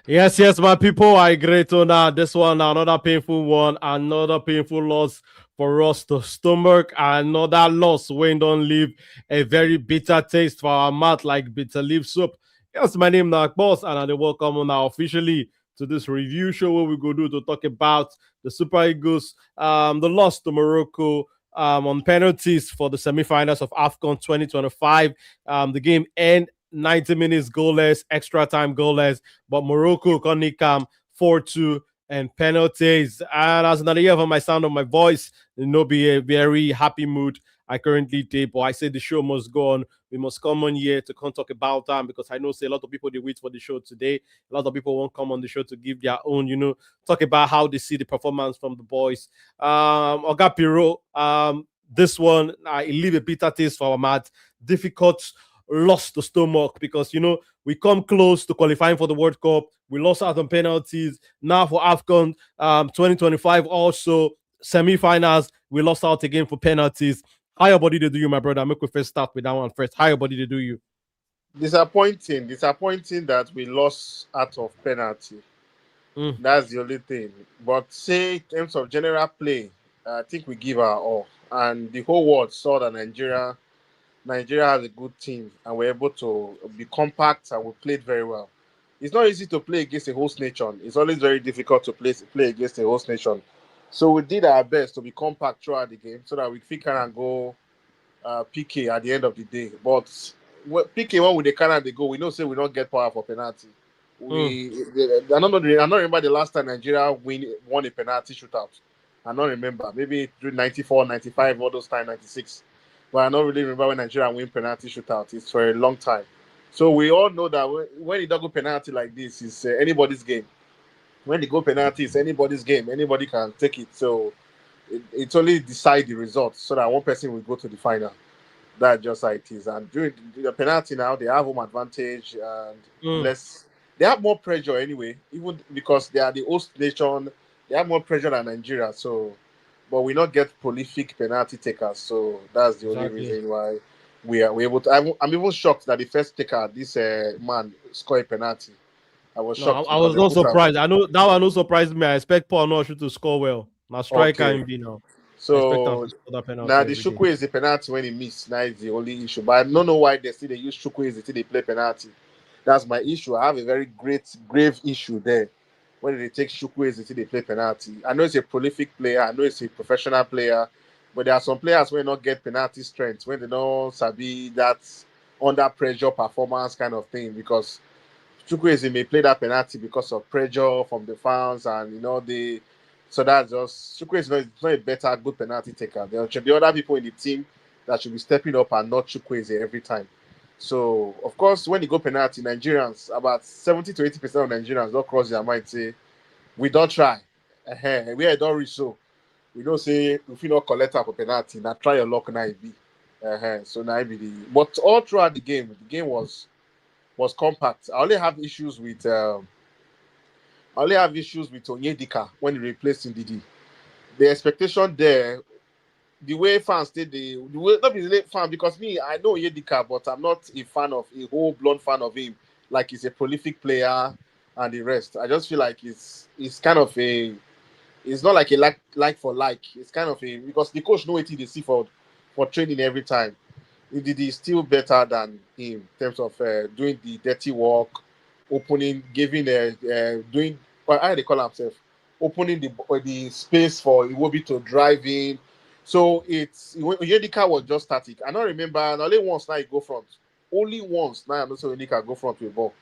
Yes, yes, my people. I agree to now. This one, another painful one, another painful loss for us to stomach, another loss when don't leave a very bitter taste for our mouth like bitter leaf soup. Yes, my name is Boss, and I welcome now officially to this review show where we go do to talk about the Super Eagles, the loss to Morocco. On penalties for the semifinals of AFCON 2025. The game end 90 minutes goalless, extra time goalless, but Morocco can nick 4-2 and penalties. And as another year for my sound of my voice, be a very happy mood I currently did. But I say the show must go on. We must come on here to come talk about them because I know say a lot of people they wait for the show today. A lot of people won't come on the show to give their own, talk about how they see the performance from the boys. Oga Piro, this one I leave a bitter taste for our mouth. Difficult lost the stomach because we come close to qualifying for the World Cup. We lost out on penalties. Now for AFCON 2025 also semi-finals, we lost out again for penalties. How your body to do you, my brother? Make we first start with that one first. How your body to do you? Disappointing that we lost out of penalty. Mm, That's the only thing. But say in terms of general play, I think we give our all, and the whole world saw that Nigeria has a good team, and we're able to be compact and we played very well. It's not easy to play against a host nation. It's always very difficult to play against a host nation. So we did our best to be compact throughout the game so that we can go PK at the end of the day. But PK when we the Canada they go, we know say we don't get power for penalty. mm. I don't remember the last time Nigeria won a penalty shootout. I don't remember. Maybe through 94, 95, all those time, 96. But I don't really remember when Nigeria win penalty shootout. It's for a long time. So we all know that when it don't go penalty like this, it's anybody's game. When they go penalty, it's anybody's game. Anybody can take it. So it's only decide the results so that one person will go to the final. That's just how it is. And during the penalty now, they have home advantage and Mm. less. They have more pressure anyway, even because they are the host nation. They have more pressure than Nigeria. So, but we not get prolific penalty takers. So that's the only Exactly. reason why we able to. I'm even shocked that the first taker, this man, score a penalty. I was No, I, shocked I because was they not put him. surprised. I know that one no surprised me. I expect Paul Nosh to score well. Now striker Okay, and be now. I expect him so to score that now penalty the every day. Shukwe is the penalty when he missed. Now is the only issue. But I don't know why they use Shukwe until they play penalty. That's my issue. I have a very grave issue there. When they take Shukwe until they play penalty. I know it's a prolific player. I know it's a professional player. But there are some players who not get penalty strength when they don't sabi that under pressure performance kind of thing because Chukwueze may play that penalty because of pressure from the fans and the so that's just Chukwueze is not a better good penalty taker. There should be other people in the team that should be stepping up and not Chukwueze every time. So of course when you go penalty, Nigerians about 70 to 80% of Nigerians don't cross their mind say we don't try. We don't reach so we don't say if you not collect for penalty, now try your luck now it be. So now it be the but all throughout the game was compact. I only have issues with Onyedika when he replaced Ndidi. The expectation there, the way fans did the way not be the fan because me I know Onyedika, but I'm not a fan of a whole blown fan of him. Like he's a prolific player and the rest. I just feel like it's kind of a it's not like a like for like. It's kind of a because the coach know what they see for training every time. Ndidi is still better than him in terms of doing the dirty work, opening, giving, doing, well, how they call himself, opening the space for Iwobi to drive in. So it's Yedika was just static. I don't remember, and only once now he go front. Only once now I know so Yedika go front with the ball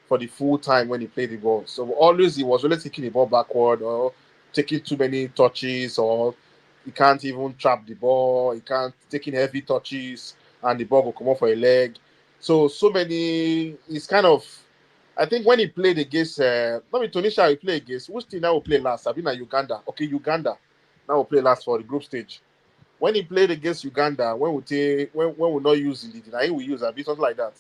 for the full time when he played the ball. So always he was always taking the ball backward or taking too many touches or he can't even trap the ball. He can't taking heavy touches and the ball will come off for a leg. So many. It's kind of. I think when he played against, not with Tunisia, he played against. Which team now will play last? Sabina Uganda. Okay, Uganda. Now will play last for the group stage. When he played against Uganda, when we not use it, I think we use a bit something like that.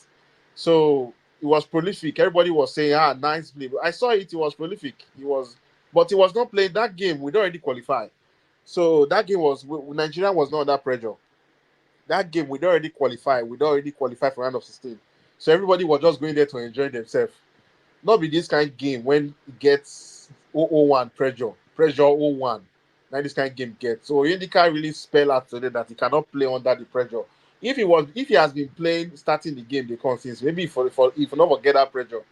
So it was prolific. Everybody was saying, nice play. I saw it. It was prolific. But he was not playing that game. We don't already qualify. So that game was Nigeria was not under pressure. That game we don't already qualify. We don't already qualify for round of 16. So everybody was just going there to enjoy themselves. not be this kind of game when it gets 0-1 pressure 0-1. Now this kind of game gets. So Indika really spell out today that he cannot play under the pressure. If he has been playing starting the game, they come since maybe for if not forget that pressure.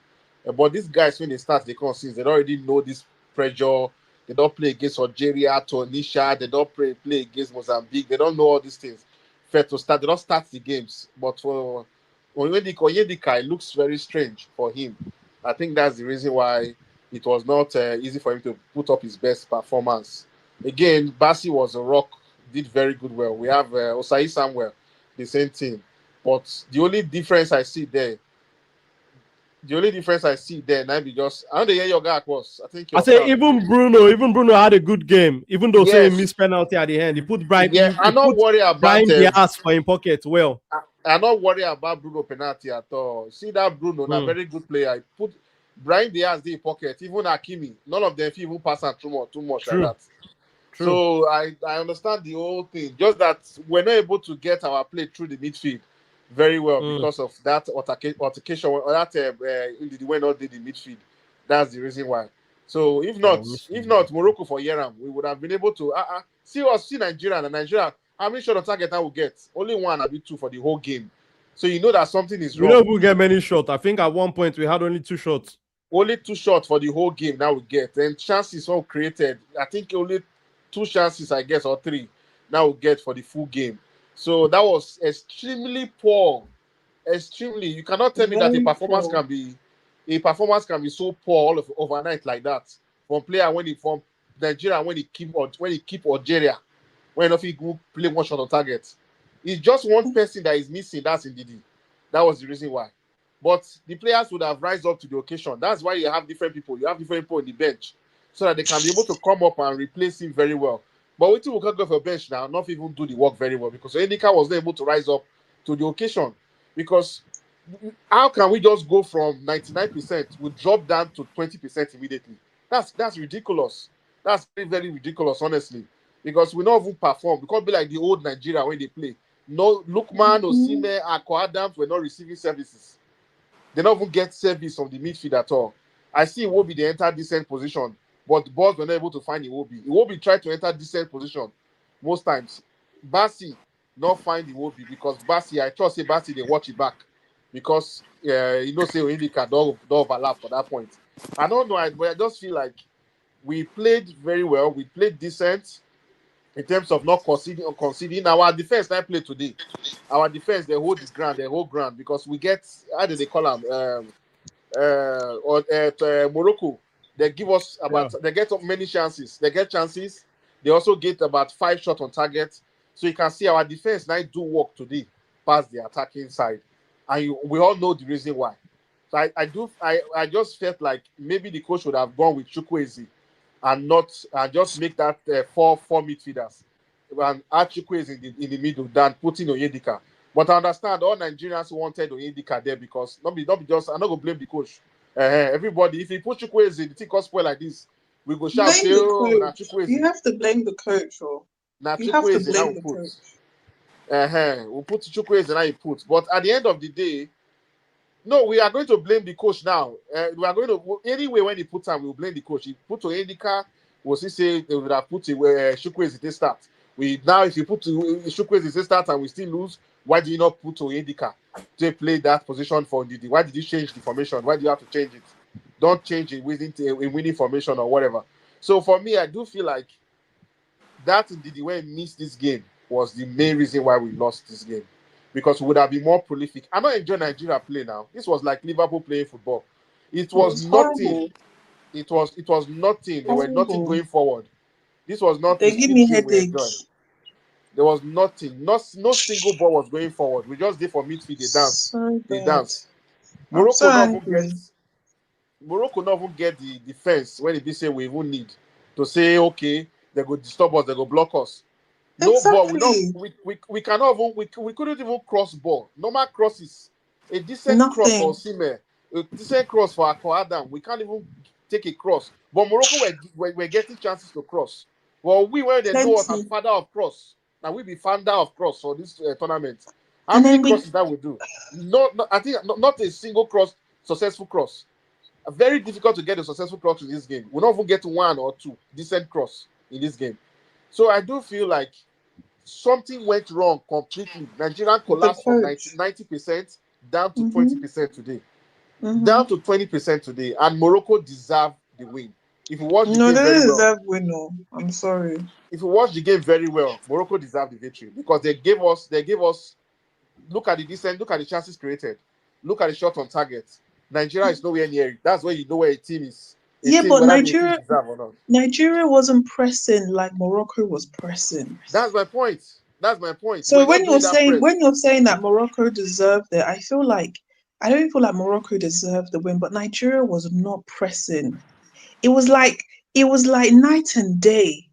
But these guys when they start they come since they don't already know this pressure. They don't play against Algeria, Tunisia. They don't play against Mozambique. They don't know all these things. Fair to start. They don't start the games. But for Onyedika, it looks very strange for him. I think that's the reason why it was not easy for him to put up his best performance. Again, Bassi was a rock, did very good well. We have Osai Samuel, the same thing. But the only difference I see there now be just I don't know hear your guy was. I think I your say sound. even Bruno had a good game, even though saying Yes, missed penalty at the end. yeah. He I'm not put worried about Brian Diaz for in pocket well. I'm not worried about Bruno penalty at all. See that Bruno, a Hmm. very good player. I put Brian Diaz in pocket, even Hakimi. None of them even pass on too much like True, that. true. So I understand the whole thing. Just that we're not able to get our play through the midfield very well Hmm. because of that altercation or that when not did the midfield. That's the reason why. So if Yeah, not, we missed if him. not Morocco for Yeram, we would have been able to see Nigeria and Nigeria. How many shot on target I will get? Only one, a bit two for the whole game. So you know that something is We wrong. don't even get many shots. I think at one point we had only 2 shots. Only two shots for the whole game now we get. And chances all created. I think only two chances, I guess, or three now we get for the full game. So that was extremely poor. Extremely. You cannot tell me that Very poor. a performance can be so poor all of overnight like that. From player from Nigeria when he keep Algeria, when if he go play one shot on target. It's just one person that is missing, that's Ndidi. That was the reason why. But the players would have rise up to the occasion. That's why you have different people. You have different people on the bench so that they can be able to come up and replace him very well. But we will can't go for bench now, not even do the work very well because Enika was not able to rise up to the occasion. Because how can we just go from 99%, we drop down to 20% immediately? That's ridiculous. That's very, very ridiculous, honestly. Because we not even perform. We can't be like the old Nigeria when they play. No, Lukman, Mhm. Osime, Akko Adams were not receiving services. They don't even get service from the midfield at all. I see Iwobi they enter decent position, but the balls were not able to find Iwobi. Iwobi tried to enter decent position most times. Bassi not find Iwobi because Bassi, I trust say Bassi they watch it back because say Indika don't overlap for that point. I don't know, but I just feel like we played very well. We played decent in terms of not conceding. Our defense not play today. Our defense they hold the ground, they hold ground because we get how do they call them? Or at Morocco, they give us Yeah. about they get up many chances. They get chances. They also get about 5 shots on target. So you can see our defense now do work today past the attacking side, and we all know the reason why. So I just felt like maybe the coach would have gone with Chukwueze and not and just make that four midfielders and add Chukwueze in the middle than putting Onyedika. But I understand all Nigerians wanted Onyedika there because not be just I'm not gonna blame the coach. Everybody, if he put Chukwueze, the thing cost spoil like this, we go shout say, Blame the oh, na coach. You Chukwueze, have to blame the coach, or na you have to Chukwueze now blame we the put. coach. We put Chukwueze now he put. But at the end of the day, no, we are going to blame the coach now. We are going to anyway when he put time, we will blame the coach. He put to Edika, was he say they would have put Chukwueze to start. We now if you put Chukwueze to start and we still lose, why do you not put to Edika to play that position for Didi? Why did you change the formation? Why do you have to change it? Don't change it within a winning formation or whatever. So for me, I do feel like that Didi when he missed this game was the main reason why we lost this game because we would have been more prolific. I'm not enjoying Nigeria play now. This was like Liverpool playing football. It It was was nothing. horrible. It was nothing. There were nothing Horrible. going forward. This was not the They give speed me game we headache. enjoyed. There was nothing. No single ball was going forward. We just did for midfield. They dance. So They bad. dance. I'm so Morocco not even get. angry. Morocco not even get the defense when it be say we even need to say okay they go disturb us, they go block us. No ball. We not. Exactly. We cannot even. We couldn't even cross ball. Normal crosses. A decent cross for Nothing. Osimhen. A decent cross for Akko Adam. We can't even take a cross. But Morocco were getting chances to cross. Well, we were they know us as Plenty. father of cross. Now we be founder of cross for this tournament. How And many then we crosses that we do? I think not a single cross successful cross. Very difficult to get a successful cross in this game. We'll not even get one or two decent cross in this game. So I do feel like something went wrong completely. Nigeria The collapsed from coach. 90% down to Mm-hmm. 20% today. Mm-hmm. Down to 20% today. And Morocco deserved the win. If you watch the No, game they very didn't well, deserve win. No, I'm sorry. if you watch the game very well, Morocco deserved the victory because they gave us look at the descent, look at the chances created, look at the shot on target. Nigeria is nowhere near it. That's where you know where a team is. A Yeah, team, but whether the team deserve or not. Nigeria wasn't pressing like Morocco was pressing. That's my point. That's my point. So We're not doing that when press. you're saying that Morocco deserved it, I don't feel like Morocco deserved the win, but Nigeria was not pressing. It was like night and day.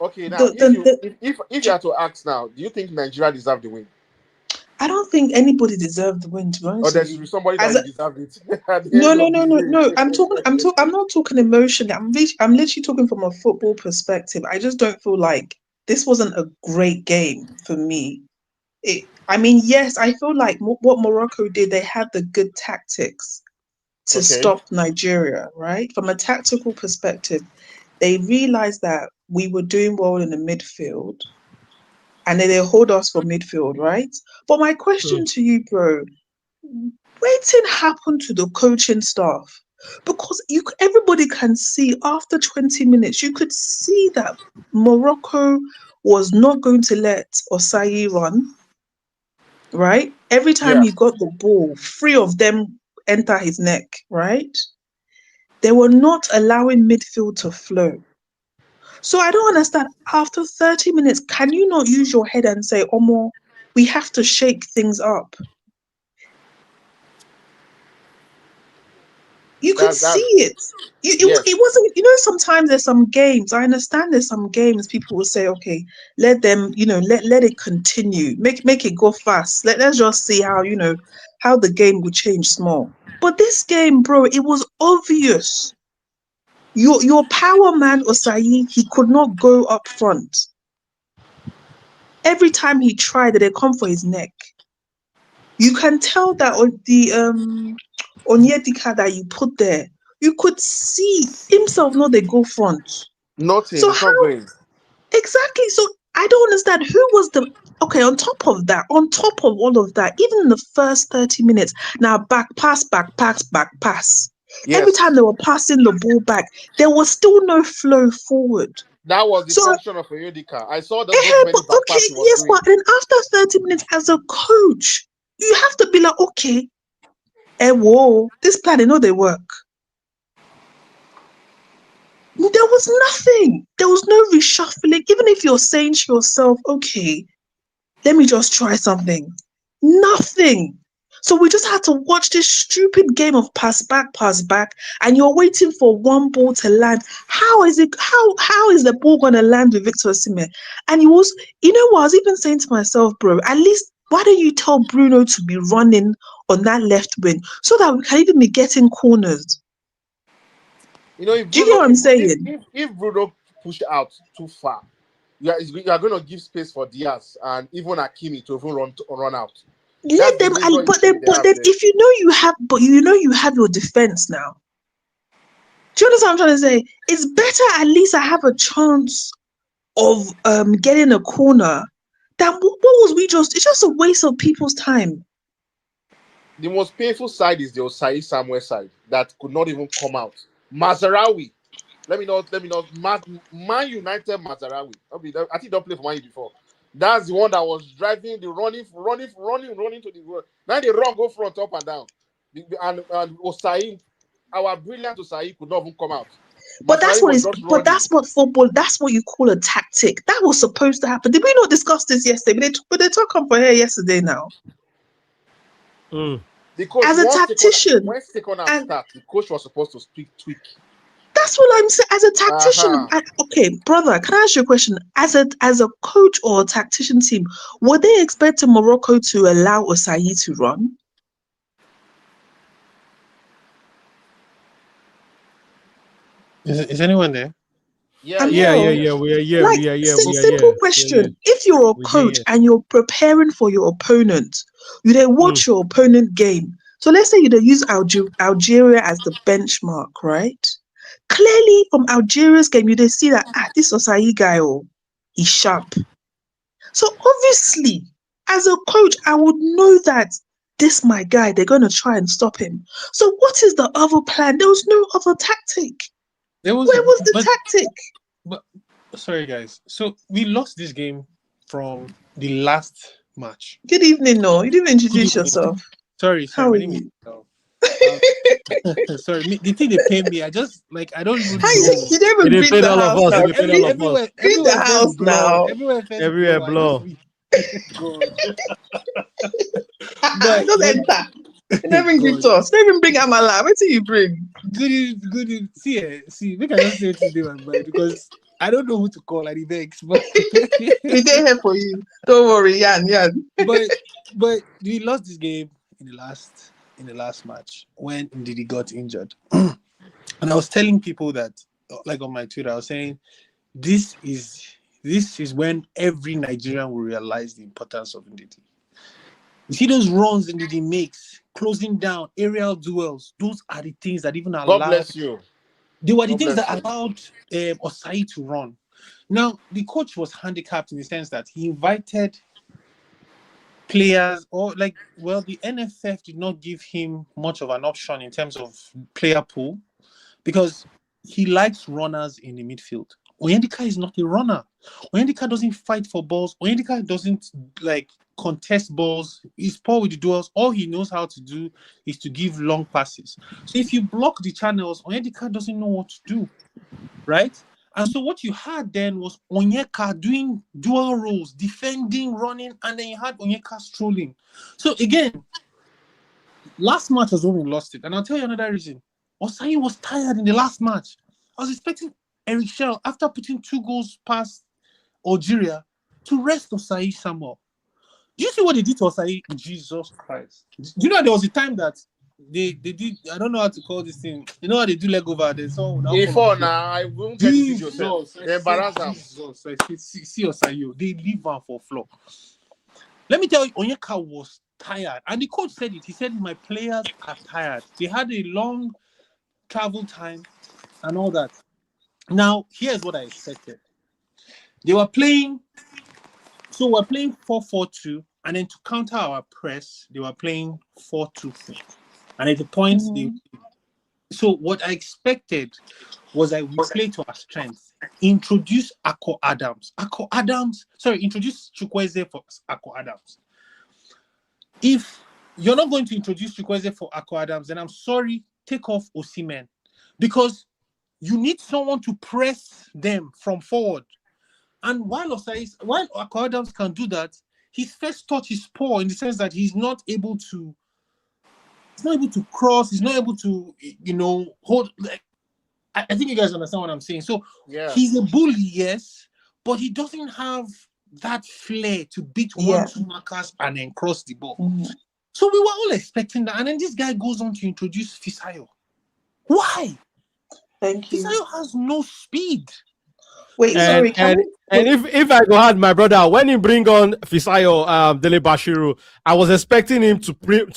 Okay, now The the, the if you had to ask now, do you think Nigeria deserved the win? I don't think anybody deserved the win, to be Or honest there with should be you. somebody As that deserved it at the No, end no, of no, the no, no. day? I'm not talking emotionally. I'm literally talking from a football perspective. I just don't feel like this wasn't a great game for me. I mean, yes, I feel like what Morocco did, they had the good tactics to Okay. stop Nigeria, right? From a tactical perspective, they realized that we were doing well in the midfield, and then they hold us for midfield, right? But my question to you, bro, waiting happened to the coaching staff because everybody can see after 20 minutes you could see that Morocco was not going to let Osai run, right? Every time Yeah. he got the ball, three of them enter his neck, right? They were not allowing midfield to flow. So I don't understand, after 30 minutes can you not use your head and say, Omo, we have to shake things up? You could see That's it. It yes. wasn't, sometimes there's some games. I understand there's some games people will say, okay, let them, let it continue. Make it go fast. Let's just see how, how the game will change small. But this game, bro, it was obvious. Your power man, Osayi, he could not go up front. Every time he tried, they come for his neck. You can tell that on the Onyedika that you put there, you could see himself not they go front. Nothing. So It's not how going. exactly? So I don't understand who was the okay, on top of that, on top of all of that, even in the first 30 minutes, now back pass, back pass, back pass. Every time Yes. they were passing the ball back, there was still no flow forward. That was the So function of Oyedika. I saw those many but back okay, passes he was yes, doing. but then after 30 minutes as a coach, you have to be like, okay, whoa, this plan, they know they work. There was nothing. There was no reshuffling. Even if you're saying to yourself, okay, let me just try something. Nothing. So we just had to watch this stupid game of pass back, and you're waiting for one ball to land. How is it? How is the ball gonna land with Victor Osimhen? And you know what? I was even saying to myself, bro, at least why don't you tell Bruno to be running on that left wing so that we can even be getting corners? You know, if Do you get Bruno, what I'm saying? if Bruno pushed out too far, you are going to give space for Diaz and even Akimi to even run out. That's Let the them, major but issue they but have then there. if you have your defense now. Do you understand what I'm trying to say? It's better at least I have a chance of getting a corner than what was we just? It's just a waste of people's time. The most painful side is the Osai Samuel side that could not even come out. Mazarawi. Let me not. Man United Mazarawi. I think don't play for Man U before. That's the one that was driving the running to the road. Now they run go front up and down. And Osai, our brilliant Osai could not even come out. But that's Mazarawi what was is. just But running. that's what football. That's what you call a tactic. That was supposed to happen. Did we not discuss this yesterday? But they talk up for here yesterday now. The coach As a tactician, when second half and start, the coach was supposed to speak tweak. that's what I'm saying. As a tactician, Uh-huh. okay, brother, can I ask you a question? As a coach or a tactician team, were they expecting Morocco to allow Osayi to run? Is anyone there? Yeah, I'm yeah, Yeah, yeah, yeah, here. yeah. yeah. We are here. Like, We are here. We are simple here. We are here. question. If you're a We coach here. and you're preparing for your opponent, you then watch your opponent game. So let's say you don't use Algeria as the benchmark, right? Clearly, from Algeria's game, you see that this Osayi guy, he's sharp. So obviously, as a coach, I would know that this my guy, they're going to try and stop him. So what is the other plan? There was no other tactic. There was, Where was the tactic? But sorry, guys. So we lost this game from the last match. Good evening, no. You didn't introduce Good evening. yourself. Sorry. How My are name you? is. Sorry, the thing they pay me, I just I don't even How know. you don't even They greet paid the all of house us. now. They paid all of us. Greet the Everywhere house first blow. now. Everywhere first Everywhere blow. blow. God. Just enter. You don't even greet us. Don't even bring Amala. What do you bring? Good. See. Make I just say today, my boy, because I don't know who to call at the vex, but We there here for you. Don't worry, Yan. but we lost this game in the last match when Ndidi got injured. And I was telling people that, like on my Twitter, I was saying, this is when every Nigerian will realize the importance of Ndidi. You see those runs Ndidi makes, closing down, aerial duels. Those are the things that even God allowed. bless you. They were the God things bless that you. allowed Osayi to run. Now the coach was handicapped in the sense that he invited players, the NFF did not give him much of an option in terms of player pool because he likes runners in the midfield. Oyendika is not a runner. Oyendika doesn't fight for balls. Oyendika doesn't contest balls. He's poor with the duels. All he knows how to do is to give long passes. So if you block the channels, Oyendika doesn't know what to do, right? And so what you had then was Onyeka doing dual roles, defending, running, and then you had Onyeka strolling. So again, last match was when we lost it. And I'll tell you another reason. Osayi was tired in the last match. I was expecting Eric Shell, after putting 2 goals past Algeria, to rest Osayi Samuel. Do you see what they did to Osayi? Jesus Christ. Do you know there was a time that they did, I don't know how to call this thing. You know how they do leg over? There's someone now. Before now, I won't get the video. Jesus. They embarrass them. Jesus. See Osayi. They leave her for floor. Let me tell you, Onyeka was tired. And the coach said it. He said, my players are tired. They had a long travel time and all that. Now, here's what I expected. They were playing, so we're playing 4-4-2, and then to counter our press, they were playing 4-2-4. And at the point, so what I expected was that we play to our strength. Introduce introduce Chukwueze for Akko Adams. If you're not going to introduce Chukwueze for Akko Adams, then I'm sorry, take off Osimhen. Because you need someone to press them from forward. And while Akko Adams can do that, his first touch is poor in the sense that he's not able to cross, he's not able to, hold. I think you guys understand what I'm saying. So he's a bully, yes, but he doesn't have that flair to beat 1-2 markers and then cross the ball. So we were all expecting that. And then this guy goes on to introduce Fisayo. Why? Thank you. Fisayo has no speed. Wait, sorry. And if I go ahead, my brother, when he bring on Fisayo, Dele Bashiru, I was expecting him to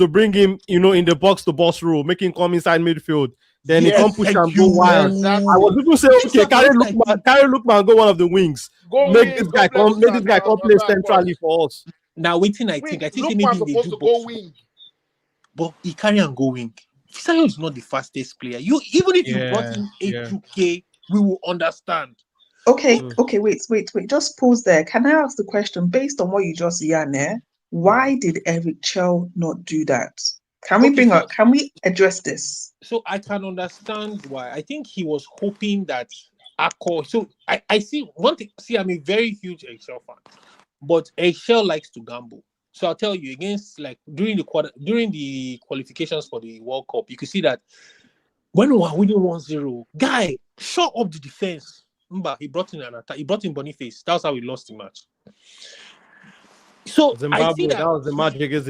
bring him, in the box to box rule, make him come inside midfield. Then he come push and go wild. Exactly. I was people say, okay, carry Lookman, go one of the wings. Make this guy come play centrally for us. Now waiting, I think Lookman maybe supposed to go wing. But he carry and go wing. Fisayo is not the fastest player. Even if you brought in A2K, we will understand. Okay, wait. Just pause there. Can I ask the question based on what you just said? Why did Eric Chell not do that? Can we address this? So I can understand why. I think he was hoping that Akko. So I see one thing. See, I'm a very huge Excel fan, but Excel likes to gamble. So I'll tell you, against during the qualifications for the World Cup, you could see that when we were winning 1-0, guy shut up the defense. He brought in an attack. He brought in Boniface. That's how we lost the match. So Zimbabwe, I see that was the match against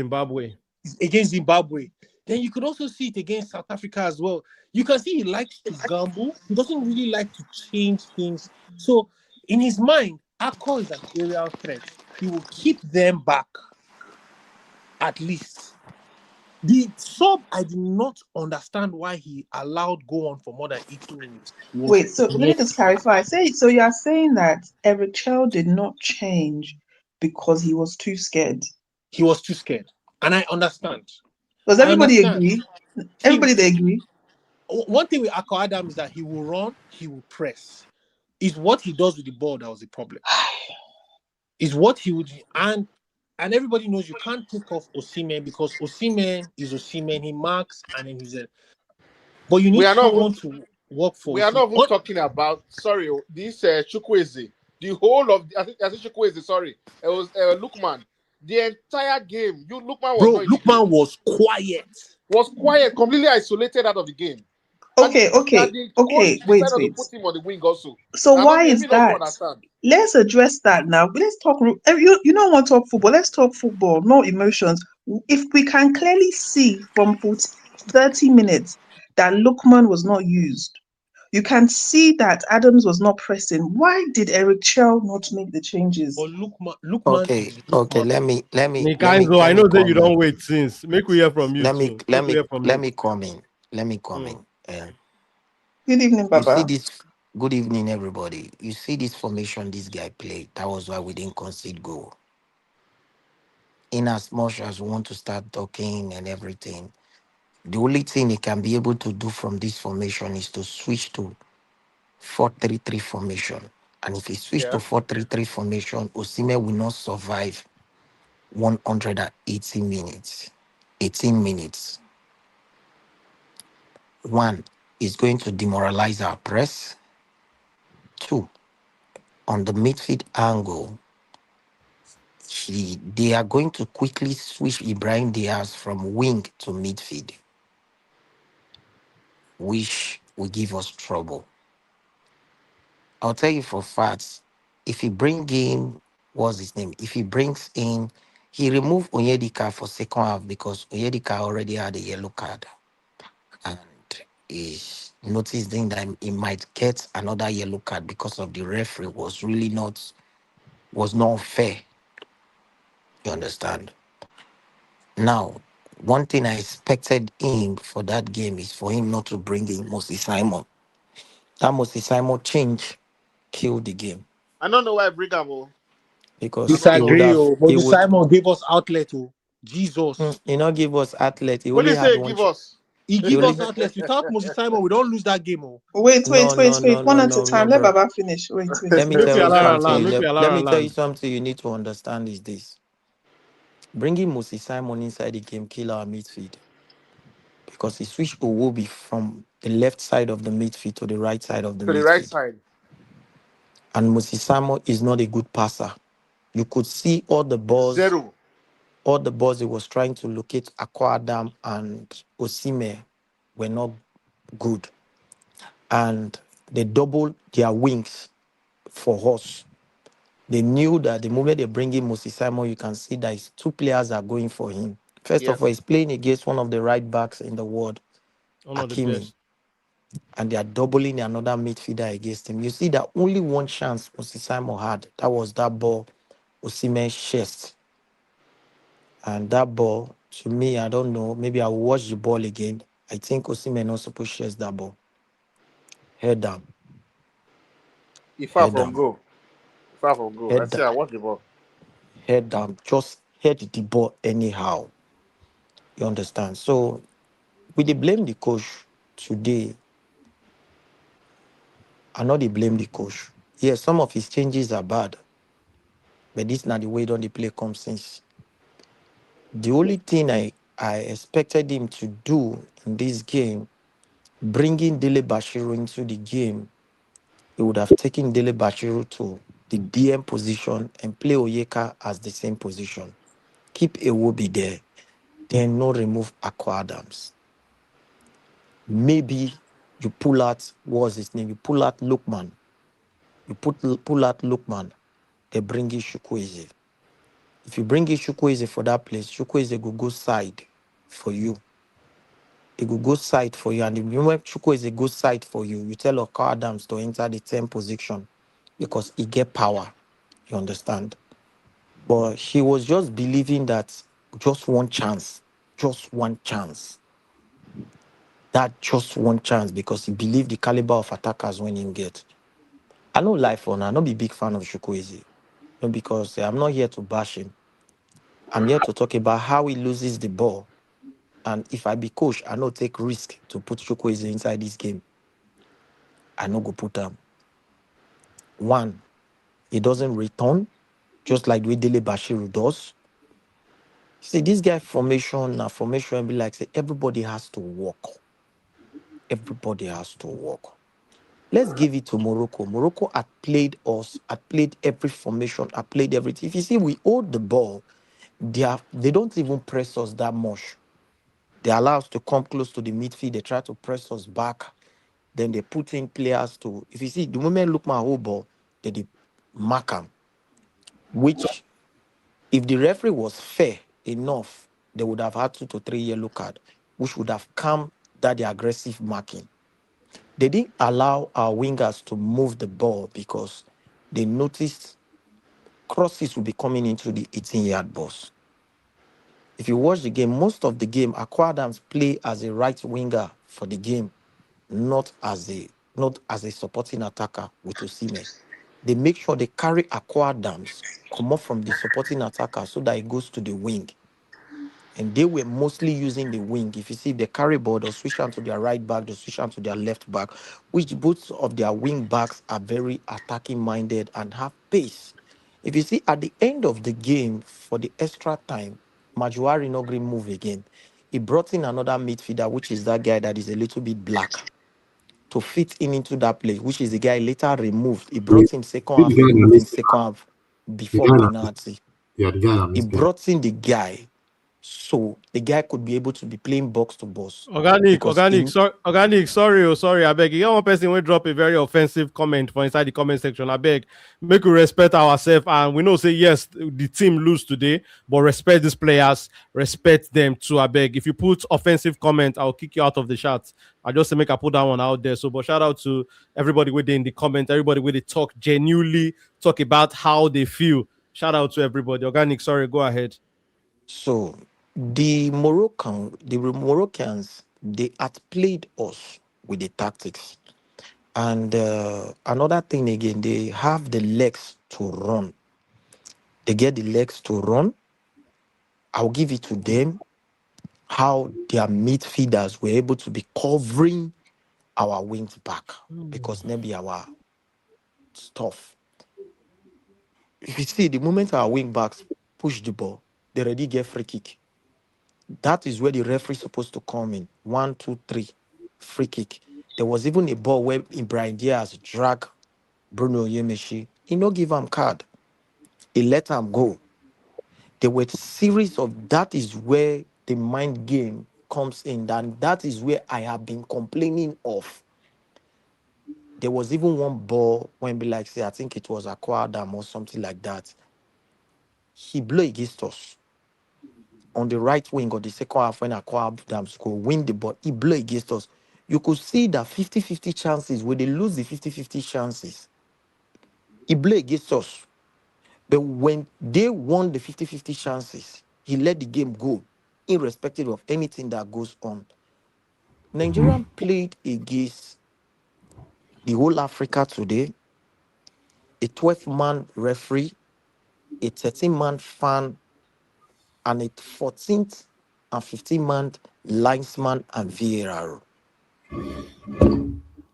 Zimbabwe. Then you could also see it against South Africa as well. You can see he likes to gamble. He doesn't really like to change things. So in his mind, Akko is an aerial threat. He will keep them back, at least. The sub, I did not understand why he allowed go on for more than 80 minutes. Wait, so let me just clarify. So you are saying that Eric Chell did not change because he was too scared? He was too scared. And I understand. Does I everybody understand. agree? See, Everybody they agree? one thing with Akko Adam is that he will run, he will press. It's what he does with the ball that was the problem. It's what he would, and everybody knows you can't take off Osimhen because Osimhen is Osimhen. He marks and then he's a. But you We need are not someone even, to work for we are Osimhen. not even talking about, sorry, this Chukwueze. The whole of, I think Chukwueze, sorry. It was Lookman. The entire game, Lookman was Bro, not in the game. Lookman was quiet. Was quiet, completely isolated out of the game. Okay, And the coach wait. decided to put him on the wing also. So I why don't, is even don't that? understand. Let's address that now. Let's talk. You don't want to talk football. Let's talk football, no emotions. If we can clearly see from 30 minutes that Lookman was not used, you can see that Adams was not pressing. Why did Eric Chell not make the changes? But Lookman Okay, is okay. Lookman. Nikanzo, I Let me know that you come in. don't wait since. Make we hear from you Let me too. let Make we me hear from let you. me come in. Let me come Mm. in. Good evening, You see Baba. this. Good evening, everybody. You see this formation this guy played. That was why we didn't concede goal. In as much as we want to start talking and everything, the only thing he can be able to do from this formation is to switch to 4-3-3 formation. And if he switch to Yeah. 4-3-3 formation, Osimhen will not survive 180 minutes. 18 minutes. One is going to demoralize our press. Two, on the midfield angle, they are going to quickly switch Ibrahim Diaz from wing to midfield, which will give us trouble. I'll tell you for facts, if he bring in, what's his name? If he brings in, he removed Onyedika for second half because Onyedika already had a yellow card. And is noticing that he might get another yellow card because of the referee was not fair. You understand? Now, one thing I expected him for that game is for him not to bring in Moses Simon. That Moses Simon change killed the game I don't know why Brigham. I because don't he know. would Disagree, have oh. he Moses would Simon gave us outlet, oh. Jesus. he not give us athlete. He What do only you had say? one. Give us. He He give only us outlets. Without Moses Simon, we don't lose that game, oh. Wait. no no no One no at a no no, time. Let bro. Baba finish. Wait. Let me Make tell we you allow her something. land. Make we allow Let her me tell you land. something you need to understand is this. Bringing Moses Simon inside the game kill our midfield because he switched Owobi from the left side of the midfield to the right side of the To the right midfield. side. And Moses Simon is not a good passer. You could see Zero. all the balls he was trying to locate Akwa Adam and Osime were not good. And they doubled their wings for us. They knew that the moment they bring in Moses Simon, you can see that his two players are going for him. First of all, Yes. he's playing against one of the right backs in the world, One of the Hakimi, best. and they are doubling another midfielder against him. You see that only one chance Moses Simon had. That was that ball, Osimhen's chest. And that ball, to me, I don't know. Maybe I'll watch the ball again. I think Osimhen not supposed to chase that ball. Head down, He far head from down, goal. Far from goal. I head see. down, I watch the ball. head down. Just head the ball anyhow. You understand? So we dey blame the coach today. I know they blame the coach. Yes, some of his changes are bad, but this not the way don the play come since. The only thing I expected him to do in this game, bringing Dele Bashiru into the game, he would have taken Dele Bashiru to the DM position and play Oyeka as the same position. Keep Iwobi there, then no remove Akwa Adams. Maybe you pull out, what's his name? You pull out Lookman. Pull out Lookman. They bring in Chukwueze. If you bring in Chukwueze for that place, Chukwueze will go side for you. It will go side for you. And if you when Chukwueze go side for you, you tell Akwa Adams to enter the 10th position because he get power. You understand? But he was just believing that just one chance. just one chance. That just one chance because he believed the caliber of attackers when he get. I know life on. I not be big fan of Chukwueze. No, because I'm not here to bash him. I'm here to talk about how he loses the ball. And if I be coach, I not take risk to put Chukwueze inside this game. I no go put him. One, he doesn't return, just like the way Dele Bashiru does. See, this guy formation be like say everybody has to work. Everybody has to work. Let's give it to Morocco. Morocco had played us, had played every formation, had played everything. If you see, we hold the ball, they don't even press us that much. They allow us to come close to the midfield. They try to press us back. Then they put in players to. If you see, the moment look my whole ball, they mark them. Which, if the referee was fair enough, they would have had 2 to 3 yellow card, which would have calmed that the aggressive marking. They didn't allow our wingers to move the ball because they noticed crosses will be coming into the 18-yard box. If you watch the game, most of the game, Akwa Adams play as a right winger for the game, not as a supporting attacker with Osimhen. They make sure they carry Akwa Adams come up from the supporting attacker so that it goes to the wing. And they were mostly using the wing. If you see the carry ball, they'll switch on to their right back, they'll switch on to their left back, which both of their wing backs are very attacking minded and have pace. If you see at the end of the game, for the extra time, Majuari no green move again. He brought in another midfielder, which is that guy that is a little bit black, to fit in into that place, which is the guy later removed. He brought him second The half, guy that removed him missed second half the before guy that penalty. yeah, the guy that He missed them. brought in the guy so the guy could be able to be playing box to box because Sorry, I beg. You got one person will drop a very offensive comment for inside the comment section. I beg, make we respect ourselves, and we know say yes, the team lose today, but respect these players, respect them too. I beg. If you put offensive comment, I'll kick you out of the chat. I just say make I put that one out there. So, but shout out to everybody within the comment, everybody with the talk genuinely talk about how they feel. Shout out to everybody. Organic, sorry, go ahead. So the Moroccans, they outplayed us with the tactics. And another thing again, they have the legs to run. They get the legs to run. I'll give it to them how their midfielders were able to be covering our wings back because maybe our stuff. If you see, the moment our wing backs push the ball, they already get free kick. That is where the referee is supposed to come in. 1, 2, 3, free kick. There was even a ball where Ibrahim Diaz dragged Bruno Yemeshi. He no give him card. He let him go. There were series of that is where the mind game comes in. And that is where I have been complaining of. There was even one ball when be like say, I think it was Akwa Adam or something like that. He blew against us on the right wing of the second half when Akwa Adams go win the ball. He blew against us. You could see that 50-50 chances where they lose the 50-50 chances. He blew against us. But when they won the 50-50 chances, he let the game go, irrespective of anything that goes on. Nigerian played against the whole Africa today, a 12-man referee, a 13-man fan, and a 14th and 15-man linesman and VAR.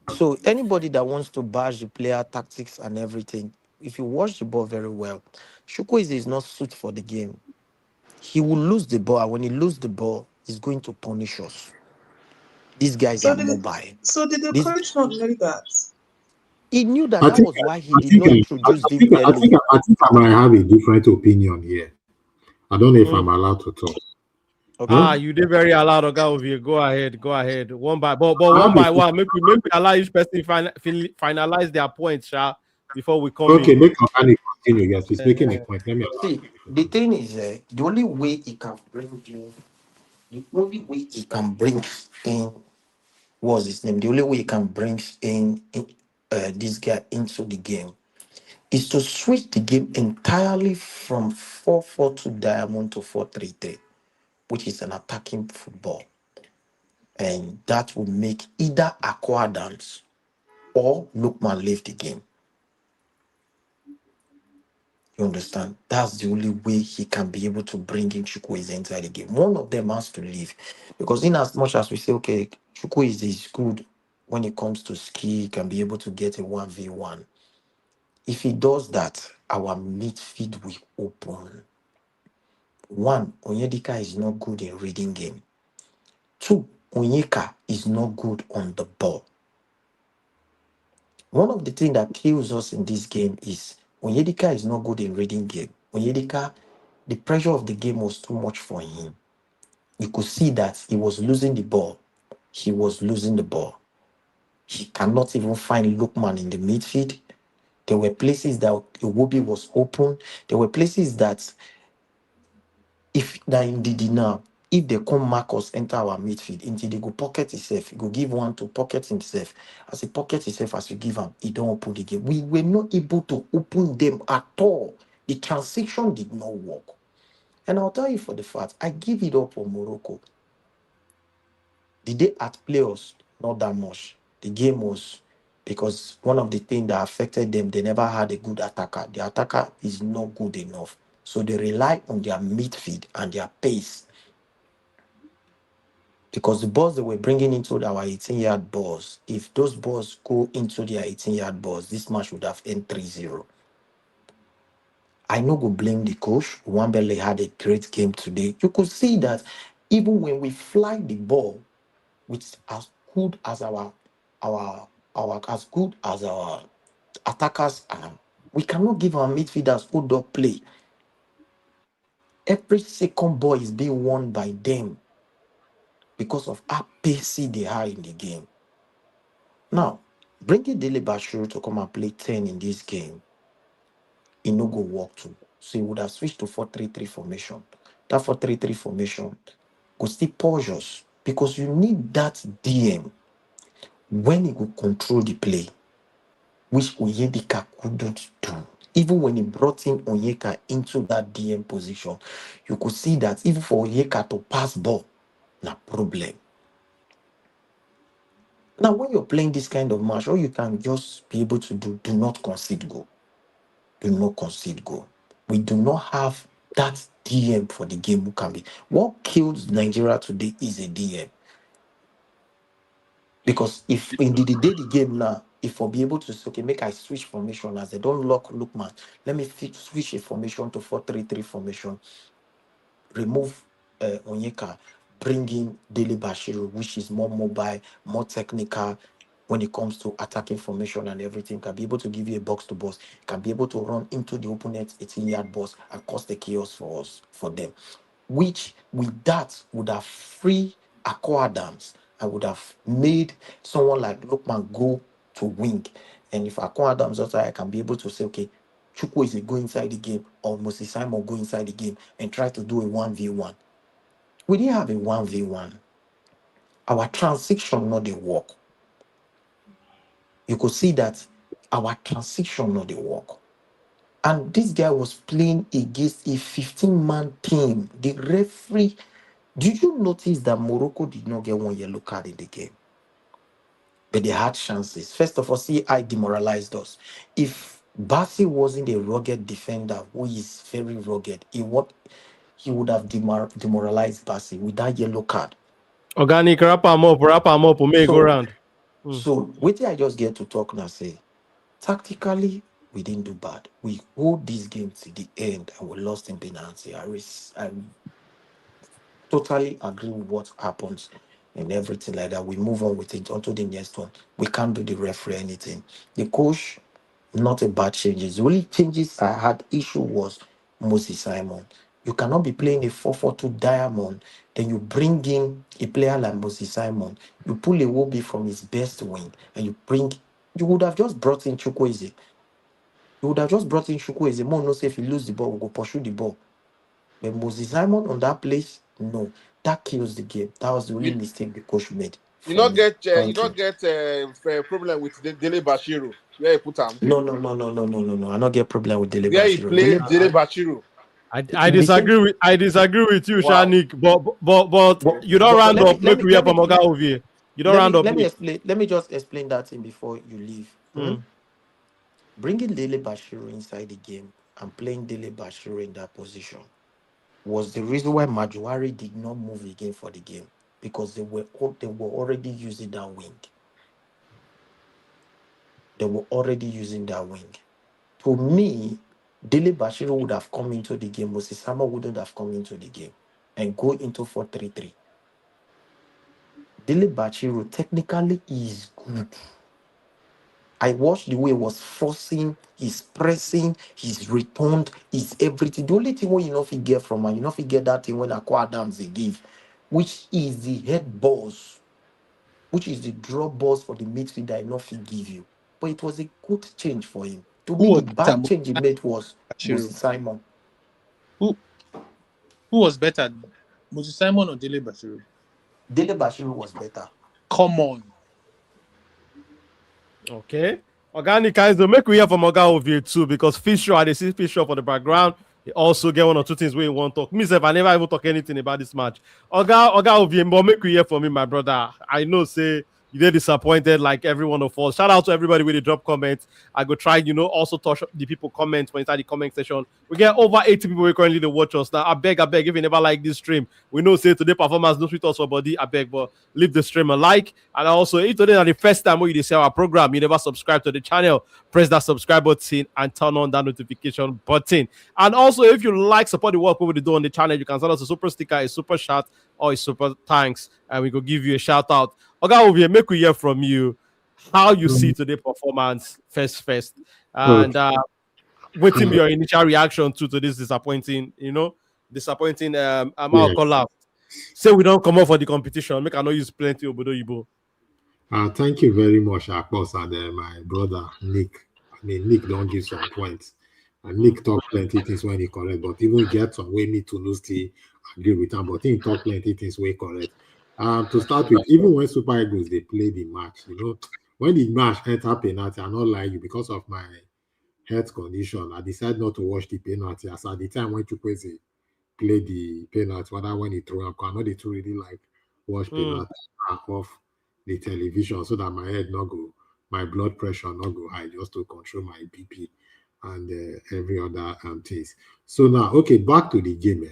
So anybody that wants to bash the player tactics and everything, if you watch the ball very well, Chukwueze is not suited for the game. He will lose the ball, and when he loses the ball, he's going to punish us. These guys So are did mobile. so did the This coach not know that? he knew that I that think was why he I did think not introduce them early. I think I might have a different opinion here. I don't know if I'm Mm. allowed to talk. Okay. Huh? You did very allowed, Oga Ovie. Go ahead, go ahead. One by but I one have a by one. Maybe allow each person finalize their points, before we come okay, in. make organic continue. Yes, he's making a Uh, point. Let me allow See, the thing is, the only way he can bring in, the only way he can bring in, what's his name? The only way he can bring in this guy into the game is to switch the game entirely from 4-4-2 diamond to 4-3-3. which is an attacking football. And that will make either Akwa Adams or Lookman leave the game. You understand? That's the only way he can be able to bring in Chukwueze inside the game. One of them has to leave. Because in as much as we say, okay, Chukwueze is good when it comes to skill, he can be able to get a 1v1. If he does that, our midfield will open. One, Onyedika is not good in reading game. Two, Onyeka is not good on the ball. One of the things that kills us in this game is Onyedika is not good in reading game. Onyedika, the pressure of the game was too much for him. You could see that he was losing the ball. He was losing the ball. He cannot even find Lookman in the midfield. There were places that Iwobi was open. There were places that if that indeed now, if they come Marcus enter our midfield, until they go pocket himself, he go give one to pocket himself. As he pocket himself, as you give him, he don't open the game. We were not able to open them at all. The transition did not work. And I'll tell you for the fact, I give it up on Morocco. Did they outplay us? Not that much. The game was because one of the things that affected them, they never had a good attacker. The attacker is not good enough. So they rely on their midfield and their pace. Because the balls they were bringing into our 18-yard balls, if those balls go into their 18-yard balls, this match would have ended 3-0. I no go blame the coach. Wambele had a great game today. You could see that even when we fly the ball, with as good as our as good as our attackers are, we cannot give our midfielders hold up play. Every second ball is being won by them because of how pacey they are in the game. Now, bringing Dele Bashiru to come and play 10 in this game, it no go work too. So he would have switched to 4-3-3 formation. That 4-3-3 formation could still pause us because you need that DM when he could control the play, which Onyedika couldn't do. Even when he brought in Onyeka into that DM position, you could see that even for Onyeka to pass ball, no problem. Now, when you're playing this kind of match, all you can just be able to do not concede goal. Do not concede goal. We do not have that DM for the game who can be. What kills Nigeria today is a DM. Because if in the game now, if we'll be able to say, okay, make I switch formation as they don't lock Lookman, let me switch a formation to 4-3-3 formation, remove Onyeka, bring in Dele Bashiru, which is more mobile, more technical when it comes to attacking formation and everything, can be able to give you a box to box, can be able to run into the opponent's 18-yard box and cause the chaos for us, for them. Which with that would have free Akwa Adams. I would have made someone like Lookman go to wing. And if Akwa Adams also, I can be able to say, okay, Chukwueze go inside the game or Moses Simon go inside the game and try to do a 1v1. We didn't have a 1v1. Our transition not the work. You could see that our transition not the work. And this guy was playing against a 15-man team. The referee, did you notice that Morocco did not get one yellow card in the game? But they had chances. First of all, see, I demoralized us. If Bassi wasn't a rugged defender who is very rugged, he would have demoralized Bassi with that yellow card. Organic, wrap them up, we may go round. So, wait till I just get to talk now, say, tactically, we didn't do bad. We hold this game to the end and we lost in penalty. I totally agree with what happens and everything like that. We move on with it onto the next one. We can't do the referee anything. The coach, not a bad changes. The only changes I had issue was Moses Simon. You cannot be playing a 4-4-2 diamond, then you bring in a player like Moses Simon. You pull a Wobby from his best wing, and you would have just brought in Chukwueze. You would have just brought in Chukwueze. More no say if you lose the ball, we'll go pursue the ball. But Moses Simon on that place, no. That kills the game. That was the only mistake the coach made. You don't get problem with Dele Bashiru. Where you put him? No. I don't get problem with Dele Where he Bashiru. played Dele Bashiru. I disagree with you, Wow. Shanik. But you don't round up. Make we hear from Oga Ovie. You don't round up. let me explain. Let me just explain that thing before you leave. Bringing Dele Bashiru inside the game and playing Dele Bashiru in that position was the reason why Majuari did not move again for the game, because they were already using that wing. They were already using that wing. To me, Dele Bashiru would have come into the game. Moses Sama wouldn't have come into the game and go into 4-3-3. Dele Bashiru technically is good. I watched the way he was forcing, his pressing, his returned, his everything. The only thing what you know if you get from him, you know if you get that thing when Aqua Adams they give, which is the head balls, which is the drop balls for the midfielder, I know if he give you. But it was a good change for him. To Who me, was the better, bad change he made was Bashiru? Moses Simon. Who was better, Moses Simon or Dele Bashiru? Dele Bashiru was better. Come on. Okay. Organic guys, they'll make we hear from Oga Ovie too, because Fisher, I see Fisher for the background. He also get one or two things where he won't talk. Me, I never even talk anything about this match. Oga Ovie, but make we hear from me, my brother. I know, say you get disappointed like every one of us. Shout out to everybody with the drop comments. I go try, also touch the people comments when inside the comment section. We get over 80 people who currently they watch us now. I beg, if you never like this stream, we know say today performance no sweet us for body. I beg, but leave the stream a like. And also, if today is the first time you see our program, you never subscribe to the channel, press that subscribe button and turn on that notification button. And also, if you like support the work we do on the channel, you can send us a super sticker, a super chat, or a super thanks, and we go give you a shout out. Oga Ovie, make we hear from you how you see today performance first, and waiting your initial reaction to this disappointing, Yes. collapse. Say we don't come up for the competition. Make I know use plenty Obodo Ibo. Thank you very much, Akpos, and my brother Nick. Nick don't give some points. And Nick talk plenty things when he correct, but even get some way need to know still agree with him. But he talk plenty things way correct. To start with, even when Super Eagles they play the match, when the match enter penalty, I not lie you because of my health condition. I decided not to watch the penalty. As at the time when Chukwueze play the penalty, whether when he throw up, I know they too really like watch penalty off the television so that my head not go, my blood pressure not go high, just to control my BP and every other things. So now, okay, back to the game.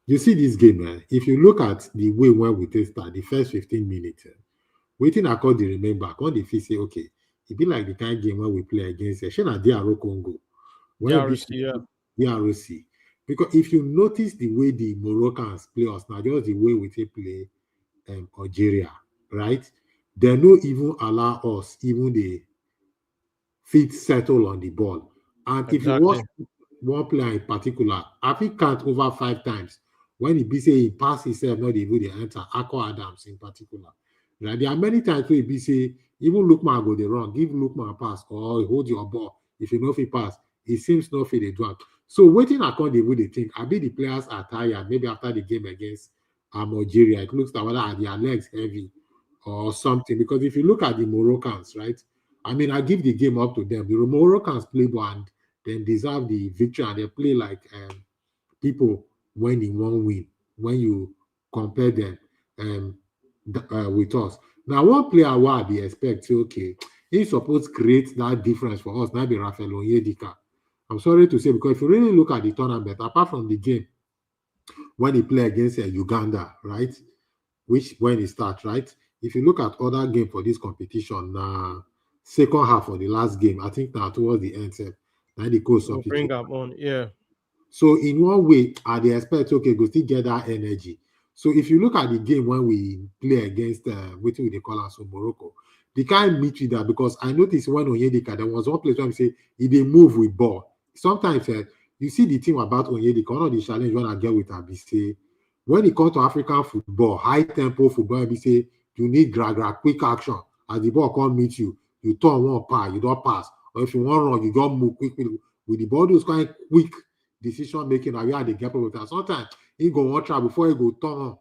You see this game, if you look at the way when we take start, the first 15 minutes, waiting I call the remember, when the feel say, okay, it be like the kind of game when we play against Shena DRO Congo. When we DROC. Because if you notice the way the Moroccans play us now, just the way we take play Algeria, right? They no even allow us, even the feet settle on the ball. And if you watch one player in particular, I think count over 5 times when he be say he pass himself, not even the enter, Aqua Adams in particular. Right? There are many times where he be say, even Lookman go the wrong, give Lookman a pass or hold your ball. If you know if he pass, it seems no fit they do. So waiting according to what they think, I be the players are tired, maybe after the game against Algeria, it looks like whether their legs heavy or something. Because if you look at the Moroccans, right? I mean, I give the game up to them. The Moroccans play ball and then deserve the victory, and they play like people when in one win. When you compare them with us, now one player why they expect say, okay, he's supposed to create that difference for us. Maybe Rafael Onyedika. I'm sorry to say because if you really look at the tournament, apart from the game when he play against Uganda, right? Which when it starts, right? If you look at other game for this competition, second half of the last game, I think now towards the end, now the coach We'll bring up on, yeah. So in one way, I they expect okay, go still get that energy. So if you look at the game when we play against what they call us Morocco, they can't meet with that because I noticed when Onyedika, there was one place where I say if they move with ball. Sometimes you see the thing about Onyedika, one of the challenge when I get with say when it comes to African football, high tempo football, we say you need quick action. As the ball can't meet you, you turn one pass, you don't pass. Or if you want to run, you don't move quickly. With the ball, those kind of quick decision making, and you are the gap with that. Sometimes he go one try before he go turn on,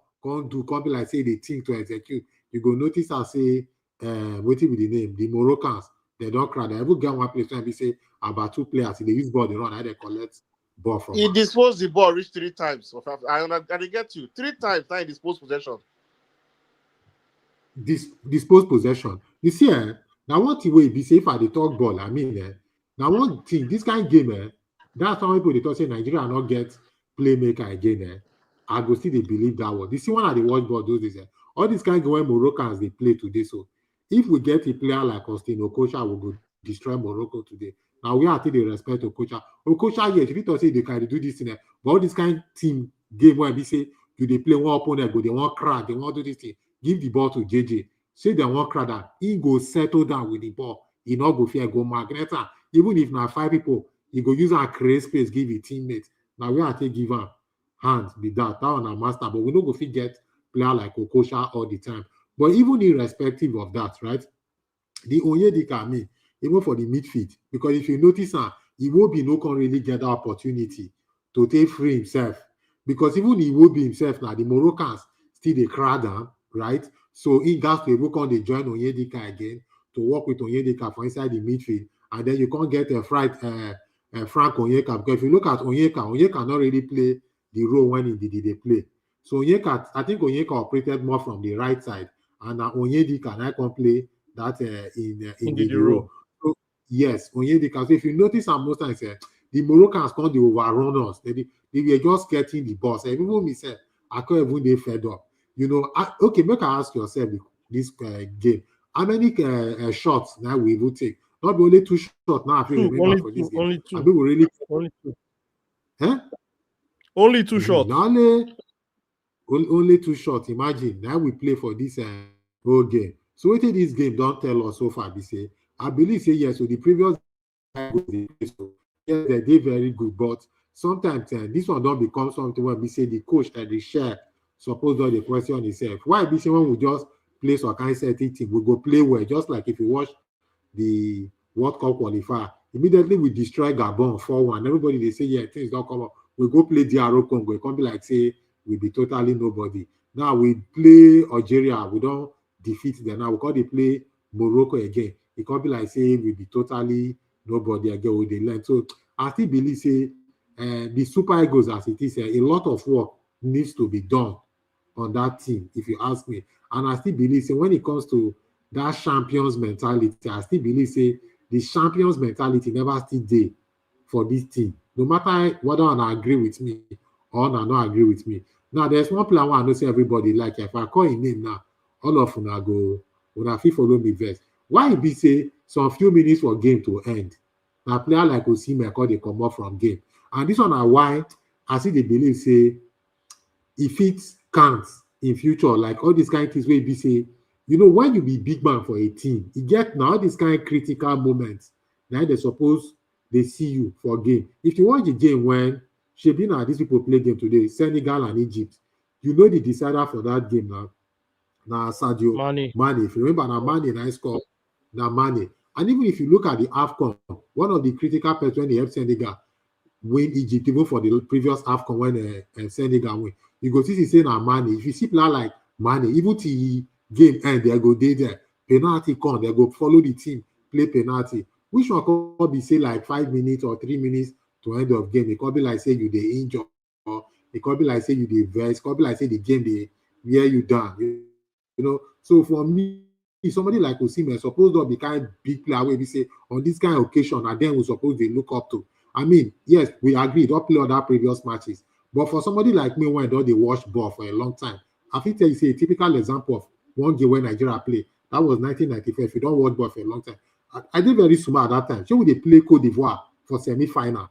can't be like say the thing to execute. You go notice I say, waiting with the name, the Moroccans, they don't cry. They ever get one place and be say about 2 players, they use ball, they run, and they collect ball from He her. disposed the ball, reached 3 times. I get you 3 times. Now he disposed possession. Dispose possession. You see, now one thing wey be say if I dey talk ball, I mean, now one thing this kind of game, that's how people they talk say Nigeria not get playmaker again. I go still they believe that one. You see, one of the watch ball those days, all these kind of when Moroccans they play today. So if we get a player like Austin Okocha, we go destroy Morocco today. Now we are to the respect Okocha. Okocha, yes, if you talk say they can do this thing, but all this kind of team game where we say do they play one opponent, go they want crack, they want do this thing. Give the ball to JJ. Say they want crowd that he go settle down with the ball. He not go fear go magnet. Even if now 5 people, he go use our create space, give his teammates. Now we are to give him hands be that one a master, but we don't go fit get player like Okosha all the time. But even irrespective of that, right? The Onyedika me, even for the midfield, because if you notice, he will be no can really get the opportunity to take free himself. Because even he will be himself now, the Moroccans still they crowd down, right? So he got to able come they join Onyedika again to work with Onyedika for inside the midfield, and then you can't get a Frank Onyeka, because if you look at Onyeka not really play the role when he did they play. So Onyeka, I think Onyeka operated more from the right side, and Onyedika I can play that in the role. So, yes, Onyedika. So if you notice, most times the Moroccans can't they overrun us. They were just getting the ball. So even me say I can't even they fed up. You know, okay, make I ask yourself this game. How many shots now we will take? Not be only 2 shots now. I feel remember for this game. Only 2. I mean, we really Only 2. Huh? Only 2 shots. Only 2 shots. Imagine now we play for this whole game. So what this game don't tell us so far? They say I believe say yes. So the previous so yes, they did very good, but sometimes this one don't become something where we say the coach and the share suppose that the question itself. Why be say when we just play some kind of certain thing, we go play well, just like if you watch the World Cup qualifier, immediately we destroy Gabon 4-1. Everybody they say, yeah, things don't come up. We go play DR Congo, it can't be like say we be totally nobody. Now we play Algeria, we don't defeat them. Now we can't they play Morocco again. It can't be like say we be totally nobody again with the land. So I still believe say the Super Eagles as it is, a lot of work needs to be done on that team, if you ask me. And I still believe say when it comes to that champions mentality, I still believe say the champions mentality never still there for this team. No matter whether I agree with me or not agree with me. Now there's one player I know say everybody like. If I call his name now, all of una go una fit follow me verse. Why it be say some few minutes for game to end? Now player like Osimhen call they come up from game. And this one are why I see they believe say if it counts in future, like all these kind of things where be say, you know, when you be big man for a team, you get now all these kind of critical moments. Now they suppose they see you for game. If you watch the game when Shebina, these people play game today, Senegal and Egypt, you know the decider for that game now Sadio Mane. If you remember now Mane and I score now Mane. And even if you look at the AFCON, one of the critical points when they help Senegal win Egypt, even for the previous AFCON when Senegal win, you go see say now Mane. If you see player like Mane, even till game end, they go there. Penalty come, they go follow the team, play penalty. Which one could be say like 5 minutes or 3 minutes to end of game? It could be like say you they injure, or it could be like say you they vex, it could be like say the game they wear you down. You know, so for me, somebody like Osimhen supposed to be kind of big player where we say on this kind of occasion, and then we suppose they look up to. I mean, yes, we agree, don't play other previous matches. But for somebody like me, when they watch ball for a long time, I think tell you say a typical example of one game when Nigeria play. That was 1995. If you don't watch ball for a long time, I did very smart at that time. So when they play Cote d'Ivoire for semi-final,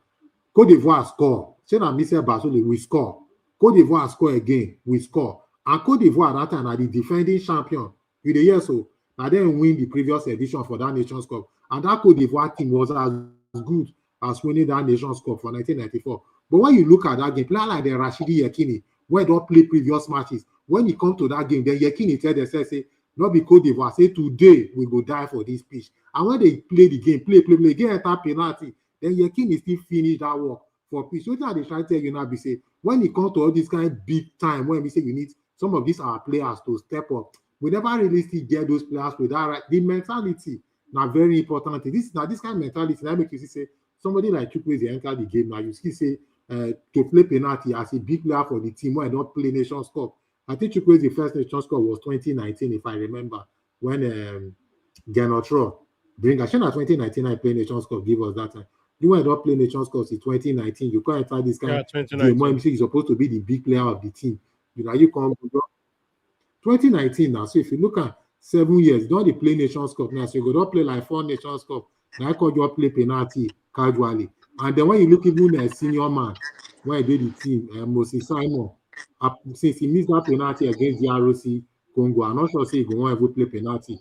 Cote d'Ivoire score. Say na Michel Basile, we score. Cote d'Ivoire score again, we score. And Cote d'Ivoire at that time are the defending champion. You the year so now then win the previous edition for that Nations Cup. And that Cote d'Ivoire team was as good as winning that Nations Cup for 1994. But when you look at that game, player like the Rashidi Yekini, when don't play previous matches, when you come to that game, then Yekini tell themselves, say, not be Cote d'Ivoire, say today we go die for this pitch. And when they play the game, play, get enter penalty, then Yekini still finish that work for pitch. So what they try to tell you now be say, when it comes to all this kind of big time, when we say we need some of these our players to step up, we never really still get those players with that right. The mentality now very important. This kind of mentality that make you see say somebody like Chukwueze enter the game now. You see say to play penalty as a big player for the team when I don't play Nations Cup. I think Chukwue's first Nations Cup was 2019, if I remember, when Genotro bring Ashana 2019 I play Nations Cup, give us that time. You might not play Nations Cup in 2019. You can't enter this kind of game. MC is supposed to be the big player of the team. You know, you come 2019 now. So if you look at 7 years, don't they play Nations Cup now? So you go don't play like 4 Nations Cup. Now I call you play penalty casually. And then when you look even a senior man, when I did the team, Moses Simon, since he missed that penalty against the ROC Congo, I'm not sure say he go ever play penalty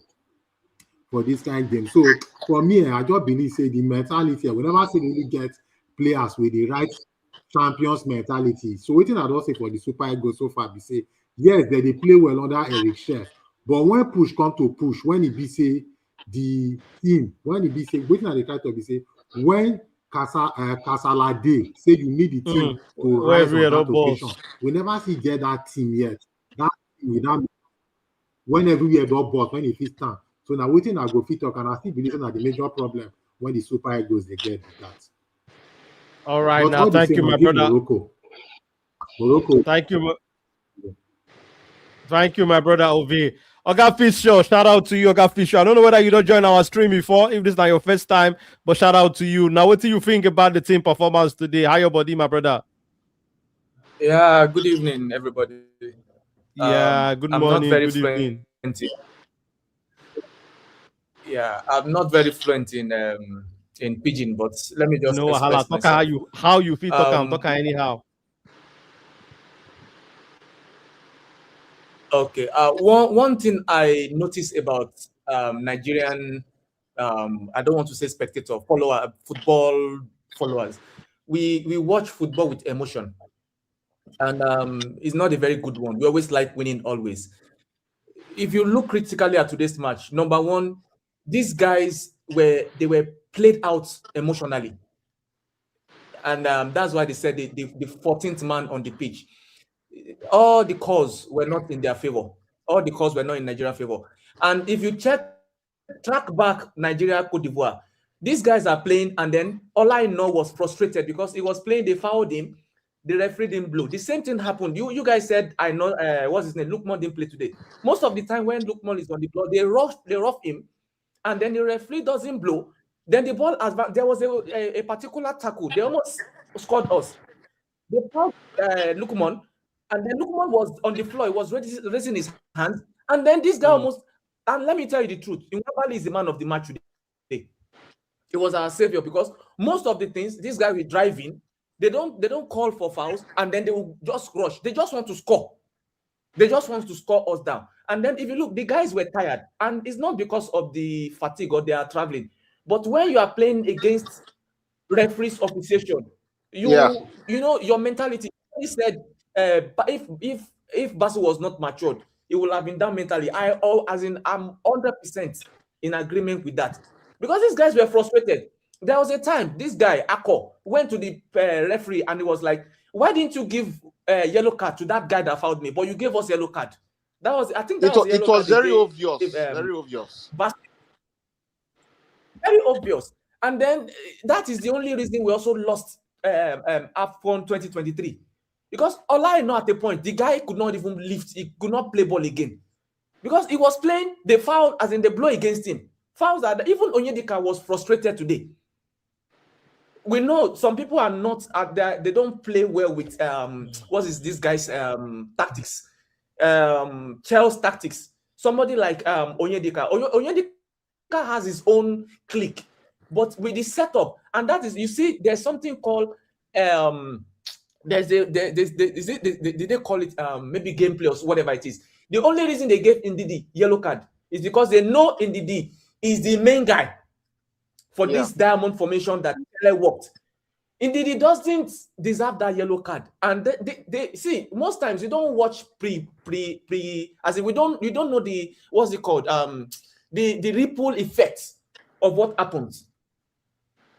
for this kind of game. So for me, I just believe say the mentality, we never see really get players with the right champions mentality. So what I don't say for the Super Eagles so far, we say yes, they play well under Eric Chef, but when push come to push, when it be say the team, when it be say waiting at the try to be say when Kasala Day say you need the team to rise on that occasion. We never see get that team yet. That team without when everywhere don't boss, when it fit stand. So now waiting I go fit talk, and I still believe that the major problem when the Super Eagles they get that. All right, but now thank you, my brother. Morocco. Thank you. Thank you, my brother Ovi. Oga Fisher, shout out to you, Oga Fisher. I don't know whether you don't join our stream before, if this is not your first time, but shout out to you. Now, what do you think about the team performance today? How your body, my brother? Yeah, good evening, everybody. Yeah, good morning. I'm not very good fluent evening. Yeah, I'm not very fluent in pidgin, but let me just express myself. How you feel talk anyhow. Okay. One thing I noticed about Nigerian, I don't want to say spectator, football followers. We watch football with emotion, and it's not a very good one. We always like winning, always. If you look critically at today's match, number one, these guys were played out emotionally, and that's why they said the 14th man on the pitch. All the calls were not in their favor. All the calls were not in Nigeria's favor. And if you track back Nigeria, Cote d'Ivoire, these guys are playing, and then all I know was frustrated because he was playing, they fouled him, the referee didn't blow. The same thing happened. You guys said, I know, what's his name? Lukman didn't play today. Most of the time when Lukman is on the floor, they rough him, and then the referee doesn't blow. Then the ball, there was a particular tackle. They almost scored us. They fouled Lukman, and then Lukman was on the floor. He was raising his hands, and then this guy almost. And let me tell you the truth: Nwabali is the man of the match today. He was our savior because most of the things this guy will drive in, they don't call for fouls, and then they will just rush. They just want to score. They just want to score us down. And then if you look, the guys were tired, and it's not because of the fatigue or they are traveling, but when you are playing against referees' officiation, you know your mentality. He said, if Basu was not matured, he would have been down mentally. I'm 100% in agreement with that because these guys were frustrated. There was a time this guy Akko went to the referee and he was like, "Why didn't you give a yellow card to that guy that fouled me? But you gave us yellow card." That was, I think, it was very obvious. Very obvious. Very obvious. And then that is the only reason we also lost AFCON 2023. Because all I know at the point, the guy could not even lift, he could not play ball again. Because he was playing the foul, as in the blow against him. Fouls that even Onyedika was frustrated today. We know some people are not they don't play well with what is this guy's tactics, Chelsea's tactics. Somebody like Onyedika. Onyedika has his own clique, but with the setup, and that is, you see, there's something called did they call it maybe gameplay or whatever it is. The only reason they gave Ndidi yellow card is because they know Ndidi is the main guy for this diamond formation that worked. Ndidi doesn't deserve that yellow card, and they see, most times you don't watch pre as if you don't know the, what's it called, the ripple effects of what happens.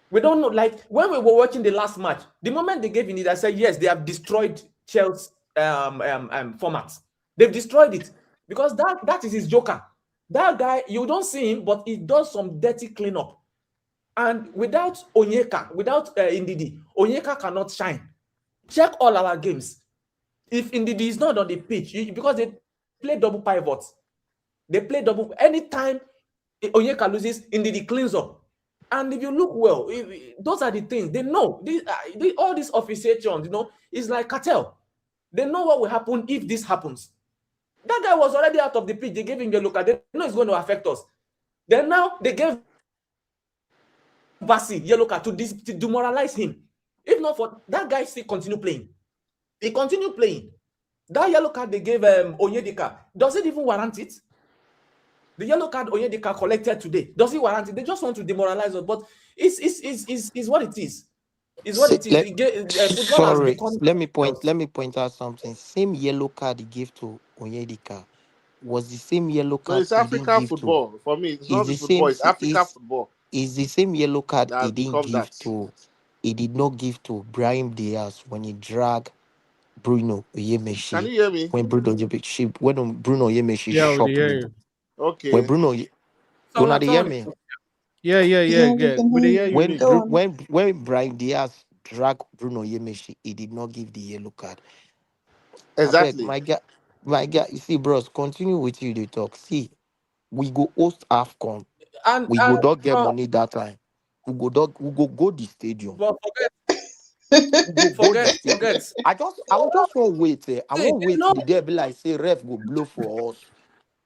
We don't know, like when we were watching the last match, the moment they gave Ndidi, I said, yes, they have destroyed Chelsea's format. They've destroyed it because that is his joker. That guy, you don't see him, but he does some dirty cleanup. And without Onyeka, without Ndidi, Onyeka cannot shine. Check all our games. If indeed he's not on the pitch, because they play double pivots, they play double anytime Onyeka loses, indeed he cleans up. And if you look well, those are the things they know. All these officiations, it's like cartel. They know what will happen if this happens. That guy was already out of the pitch. They gave him yellow card. They know it's going to affect us. Then now they gave Basi yellow card to demoralize him. If not for that guy, still continue playing. He continued playing. That yellow card they gave Onyedika, does it even warrant it? The yellow card Onyedika collected today, does it warrant it? They just want to demoralize us, but it's what it is. It's what it is. Sorry, let me point out something. Same yellow card he gave to Onyedika was the same yellow card. So it's African football for me. It's not football. It's African football. It's the same yellow card he didn't give to. He did not give to Brahim Diaz when he dragged Bruno Yemeshi. Can you hear me? When Bruno Yemeshi shocked him. Okay. When Bruno, you not hear me? Yeah. When Brahim Diaz dragged Bruno Yemeshi, he did not give the yellow card. Exactly. My guy. You see, bros, continue with you. They talk. See, we go host AFCON. And we go not get money that time. We go the stadium. But forget. I just won't wait. I won't wait till the day be like say ref go blow for us.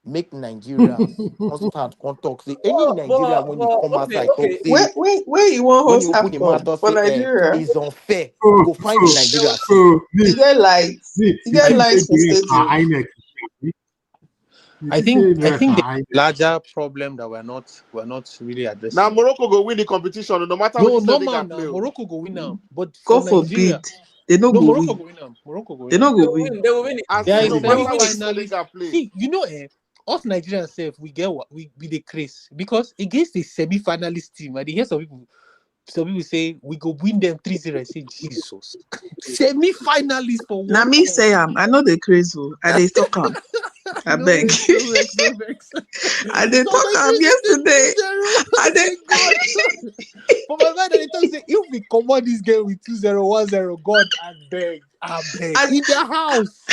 Make Nigerians constant contact. Say any Nigerian when you come outside talk say where you want host AFCON for Nigeria is unfair. Go find the Nigeria. You get lights. You get lights for stadium. I think the larger problem that we're not really addressing. Now Morocco go win the competition no matter what Morocco go win now. But God forbid they don't go Morocco win. go win now. Morocco go win. They don't go win. They will win it. There is semi-finalist. See, us Nigerians self we the craze because against the semi-finalist team, and hear some people say we go win them 3-0. I say Jesus, semi-finalist for now me say I know the crazy. I they talk am. I beg. I did talk yesterday. I did. For my mind, they talk say if we come on this game with 2-0, 1-0, God, I beg. In the house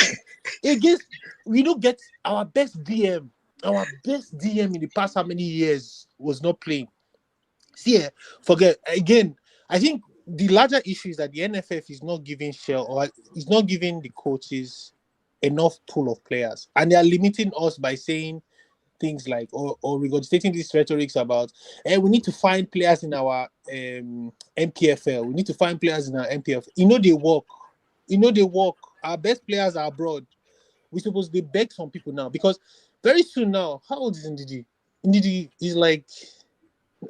against we don't get our best DM. Our best DM in the past how many years was not playing. See, forget again. I think the larger issue is that the NFF is not giving is not giving the coaches enough pool of players, and they are limiting us by saying things like or regurgitating these rhetorics about we need to find players in our MPFL. We need to find players in our MPFL. They work. Our best players are abroad. We suppose they beg some people now because very soon now, how old is Ndidi? Ndidi is like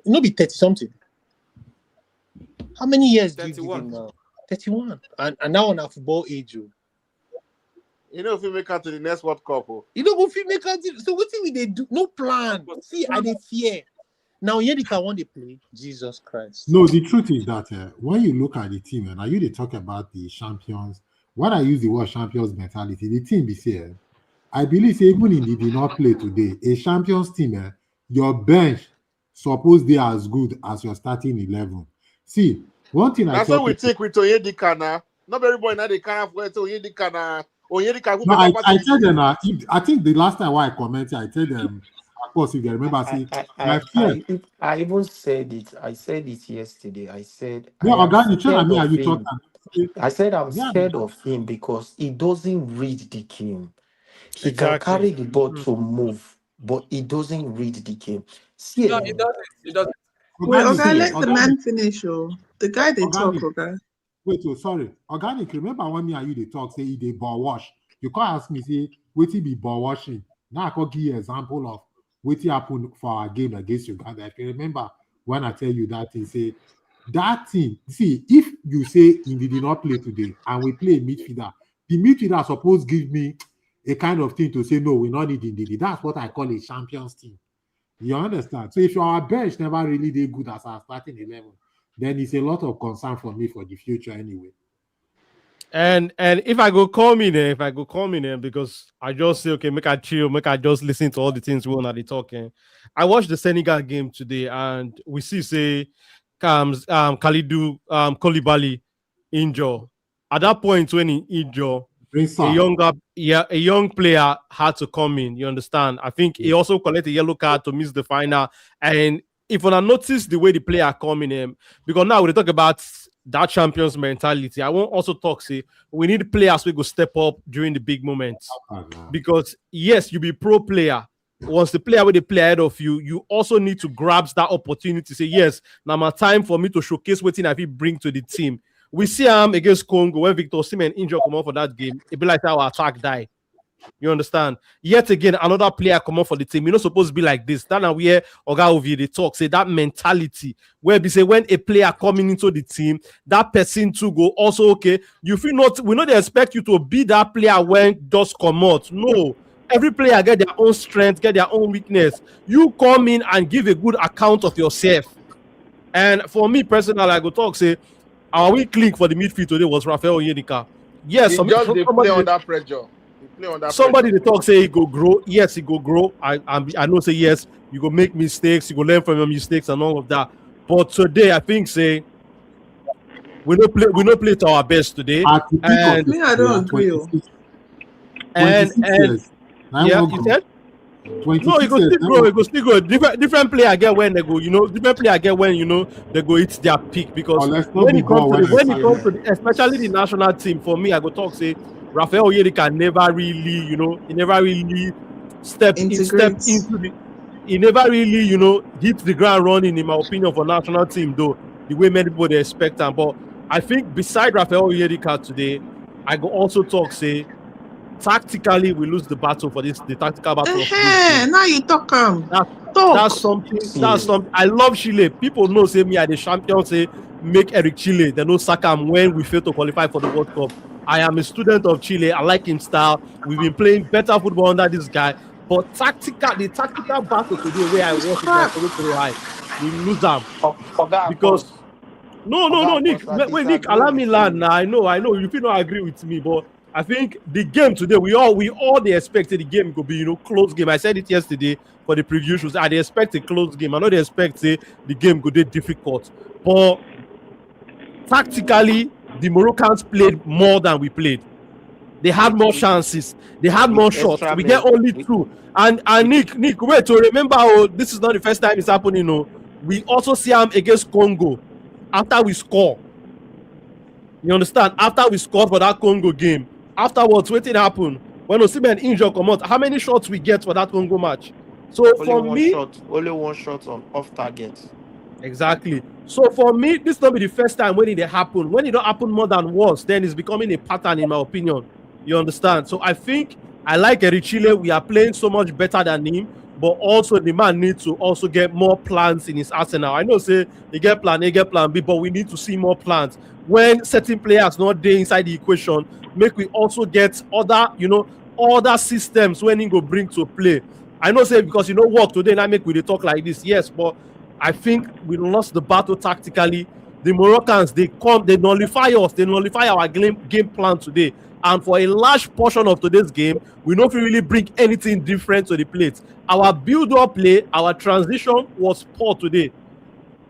be 30 something. How many years 31. Do you give him now? 31. And now on a football age. If you make out to the next World Cup. If you make out so what thing they do? No plan. See, I they fear. Now Yedika want to play. Jesus Christ. No, the truth is that when you look at the team, and you they talk about the champions, when I use the word champions mentality, the team be here. I believe even if they did not play today, a champions team, your bench suppose they are as good as your starting 11. See, one thing that's what we take with Onyedika now. Not everybody now they can't afford Onyedika now. Onyedika. No, I tell them I think the last time I commented, I tell them, of course, if you remember, I even said it. I said it yesterday. I said, I said I'm scared of him because he doesn't read the game. He can carry the ball to move, but he doesn't read the game. See, no, he doesn't. Wait, let the man finish. The guy they talk, okay. Wait, sorry. Organic, remember when me and you they talk, say they ball wash. You can't ask me, say, wait till be ball washing. Now I can give you an example of what happened for our game against Uganda. If you remember when I tell you that thing, say that thing, see, if you say he did not play today and we play midfielder, the midfielder supposed give me a kind of thing to say, no, we're not needing Didi. That's what I call a champions team. You understand? So if our bench never really did good as our starting 11, then it's a lot of concern for me for the future anyway. And if I go come in, because I just say, okay, make I chill, make I just listen to all the things we want to be talking. I watched the Senegal game today, and we see, say, Kalidou Koulibaly injured. at that point when he injured, a young player had to come in. You understand? I think he also collected a yellow card to miss the final. And if I notice the way the player coming in, because now we talk about that champions mentality, I won't also talk. Say we need players who go step up during the big moments. Because yes, you be pro player. Once the player with the play ahead of you, you also need to grab that opportunity. Say yes, now my time for me to showcase what I bring to the team. We see him against Congo when Victor Osimhen injured come on for that game. It be like our attack die. You understand? Yet again, another player come on for the team. You're not supposed to be like this. That and where Oga Ovi they talk. Say that mentality where we say when a player coming into the team, that person to go also okay. You feel not we not expect you to be that player when just come out. No. Every player get their own strength, get their own weakness. You come in and give a good account of yourself. And for me personally, I go talk say our weak link for the midfield today was Rafael Onyedika. Yes, they play under pressure. Somebody they talk say he go grow. Yes, he go grow. I know say yes, you go make mistakes, you go learn from your mistakes and all of that. But today I think say we don't play to our best today. And me, I don't agree. And yeah, you said? No, it go still go. Different player get when they go, different player get when they go hit their peak because when it comes to especially the national team, for me, I go talk say Rafael Onyedika never really, he never really stepped into the he never really, hit the ground running in my opinion for national team though, the way many people they expect him. But I think beside Rafael Onyedika today, I go also talk say tactically we lose the battle for the tactical battle. Now you talk that's something. That's something. I love Chile. People know say me are the champion. Say make Eric Chile. They know Saka when we fail to qualify for the World Cup. I am a student of Chile. I like his style. We've been playing better football under this guy. But the tactical battle today where I watch it high, we lose them because no, Nick. Wait, Nick, allow me land now. I know. You feel not agree with me, but I think the game today, we all they expected the game could be, close game. I said it yesterday for the preview shows. I expect a close game. I know they expect the game could be difficult. But tactically, the Moroccans played more than we played. They had more chances. They had more shots. We get only 2. And Nick, wait to remember, this is not the first time it's happening. We also see them against Congo after we score. You understand? After we scored for that Congo game. Afterwards, what happened? When Osimhen injured come out, how many shots we get for that Congo match? So only one shot on off target. Exactly. So for me, this will be the first time when it happen. When it don't happen more than once, then it's becoming a pattern in my opinion. You understand? So I think I like Eric Chile. We are playing so much better than him, but also the man needs to also get more plans in his arsenal. I know say they get plan A, get plan B, but we need to see more plans. When certain players not there inside the equation, make we also get other systems when he go bring to play. I know say because work today and I make we talk like this, yes, but I think we lost the battle tactically. The Moroccans they nullify us, they nullify our game plan today. And for a large portion of today's game, we don't really bring anything different to the plate. Our build-up play, our transition was poor today.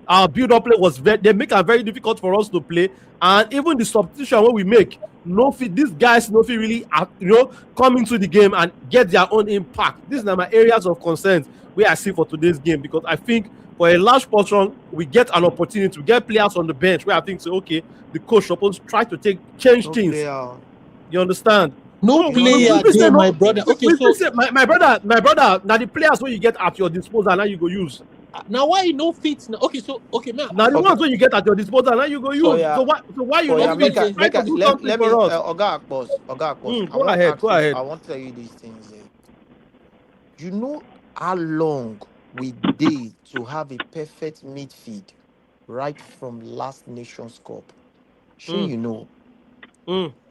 Our build-up play they make it very difficult for us to play, and even the substitution when we make, these guys no fit really come into the game and get their own impact. These are my areas of concern where I see for today's game, because I think for a large portion we get an opportunity to get players on the bench where I think say okay, the coach supposed to try to change things. You understand? No player there, my brother. Okay, so my brother. Now the players when you get at your disposal, now you go use. Now why you no fit? Okay, man. Now the ones when you get at your disposal, now you go use. So why you not fit? Try to do something for us. Oga, Go ahead. I want to tell you these things. You know how long we did to have a perfect midfield right from last Nations Cup? You know.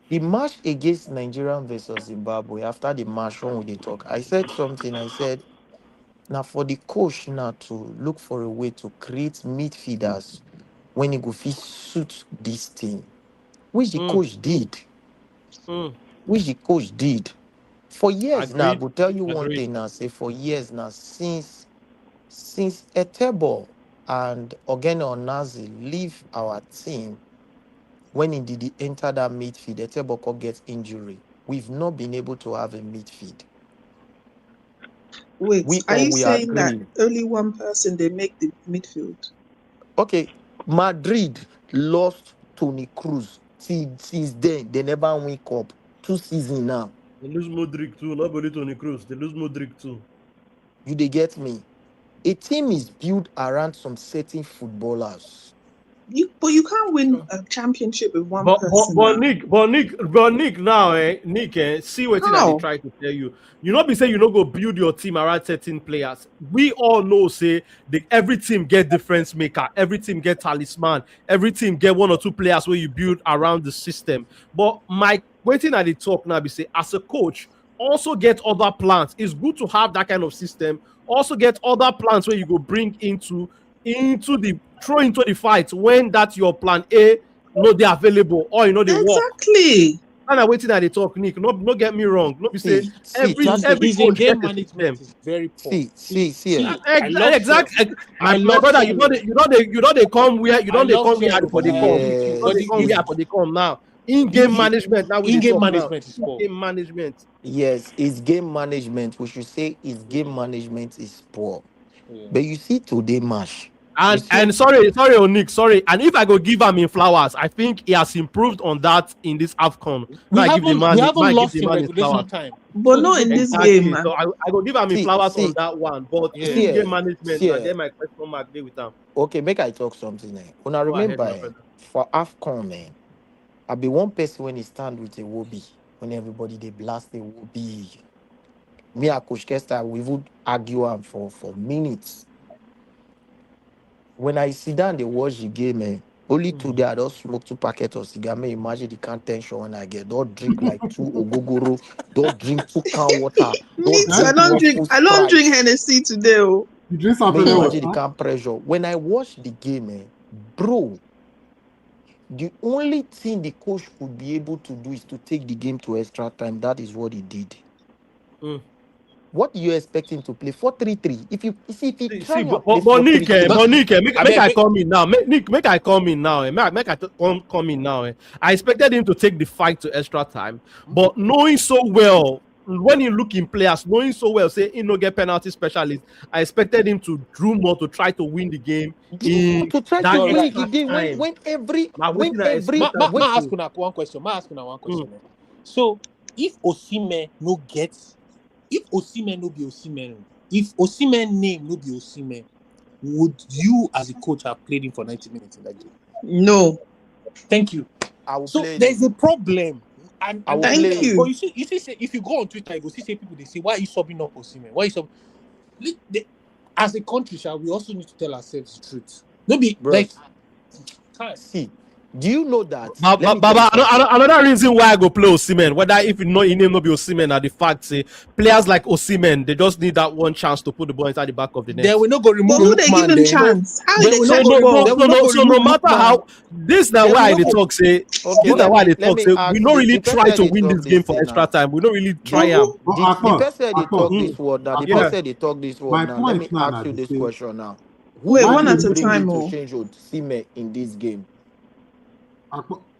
The match against Nigeria versus Zimbabwe, after the match when we talk, I said something. I said, now for the coach now to look for a way to create midfielders when he go fit suit this team, which the coach did. Which the coach did. For years now, I will tell you one thing now, say for years now, since Etebo and Ogene Onazi leave our team, when Ndidi enter that midfield, Eteboko gets injury. We've not been able to have a midfield. Wait, are you We saying that agree. only one person they make the midfield? Okay, Madrid lost Toni Kroos. Since then, they never win cup. 2 seasons now. They lose Modric too, not only Toni Kroos. They lose Modric too. They get me? A team is built around some certain footballers. But you can't win a championship with one But person now. Nick now, see what I How? try to tell you. You not be saying you not go build your team around certain players. We all know, say every team get difference maker, every team get talisman, every team get one or two players where you build around the system. But my waiting at the talk now be say as a coach, also get other plans. It's good to have that kind of system. Also get other plans where you go bring into the fight when that's your plan A no they available or they work. Exactly. And I'm waiting at the talk, Nick. No get me wrong. No be say every His coach in-game get a management system. is very poor. I love Exactly. My love brother, Chelsea. you know they come where you I don't they love come here Chelsea, for the I come. agree with you. You But don't they come here for the come now. In-game management now we in-game talk now. management is poor. In-game management. Yes, his game management. We should say his game management is poor. Yeah. But you see today, Mash. And sorry, Nick, sorry. And if I go give him in flowers, I think he has improved on that in this AFCON. We Might give the man lost in his regulation flowers. time. But So not there's in no this Exactly. game, man. So I go give him in flowers on that one. But in-game management, I get my question mark there with them. Okay, make I talk something. When I Go ahead, remember my brother. for AFCON, I be one person when he stand with a wobby. When everybody they blast a wobby. Me and Coach Kester, we would argue am for minutes. When I sit down, they watch the game, only today I don't smoke 2 packets of cigar. Me imagine the kind of tension when I get. Don't drink like 2 ogogoro. Don't drink 2 can water. Me Don't too. I drink don't one drink. full I don't drink Sprite. Hennessy today. Oh. You drink Me something imagine the else. kind of pressure. When I watch the game, bro, the only thing the coach could be able to do is to take the game to extra time. That is what he did. What do you expect him to play? 4-3-3. If you try and play 4-3-3. Nick, make I come in now. Make I come in now. Make I come in now. I expected him to take the fight to extra time, but knowing so well, when you look in players, knowing so well, say he no get penalty specialist, I expected him to do more to try to win the game. To try to win the game when every Ma ask una one question. So if Osimhen no gets, if Osimhen no be Osimhen, if Osimhen name no be Osimhen, would you as a coach have played him for 90 minutes in that game? No. Thank you. So there's a problem. Thank you. But you see, if you go on Twitter, you go see people they say, why are you subbing up Osimhen? Why are you subbing? As a country, we also need to tell ourselves the truth. Maybe like see. Do you know that? Baba, another reason why I go play Osimhen, whether if you know his name no be Osimhen, are the fact say players like Osimhen, they just need that one chance to put the ball inside the back of the net. They will not go remove. But who they give him chance? How they so no matter how this now why they talk say we don't really try to win this game for extra time. We don't really try am. The person they talk this word now. The person they talk this word now. Let me ask you this question now. Wait, one at a time. To change Osimhen in this game.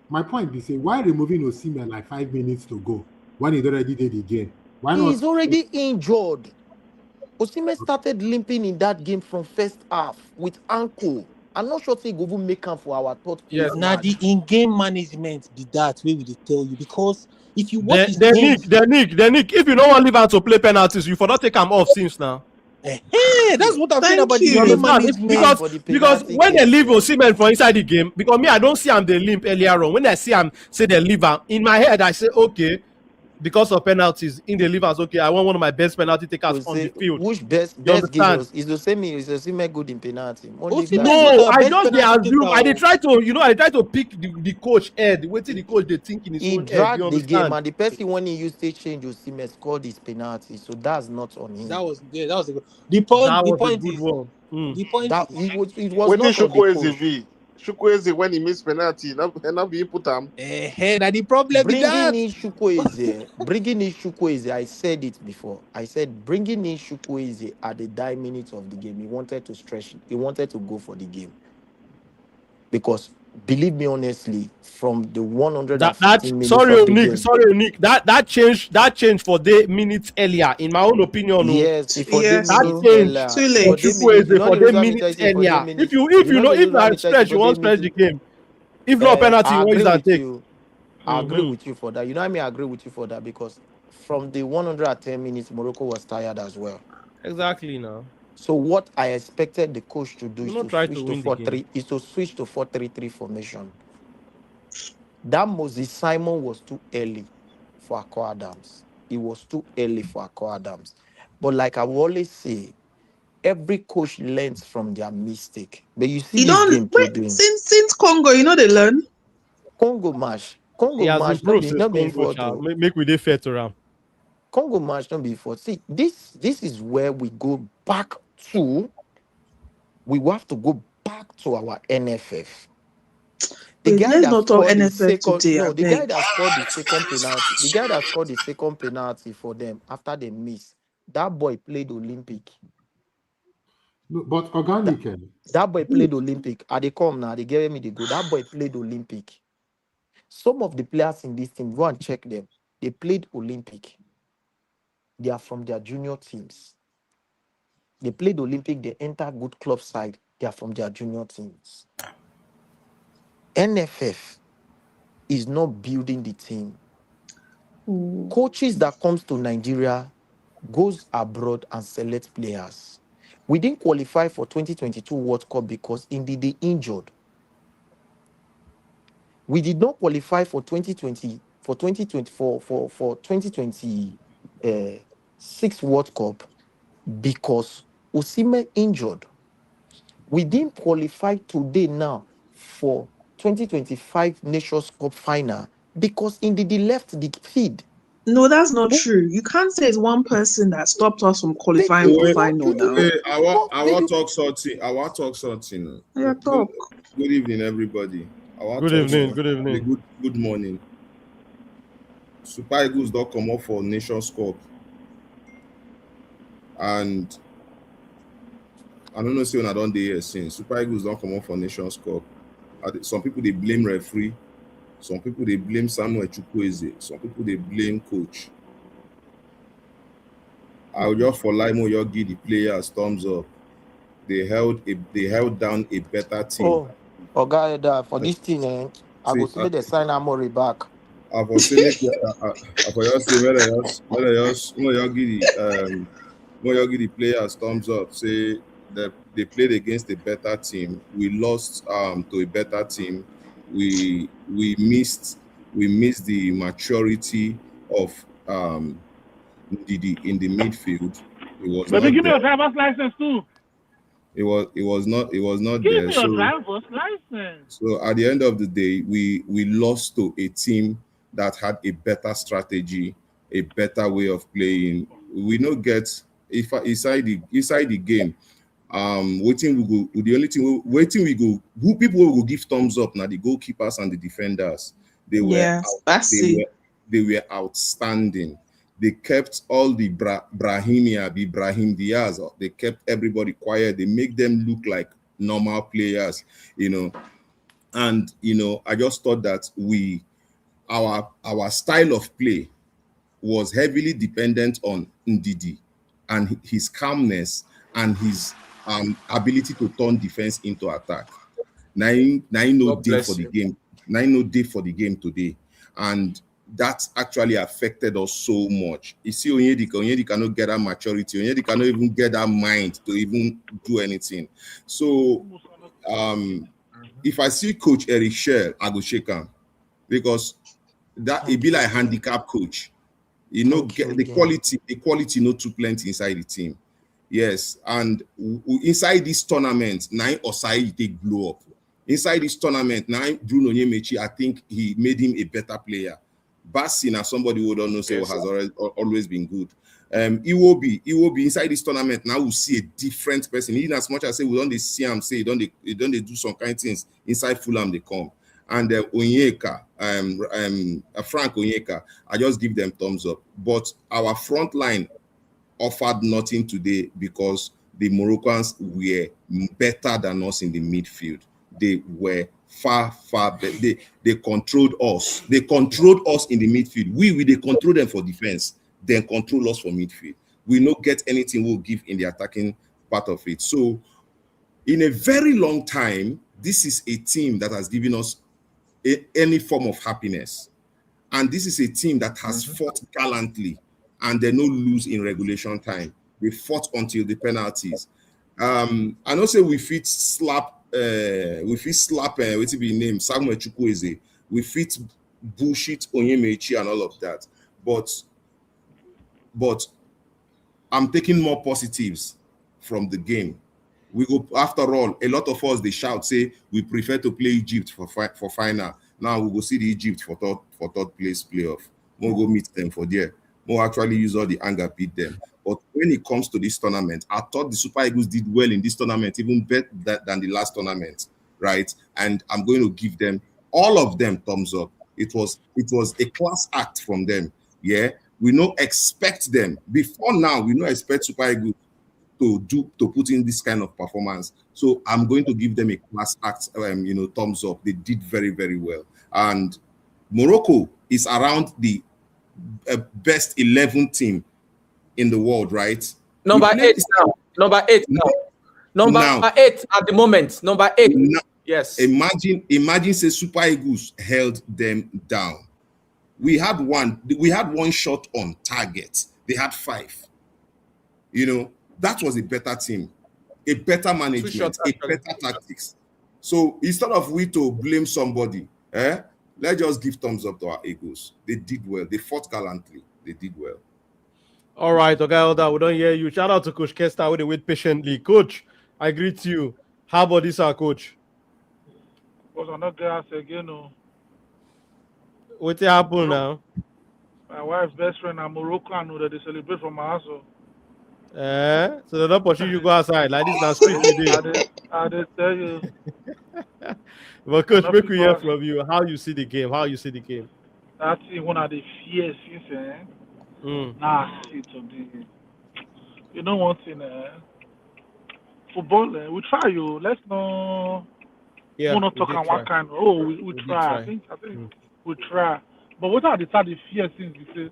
My point is, why removing Osimhen like 5 minutes to go when he already did the game? Why not? He's already injured. Osimhen started limping in that game from first half with ankle. I'm not sure he go even make him for our third place. Yes, now the in-game management be that way we tell you, because if you watch Nick, if you don't want Liverpool to play penalties, you for not take him off since now. Hey, that's what I'm saying about the game management. Because when they leave Osimhen for inside the game, because me I don't see him they limp earlier on. When I see him say they leave him, in my head I say okay, because of penalties in the livers, okay, I want one of my best penalty takers on the field. Which best givers is the same is Osimhen good in penalty? No, I just assume I try to pick the coach head. What the coach they think in his own head. He dragged the game, and the person when he used to change Osimhen scored his penalty, so that's not on him. That was a good. The point is that it was when not on the coach. Chukwueze when he missed penalty, not be put him. That the problem bringing in Chukwueze, I said it before. I said bringing in Chukwueze at the 9 minutes of the game, he wanted to stretch. He wanted to go for the game. Because believe me honestly, from the 115 That minutes sorry, of the Nick. game, Sorry, Nick. That changed for the minutes earlier. In my own opinion, oh. yes, before they Yes, That minutes so changed. earlier, too for late. they Chukwueze minutes, you know for the the reason why me tell you minutes say for they earlier. If minutes, you you know the if reason why na me tell you say stretch, for you they want stretch minutes. the game. If not penalty, I you want agree use and with take. you. I agree Mm-hmm. with you for that. You know, I mean, I agree with you for that because from the 110 minutes, Morocco was tired as well. Exactly now. So what I expected the coach to do You is not to try to switch to win the game. 4-3, is to switch to 4-3-3 formation. That Moses Simon was too early for Akko Adams. It was too early for Akko Adams. But like I will always say, every coach learns from their mistake. But you see You this don't game wait today, since Congo, they learn. He Congo has match, improved since not be Congo. for Sha. to Make we dey fair to am. Congo match, not be for. See, this is where we go back to. We will have to go back to our NFF. The Wait, guy let's that not talk scored the NFF second, today, I no, the guy beg. that scored the second penalty, the guy that scored the second penalty for them after they miss, that boy played Olympic. No, but That, organic, that boy played Olympic. Are they come now? They gave me the go. That boy played Olympic. Some of the players in this team, go and check them. They played Olympic. They are from their junior teams. They played Olympic. They enter good club side. They are from their junior teams. NFF is not building the team. Ooh. Coaches that comes to Nigeria goes abroad and select players. We didn't qualify for 2022 World Cup because indeed they injured. We did not qualify for 2020 for 2024 for 2026 World Cup because Osimhen injured. We didn't qualify today now for 2025 Nations Cup final because indeed they left the field. No, that's not But true. You can't say it's one person that stopped us from they qualifying for didn't Wait, final now. contribute. wait, I They want did. talk something. I want talk something. Yeah, talk. Good evening, everybody. I want Good talk evening. something. Good evening. Good morning. Super Eagles don't come up for Nations Cup, and I don't know say I don't hear since Super Eagles don't come up for Nations Cup. Some people they blame referee, some people they blame Samuel Chukwueze, some people they blame coach. I'll just for Limo, you give the players thumbs up. They held down a better team. Oh, Oga, for this thing, I go See, see the sign Amory back. I for say make I for just say when you give the players thumbs up. Say that they played against a better team. We lost to a better team. We missed the maturity of in the midfield. It was Baby, not give me there. your driver's license too. It was not Give there. me your driver's license. So at the end of the day, we lost to a team that had a better strategy, a better way of playing. We don't get if inside the game. Waiting we go. The only thing waiting we go. Who people will give thumbs up now? The goalkeepers and the defenders. They were Yes, that's they it. were outstanding. They kept all the Brahim Diaz. They kept everybody quiet. They make them look like normal players, And I just thought that our style of play was heavily dependent on Ndidi and his calmness and his ability to turn defense into attack. Nine no God day for bless the you. game. Nine no day for the game today, and that actually affected us so much. You see, Onyedika cannot get that maturity. Onyedika cannot even get that mind to even do anything. So, if I see Coach Eric Shell, I go shake him because that it Thank be you like again. handicap coach. Thank you Get the again. quality no too plenty inside the team. Yes, and inside this tournament, nine Osai take blow up. Inside this tournament, nine Bruno Nyemechi, I think he made him a better player. Bassi now somebody who don't know say Yes, has sir. always been good. Iwobi inside this tournament now we see a different person. Even as much as say we don't see him say he don't do some kind of things inside Fulham they come. And Onyeka, Frank Onyeka, I just give them thumbs up. But our front line offered nothing today because the Moroccans were better than us in the midfield. They were far they controlled us. They controlled us in the midfield. They control them for defense, then control us for midfield. We not get anything we'll give in the attacking part of it. So in a very long time, this is a team that has given us any form of happiness. And this is a team that has fought gallantly and they no lose in regulation time. They fought until the penalties. I know say we fit slap what's it be named Samuel Chukwueze. We fit bullshit Onyemaechi and all of that. But I'm taking more positives from the game. We go, after all, a lot of us they shout, say we prefer to play Egypt for final. Now we go see the Egypt for third place playoff. We'll go meet them for there. We'll actually use all the anger, beat them. But when it comes to this tournament, I thought the Super Eagles did well in this tournament, even better than the last tournament, right? And I'm going to give them, all of them, thumbs up. It was a class act from them. Yeah, we don't expect them. Before now, we don't expect Super Eagles to put in this kind of performance. So I'm going to give them a class act, thumbs up. They did very, very well. And Morocco is around the best 11 team in the world, right? Number 8 now. Number 8 now. Number 8 at the moment. Number 8. Yes. Imagine say Super Eagles held them down. We had one shot on target. They had 5. That was a better team, a better management, a better tactics. So instead of we to blame somebody, let's just give thumbs up to our Eagles. They did well. They fought gallantly. They did well. All right, okay, we don't hear you. Shout out to Coach Kester, who they wait patiently. Coach, I greet you. How about this, our coach? Was I'm not there again. What's happening now? My wife's best friend in Morocco, I know that they celebrate from my house. So they don't pursue you go outside like this. Now street today. I did tell you. But coach, make we hear from you. How you see the game? That's one of the fears since. Nah, see today. You know one thing, football, we try you. Let's know. Yeah, we're not talking what kind. Oh, we try. I think we try. But what are the fears since we say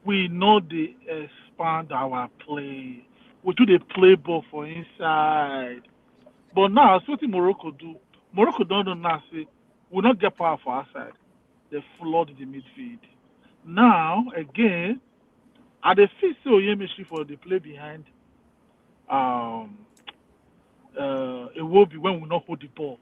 we know they expand our play. We do the play ball for inside. But now, see what Morocco do. Morocco don't know now say we not get power for our side. They flood the midfield. Now again, at the fifth Oyemisi for the play behind, it will be when we not hold the ball.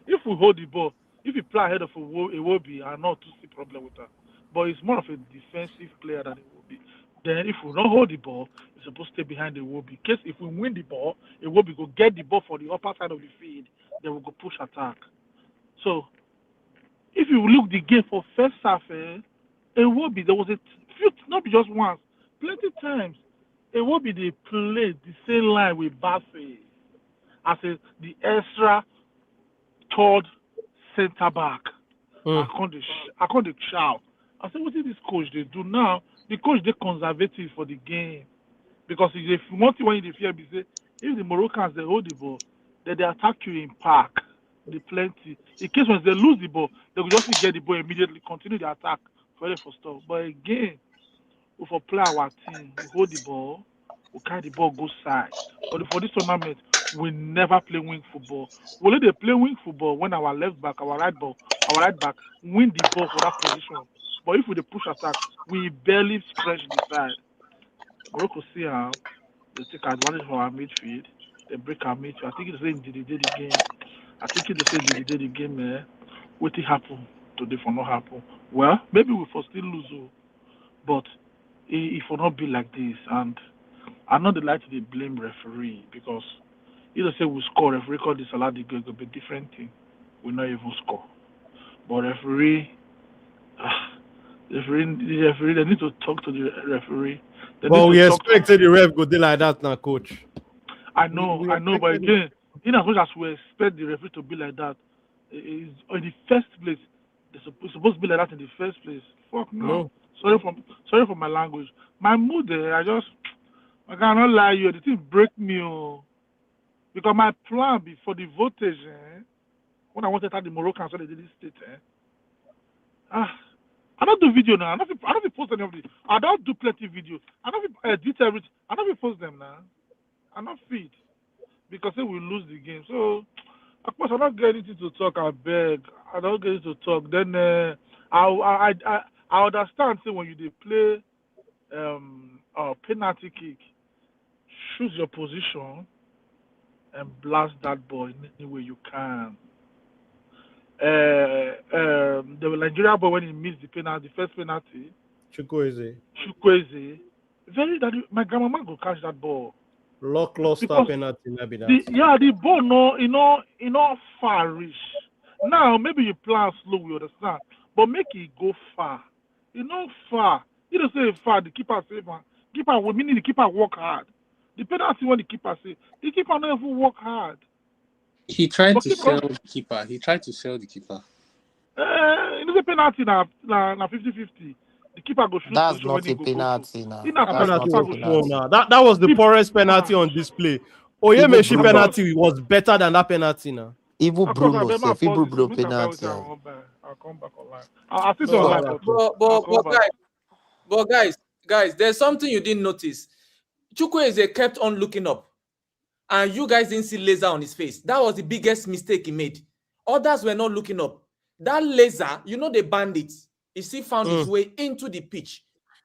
If we hold the ball, if we play ahead of it will be, I not to see problem with that. But it's more of a defensive player than it will be. Then if we don't hold the ball, it's supposed to stay behind the Iwobi. In case if we win the ball, Iwobi go get the ball for the upper side of the field, then we go push attack. So if you look the game for first half, Iwobi, there was a few, not just once, plenty times, Iwobi they played the same line with Basse as the extra third center back. I can't shout. I said, what did this coach they do now? The coach they conservative for the game. Because if you want to when you fear, say if the Moroccans they hold the ball, then they attack you in park. They plenty. In case when they lose the ball, they will just get the ball immediately, continue the attack for stuff. But again, we for play our team, we hold the ball, we carry the ball, go side. But for this tournament, we never play wing football. We only play wing football when our left back, our right back win the ball for that position. But if we push attack, we barely stretch the side. Morocco see how they take advantage of our midfield. They break our midfield. I think it's saying did the game. I think it's saying did the game. What it happen today for not happen? Well, maybe we for still lose, but it will not be like this. And I'm not like to blame referee because either say we score, referee call this allowed the goal, it will be different thing. We not even score. But referee, they need to talk to the referee. But we expected the ref go do like that now, coach. I know, but again, in as much as we expect the referee to be like that, in the first place, it's supposed to be like that in the first place. Fuck no. Sorry for my language. My mood there, I cannot lie you, the thing break me. Because my plan before the voltage, when I wanted to the Moroccans when they did this state. I don't do video now. I don't post any of this. I don't do plenty video. I don't edit everything. I don't post them now. I don't feed because they will lose the game. So of course I don't get anything to talk. I beg. I don't get anything to talk. Then I understand. Say when you dey play penalty kick, choose your position and blast that ball in any way you can. The Nigeria boy when he missed the penalty, the first penalty, Chukwueze. My grandmama go catch that ball. Lost Because penalty, maybe that. the ball no far reach. Now maybe you plan slow, we understand, but make it go far. You know far. You don't say far. The keeper say man. Keeper, meaning the keeper work hard. The penalty when the keeper say the keeper never work hard. He tried But to keeper- sell the keeper. You know the penalty na 50-50. The keeper go shoot. That's position not when he a go penalty go. now. He not That's penalty, not keeper a go shoot. penalty. No, that was the poorest penalty on display. Oyemeshi Bruno. penalty was better than that penalty now. Even Of course, I Bruno, remember self, even pause this, Bruno so make I penalty. I'll come back online. I'll sit No, online, but guys, there's something you didn't notice. Chukwueze kept on looking up, and you guys didn't see laser on his face. That was the biggest mistake he made. Others were not looking up. That laser, they banned it. He still found his way into the pitch.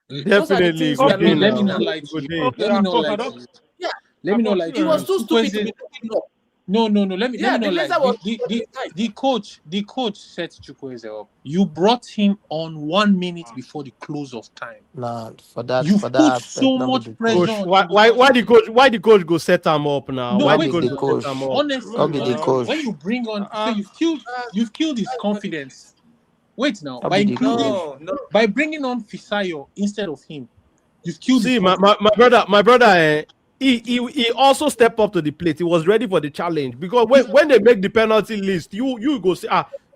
Those are the Definitely. things we are good not day Let me looking now. not at. lie to Good you. day. Okay, Let me of not course, lie I to don't- you. Yeah, Let me not lie to he you. was too stupid to Chukwueze- be looking up. No. Let me Yeah, not the lie. laser was The coach set Chukwueze up. You brought him on 1 minute before the close of time. Nah, for that You aspect, put so not be much the coach. pressure. Coach, on why the coach go set him up now? No, Why wait the coach the now. go set coach. him up? Honestly, Not be the coach. when you bring on, so you've killed his confidence. Wait now, Not be the coach. no. by bringing on Fisayo instead of him, you've killed his See, my confidence. brother, he also stepped up to the plate. He was ready for the challenge because when they make the penalty list, you go say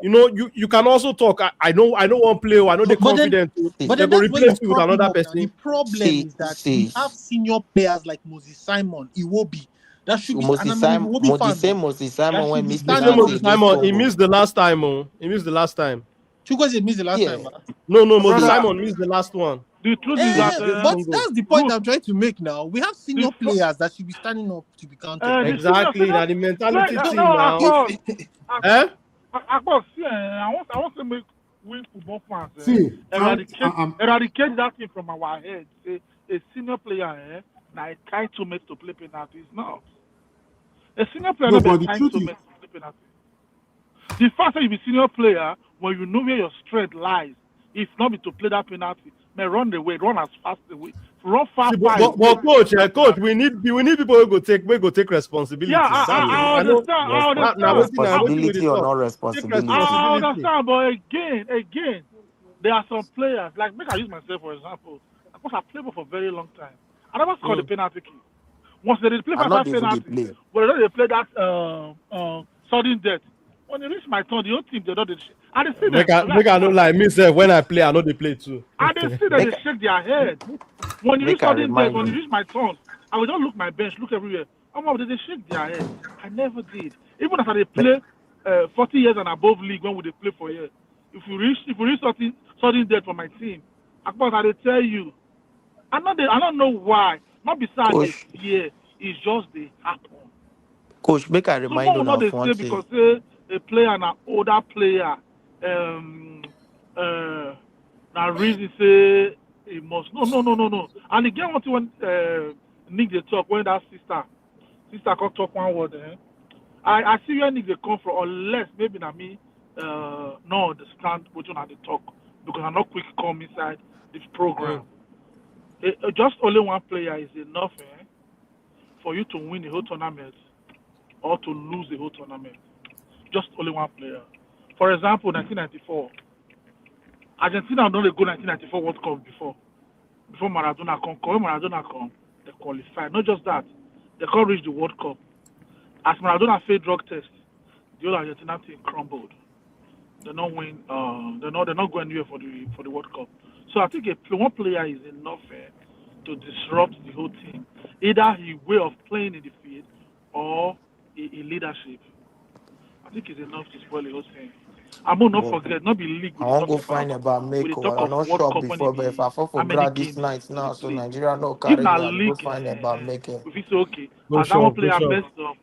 you can also talk. I know one player. I know the But then, confident. See, but They then go that's where you replace you with prop him another up now. The person. problem is that we have senior players like Moses Simon, Iwobi, that should be, and I'm an Iwobi fan. Moses Simon That when should be missed The standing same up. Moses penalty against Simon. He Congo. missed the last time. Oh, he missed the last time. Chukwueze missed the last time. Yeah. No, Moses Brother, Simon missed the last one. the truth is that Against But Congo. that's the point look, I'm trying to make now. We have senior the- players that should be standing up to be counted. the Exactly. senior- Now the mentality no, team no, now. I want to make we football fans See, eradicate that thing from our head. Say a senior player now entitlement to play penalties. No, a senior player No, not but the entitlement truth to is- play penalties. The fact that you be senior player when you know where your strength lies, if not be to play that penalty, may run the way, run as fast away, run far. See, but coach, we need people who go take responsibility. Yeah, That's I I know. Now Responsibility or no Take responsibility. I responsibility. understand, but again, there are some players, like, make I use myself for example. Because I played for a very long time. I never scored a penalty kick. Once they play I for not that even dey penalty, play. when they play that sudden death, when it reach my turn, the whole team, they don't. I dey see them. Make I no lie. Myself when I play, I know they play too. I dey see them, they shake their head. When you reach Make I sudden death, remind when you you. reach my turn, I will just look my bench, look everywhere. They shake their head. I never did. Even after they play 40 years and above league when would they play for years. If we reach sudden death for my team, I dey tell you, I don't know why. Not beside this Coach, year, it's just they happen. coach, make I So remind you more not now they of one say thing. because a player an older player now reason say he must no. And again what when Nick they talk when that sister can talk one word I see where Nick they come from unless maybe na me no understand what you they talk because I'm not quick come inside this program. Just only one player is enough for you to win the whole tournament or to lose the whole tournament. Just only one player. For example, 1994. Argentina don't go 1994 World Cup before Maradona come. When Maradona come, they qualified. Not just that, they can't reach the World Cup. As Maradona failed drug test, the whole Argentina team crumbled. They not win. They're not going anywhere for the World Cup. So I think one player is enough to disrupt the whole team. Either his way of playing in the field or a leadership. I think it's enough to spoil the whole thing. I will not But forget, not be league I we dey won't talk go about. find about We dey Mako. talk I'm of not World sure Cup when it before, but if be I fall how for many grad this games night we dey now, so play. Nigeria no If carry na me, I go league, find about Mako. we fit say okay. Go As that one shop, go player shop. messed up,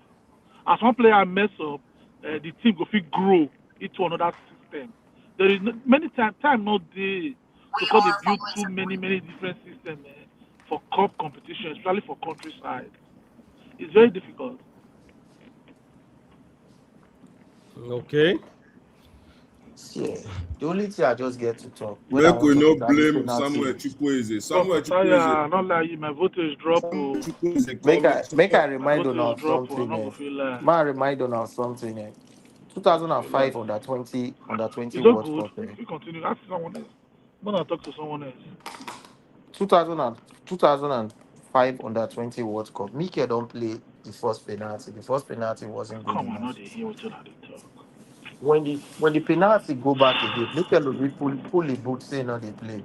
as one player mess up, the team go fit grow into another system. There is many time not there to call they build too many different systems for cup competition, especially for countryside. It's very difficult. Okay. Yeah. The only thing I just get to talk when I Make want we to no look at this blame penalty Samuel is Chukwueze. Prof Samuel Chukwueze. Ataya, not like you, my voltage drop. Samuel Oh. Chukwueze make I My remind you voltage of drop. Oh. I'm something. not gonna feel like. May I remind you of something. I'm gonna feel like. 2005 under 20 It's all World good. Cup. We continue. Ask someone else. I'm gonna talk to someone else. 2005 under 20 World Cup. Mike don't play the first penalty. The first penalty wasn't good Come on, enough. not they hear what you're talk. When the penalty go back again, Mikel will pull the boot say not they play.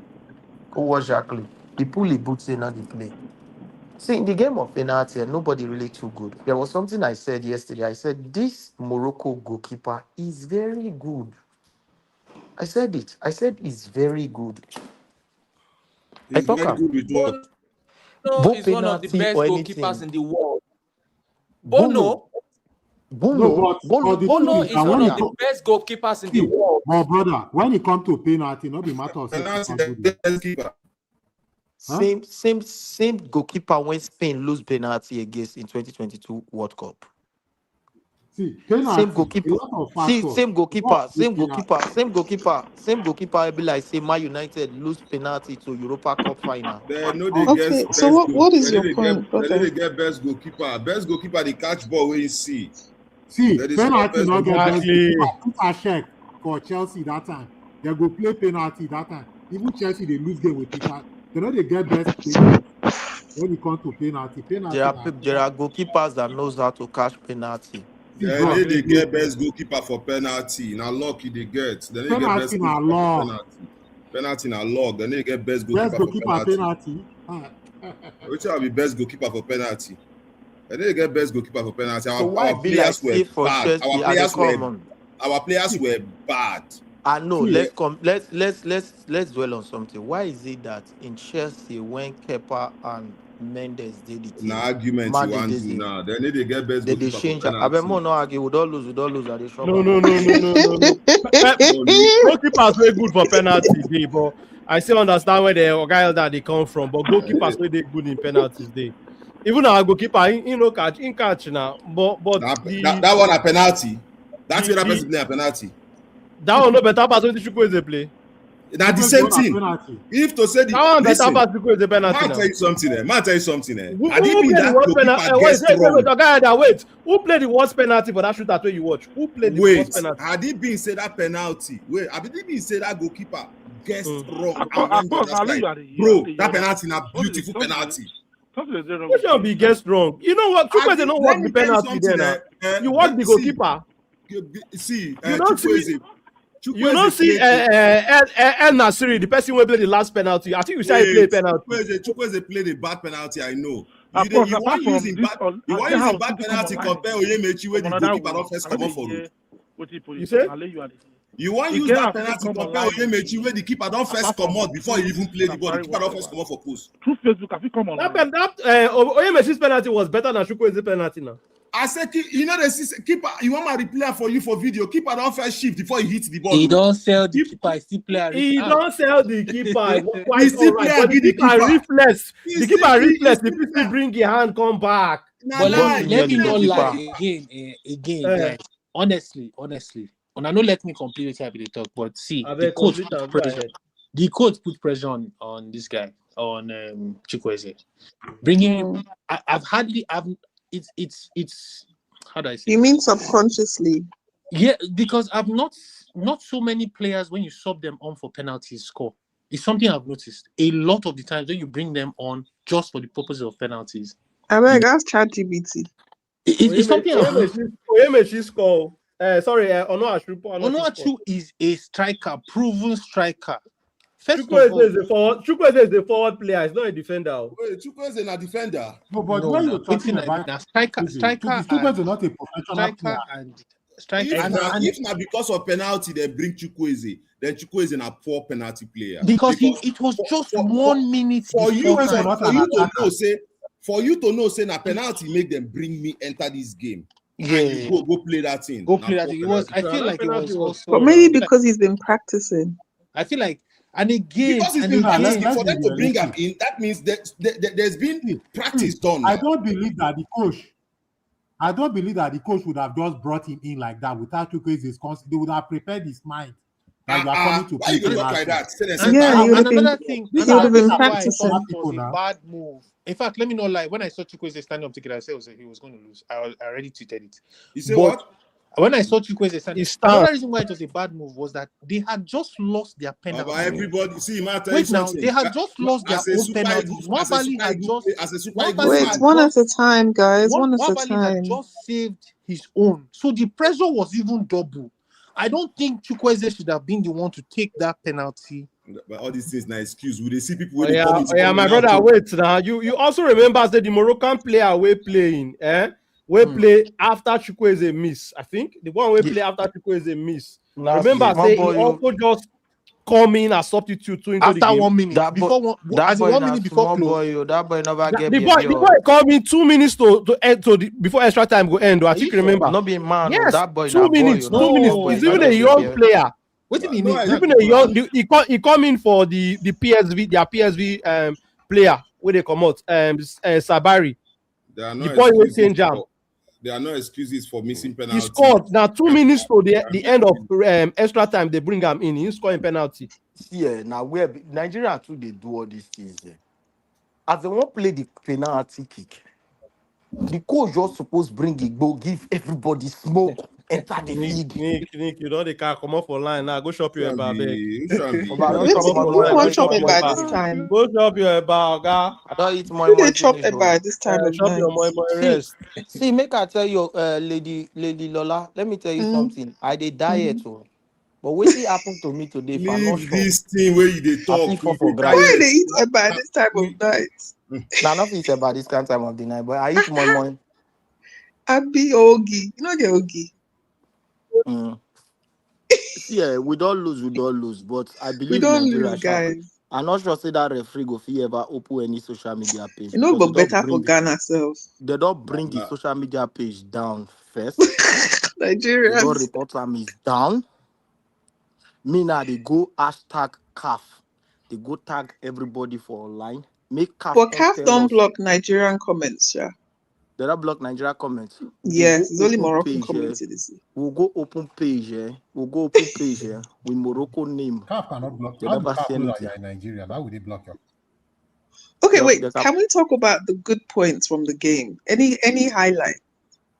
Go watch Jacqueline. He pull the boot say not they play. See, in the game of penalty, nobody really too good. There was something I said yesterday. I said this Morocco goalkeeper is very good. I said it. I said he's very good. I He's talk very him. good with what? Bono Both is one of the penalty best or goalkeepers anything. in the world. Bono, No, but the thing Bono is is that one when of it the best goalkeepers in the see, world. my brother, when it comes to penalty, not be matter of say Penalty, keeper good. the best keeper. Huh? same goalkeeper when Spain lose penalty against in 2022 World Cup. See, Same penalty, a goalkeeper. lot of See, factors. same goalkeeper, same goalkeeper, same goalkeeper, same goalkeeper. I be like say Man United lose penalty to Europa Cup final. They know they get Okay, so best goal. what is They know your point, they brother? get best goalkeeper. Best goalkeeper they catch ball where you see. See, That is not penalty best not get goalkeeper. best goalkeeper. Exactly. Peter Cech for Chelsea that time. They go play penalty that time. Even Chelsea they lose game with Peter. They know they get best players when it comes to penalty. There Penalty are now. there are goalkeepers that knows how to catch penalty. See, They bros, need they look, get best goalkeeper for penalty. Now lucky they get. They need to get penalty best now goalkeeper for law. penalty. Penalty now log. They need to get best Best goalkeeper for goalkeeper penalty. penalty. Which will be best goalkeeper for penalty? They need to get best goalkeeper for penalty. So why Our be like players were say for bad. Chelsea and they come on? Our players were bad. I know. See, Let's dwell on something. Why is it that in Chelsea when Kepa and Mendes did the Now team, argument you man they want to they now. They need to get best they goalkeeper for change. I bet penalty. more no argue. We don't lose. I dey shop No, am. no, no, no, no, no, no. Goalkeepers very good for penalty day, but I still understand where the guy that they come from. But goalkeepers very they good in penalties day. Even our goalkeeper, he no catch, in catch now. But That one a penalty. That's where that the person play a penalty. that one no better pass when the Chukwueze play. Now the Chukwueze same won a thing. penalty. If to say That one better listen, pass Chukwueze penalty man now. tell you something. Man tell you something. Who Had he been played the that worst penalty? goalkeeper Wait, get strong. guy that wait. Who played the worst penalty for that shootout where you watch? Who played the worst Wait, penalty? had he been say that penalty? Wait, had he been say that goalkeeper get strong Of and went the course, other now side? you are the Bro, that penalty na beautiful something- penalty. Something is wrong Which with one you. be guessed wrong? You know what? Chukwueze don't Let watch me the tell you penalty something. there now. You watch the goalkeeper. See, You don't see. You Chukwueze don't see El Nasiri, the person who played the last penalty. I think you said he played penalty. Chukwueze played a bad penalty. I know. Of course, You apart want from using this, bad. You want using bad penalty compare Oyemechi where the goalkeeper don't first come off for you. You say? You want use that penalty compare Oyemechi where the keeper don't first come out before he even play the ball. The keeper don't first come out for post. Through Facebook, have you come online? Oyemechi's penalty was better than Chukwueze's penalty now. I said, you know the keeper. You want my replay for you for video. Keeper don't first shift before he hits the ball. He don't sell the keeper. He still play. He don't sell the keeper. He still play but the keeper reflex. The keeper reflex. The still people bring your hand, come back. But let me not lie keeper. again, guys. Honestly. And I know let me complete what I will talk, but see, the coach put pressure on this guy, on Chukwueze. Bringing him, it's how do I say? You mean subconsciously? Yeah, because I've not so many players when you sub them on for penalties score. It's something I've noticed. A lot of the times when you bring them on just for the purposes of penalties. I beg, ask ChatGPT. It's something Oyemechi's score. Onuachu is a striker, proven striker. Chukwueze is the forward player. He's not a defender. Wait, Chukwueze is a defender. No, but when you're talking about striker Chukwueze is not a professional player. and striker. If not because of penalty, they bring Chukwueze. Then Chukwueze is a poor penalty player. Because it was just 1 minute for you before time. for you to know, say na penalty make them bring me enter this game. Yeah, and you go play that thing. go play that thing. It was. I feel like it was also. But maybe because he's been practicing. I feel like, and again, because he's been practicing for them to bring him in. That means there's been practice done. I don't believe that the coach would have just brought him in like that without Chukwueze's consent. They would have prepared his mind. Why you go talk like that? And another thing, he would have been practicing. It was a bad move. In fact, let me not lie. When I saw Chukwueze standing up ticket, I said he was going to lose. I already tweeted it. You say what? When I saw Chukwueze standing, another reason why it was a bad move was that they had just lost their penalty. Everybody, see, wait now, they had just lost their own penalty. Nwabali had just wait, one at a time, guys. One at a time. Had just saved his own, so the pressure was even double. I don't think Chukwueze should have been the one to take that penalty. But all these things, now excuse. Would they see people? My brother. Wait now. You also remember that the Moroccan player we playing, play after Chukwueze miss. I think the one we play after Chukwueze miss. Remember, say he also just come in as substitute into after the game. 1 minute. That before boy, 1 minute before close. That boy never get the boy come in 2 minutes to end before extra time go end. I think remember. Not being man. Yes, that boy 2 minutes. 2 minutes. He's even a young player. What do you mean? Even a young. He come in for the PSV. Their PSV player where they come out. Sabari. The boy will change jam. There are no excuses for missing penalty. He scored. Now 2 minutes to the end of extra time. They bring him in. He's scoring penalty. Yeah, now where Nigeria too they do all these things. As they won't play the penalty kick, the coach just supposed bring it, go give everybody smoke, enter the league. Nick, you know they can't come up for line now. Go shop your bar, Who won't chop a bar this time? Go shop your bar, guy. I don't eat Who they chop a bar this time of Shop night? your rest. See, make I tell you, lady Lola, let me tell you something. I did diet, but what happened to me today? Leave this thing where you they talk. Why they eat a bar this time of night? Now, not eat about this kind of time of the night, but I eat more. I be Ogi. You know get Ogi. Yeah, we don't lose, but I believe We don't Nigeria lose, guys. I'm not sure say that referee go fit ever open any social media page. You know, but better for Ghana self. They don't bring the social media page down first. Nigeria. They don't report them is down. Me now they go hashtag CAF. They go tag everybody for online. Make CAF. But CAF don't block Nigerian comments, yeah. They don't block Nigeria comments. Yes, it's only Moroccan comments. We'll go open page, We'll go open page, with Morocco name. CAF cannot block. They How never do say CAF know that anything. you're in Nigeria? Why would they block you? Okay, wait. Can we talk about the good points from the game? Any highlight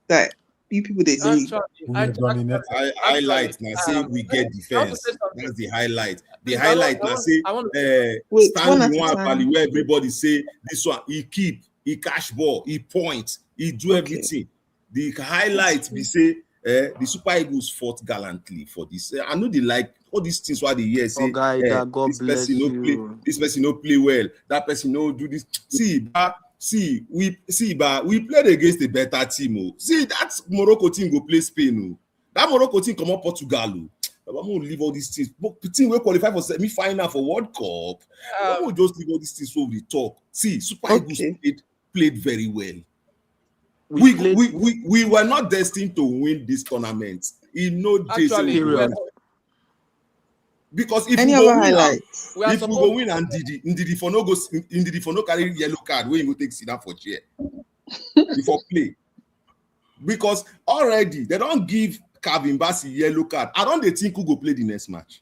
that you people they see? Highlight now say we get defense. That's the highlight. The highlight now say stand one valley where everybody say this one he keep, he cash ball, he point, he do everything. The highlight we say the Super Eagles fought gallantly for this. I know they like all these things why they hear say God bless you. This person no play well, that person no do this. We played against a better team. See that Morocco team go play Spain. That Morocco team come up Portugal. I'm gonna leave all these things. But the team will qualify for semi-final for World Cup. I'm gonna just leave all these things over the talk. See, Super Eagles played very well. We were not destined to win this tournament. In no days. Because if we go win and Ndidi for no carry yellow card, we go take sit down for chair before play. Because already they don't give Calvin Bassey yellow card. I don't think who go play the next match.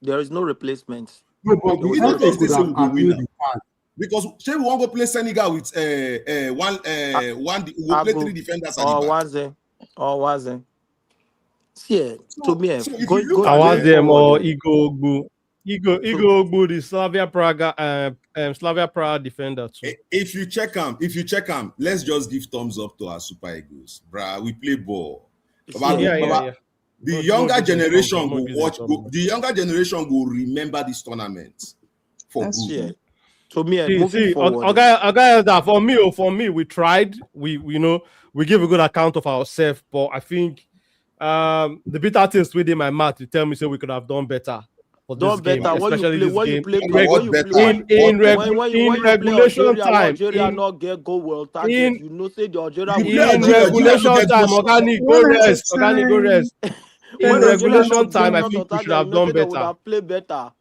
There is no replacement. Because say we want to go play Senegal with we'll play 3 defenders at the back. Yeah, to me, Awazem or Igbo Ogbu, the Slavia Prague defender too. If you check them, let's just give thumbs up to our Super Eagles, bruh. We play ball. The younger generation will watch. The younger generation will remember this tournament for good. So me, See, moving forward. okay, for me, we tried. We we give a good account of ourselves, but I think the bitter taste within my mouth to tell me so we could have done better for this Done game, better especially this game. In regulation time, Algeria not get goal well target. in You know, say the Algeria You will play not in Algeria, get Algeria no regulation get time, goal. organic go One at a rest, organic go time. rest. In when Algeria regulation not time, I get think we shot should on have target, you know, done say they would better. have played better.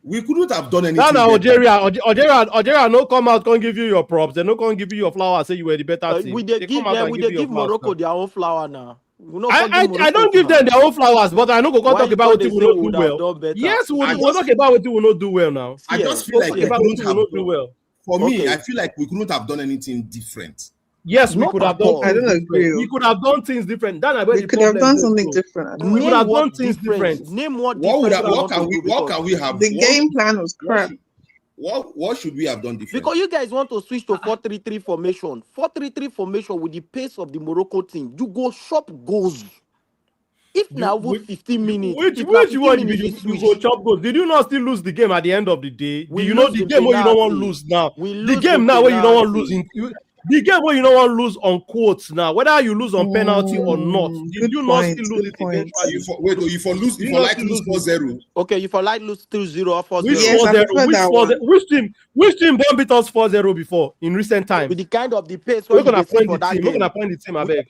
We couldn't have done Now anything better. Algeria no come out, can't give you your props. They no can't give you your flowers. Say you were the better team. We They they come give out them, and we give they you your give flowers Morocco now. their own flower now. We not come give I Morocco don't give flower. them their own flowers, but I know go Why talk you about thought what they we say will we not would do have well. done better? Yes, we'll I talk about what we will not do well now. I just feel We'll like talk we about what couldn't we will have not do done. well. For me, Okay. I feel like we couldn't have done anything different. Yes, we Not could have at done all. I things don't different. agree. We could have done things different. That's where We the could have problem done is. something So. different. I don't know. We could have Name done what things different. different. Name what What would different. have, you what want can to we do what because can we have The game plan was crap. what should we have done different? Because you guys want to switch to 4-3-3 formation. 4-3-3 formation with the pace of the Morocco team. You go shop goals. If now over 15 minutes, Which if now one 15 you minutes you, is you switch, go chop goals? Did you not still lose the game at the end of the day? we Do you know lose the the game where you don't want to penalty. lose now? We The lose game the now where you don't want to lose penalty. the game where you don't want to lose on quotes now, whether you lose on penalty or not. Did Good you not point. still lose Good it point. eventually? You for lose, Did if you you not like still lose lose it? 4-0. Okay, if I like lose 2-0 or 4-0. Which Yes, I 4-0? prefer that one. Which team don't beat us 4-0 before in recent times? With the kind of the pace We're what you gonna dey see point for the that team. We're game. gonna point the team, I beg.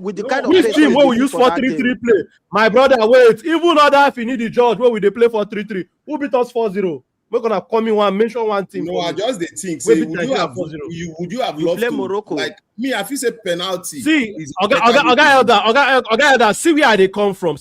With the kind of Which pace team what where you we dey see use for that 4-3-3 game. play? My brother, wait. Even other if you need the judge where we they play 4-3-3, who beat us 4-0? We're gonna come in mention one team. No, I just the think. We Say, beat Nigeria 4-0. would you have We loved play to Morocco. like me? I feel say penalty. See, is Oga better way to Elder, see where they come from.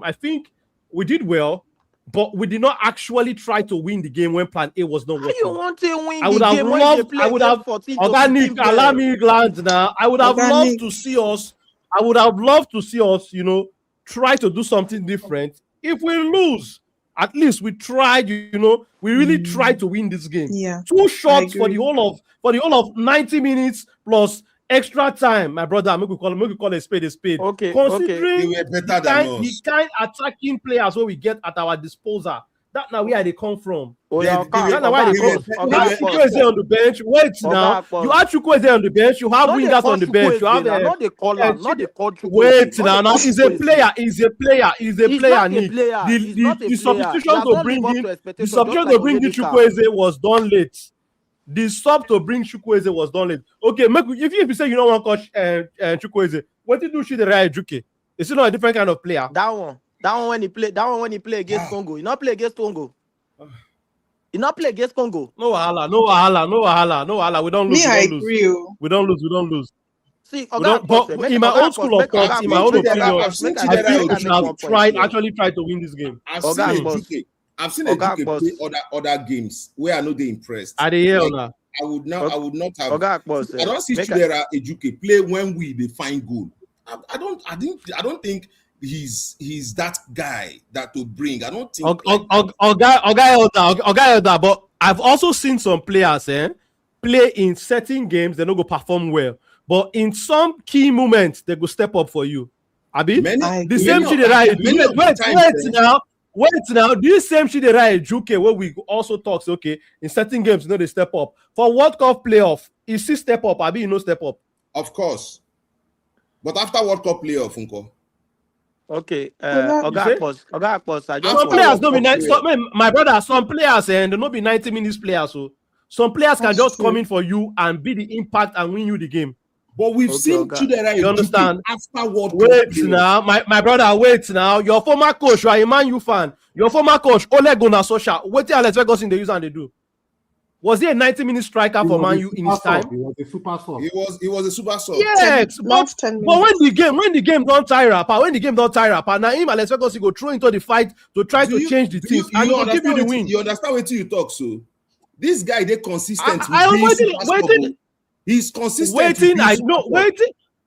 I think we did well, but we did not actually try to win the game when plan A was not How you working. want to win I would the have game when they loved, play I would have, against 14 to 15 organic, allow players? me glance now. I would have loved Organic. to see us, I would have loved to see us, try to do something different. If we lose, at least we tried, we really tried to win this game. Yeah. 2 shots I for the agree. whole of 90 minutes plus extra time. My brother, make we call a spade a spade. Okay, Considering They were better than the us. kind attacking players where we get at our disposal, that now where they come from. Oh, yeah, That's not why they come. You have Chukwueze on the bench. Wait now. You have Chukwueze on the bench. You have wingers on the bench. You have not the caller, not the call. wait now. Now he's a player. He's a player. He's not a player. He's not a The player. substitution to bring in Chukwueze was done late. The sub to bring Chukwueze was done late. Okay, if you say you don't want coach Chukwueze, what did you do? Shidera Ejuke? Is he not a different kind of player? That one when he play against Congo. He not play against Congo. He not play against Congo. No wahala. We don't lose. Me, I agree. We don't lose. See, But in my old school of thought, in my own opinion, I think we should have actually tried to win this game. I've seen Ejuke play other games where I know they impressed. At the year now. I would not have. I don't see Chidera Ejuke play when we they find goal. I don't think he's that guy that to bring. I don't think Oga Elder, but I've also seen some players play in certain games, they don't go perform well. But in some key moments, they go step up for you. Abi? The same Chidera. Wait now. This same Chidera Ejuke where we also talk, okay, in certain games, they step up. For World Cup playoff, is he step up? Abi, step up? Of course. But after World Cup playoff, Unko. Okay, Oga Akpos. Some players don't be 90. My brother, some players they don't be 90 minutes players. So some players can just come in for you and be the impact and win you the game. But we've seen Chidera. You understand? After World Cup. Wait now, my brother. Wait now. Your former coach, you are a Man U fan. Your former coach, Ole Gunnar Solskjaer. What Alex Ferguson they use and they do? Was he a 90-minute striker for Man U in his time? He was a super sub. He was a super sub. Yes, but when the game don't tie rapper, now him Alex Ferguson go throw into the fight to try to change the things and he will give you the win. You understand what you talk so? This guy they consistent. He's consistent. Waiting.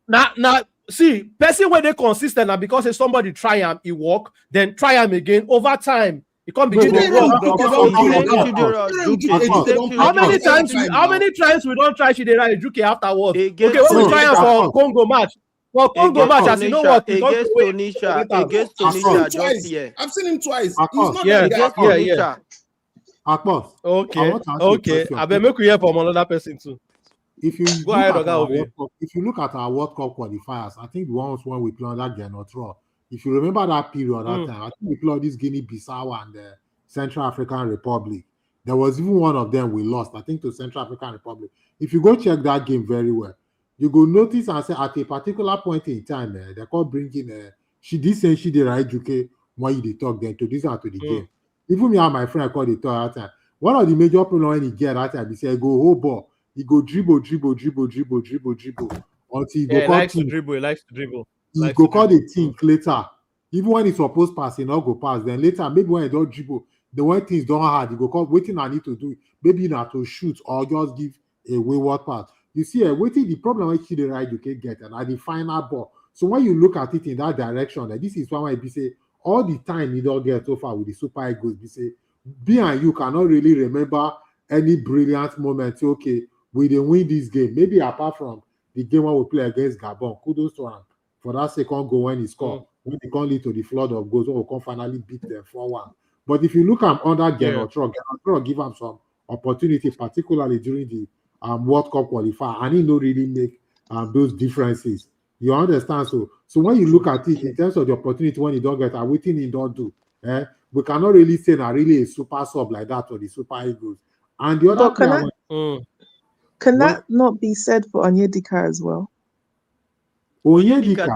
Now, see, person when they consistent now because if somebody try him, he walk, then try him again over time. You can't begin to walk. How many times we don't try Chidera Ejuke afterwards? Okay, when we try him for Congo match. For Congo match, as you know what? Against Tunisia, just here. I've seen him twice. Yeah. Akpos, I Okay, want to ask you a okay. question. I bet make we hear from another person too. If you Go look ahead, at Oga our Obi. World Cup, if you look at our World Cup qualifiers, I think the ones when we played that Genotro, if you remember that period, that time, I think we played this Guinea-Bissau and the Central African Republic. There was even one of them we lost, I think, to Central African Republic. If you go check that game very well, you go notice and say at a particular point in time, they call bringing she did say she did right UK when you talk, they introduce her to the game. Even me and my friend called the talk that time. One of the major problems when he get that time, he said, go hold ball. He go dribble until he Yeah, go he call likes to team. dribble. He likes to dribble. He go call the team later. Even when he's supposed pass, he not go pass. Then later, maybe when he don't dribble, the when things don't hard, he go call waiting I need to do. Maybe not to shoot or just give a wayward pass. You see, waiting the problem when the right you can get and at the final ball. So when you look at it in that direction, this is why we say all the time you don't get so far with the Super Eagles. We say B and you cannot really remember any brilliant moment. Okay, we didn't win this game. Maybe apart from the game when we play against Gabon, kudos to him for that second goal when he scored. When they can't lead to the flood of goals, when we can finally beat them 4-1. But if you look at under Genotro give him some opportunity, particularly during the World Cup qualifier, and he no really make those differences. You understand? So when you look at it in terms of the opportunity when you don't get everything he don't do, we cannot really say that really a super sub like that for the Super Eagles. And the other But can player, can that not be said for Onyedika as well? Onyedika,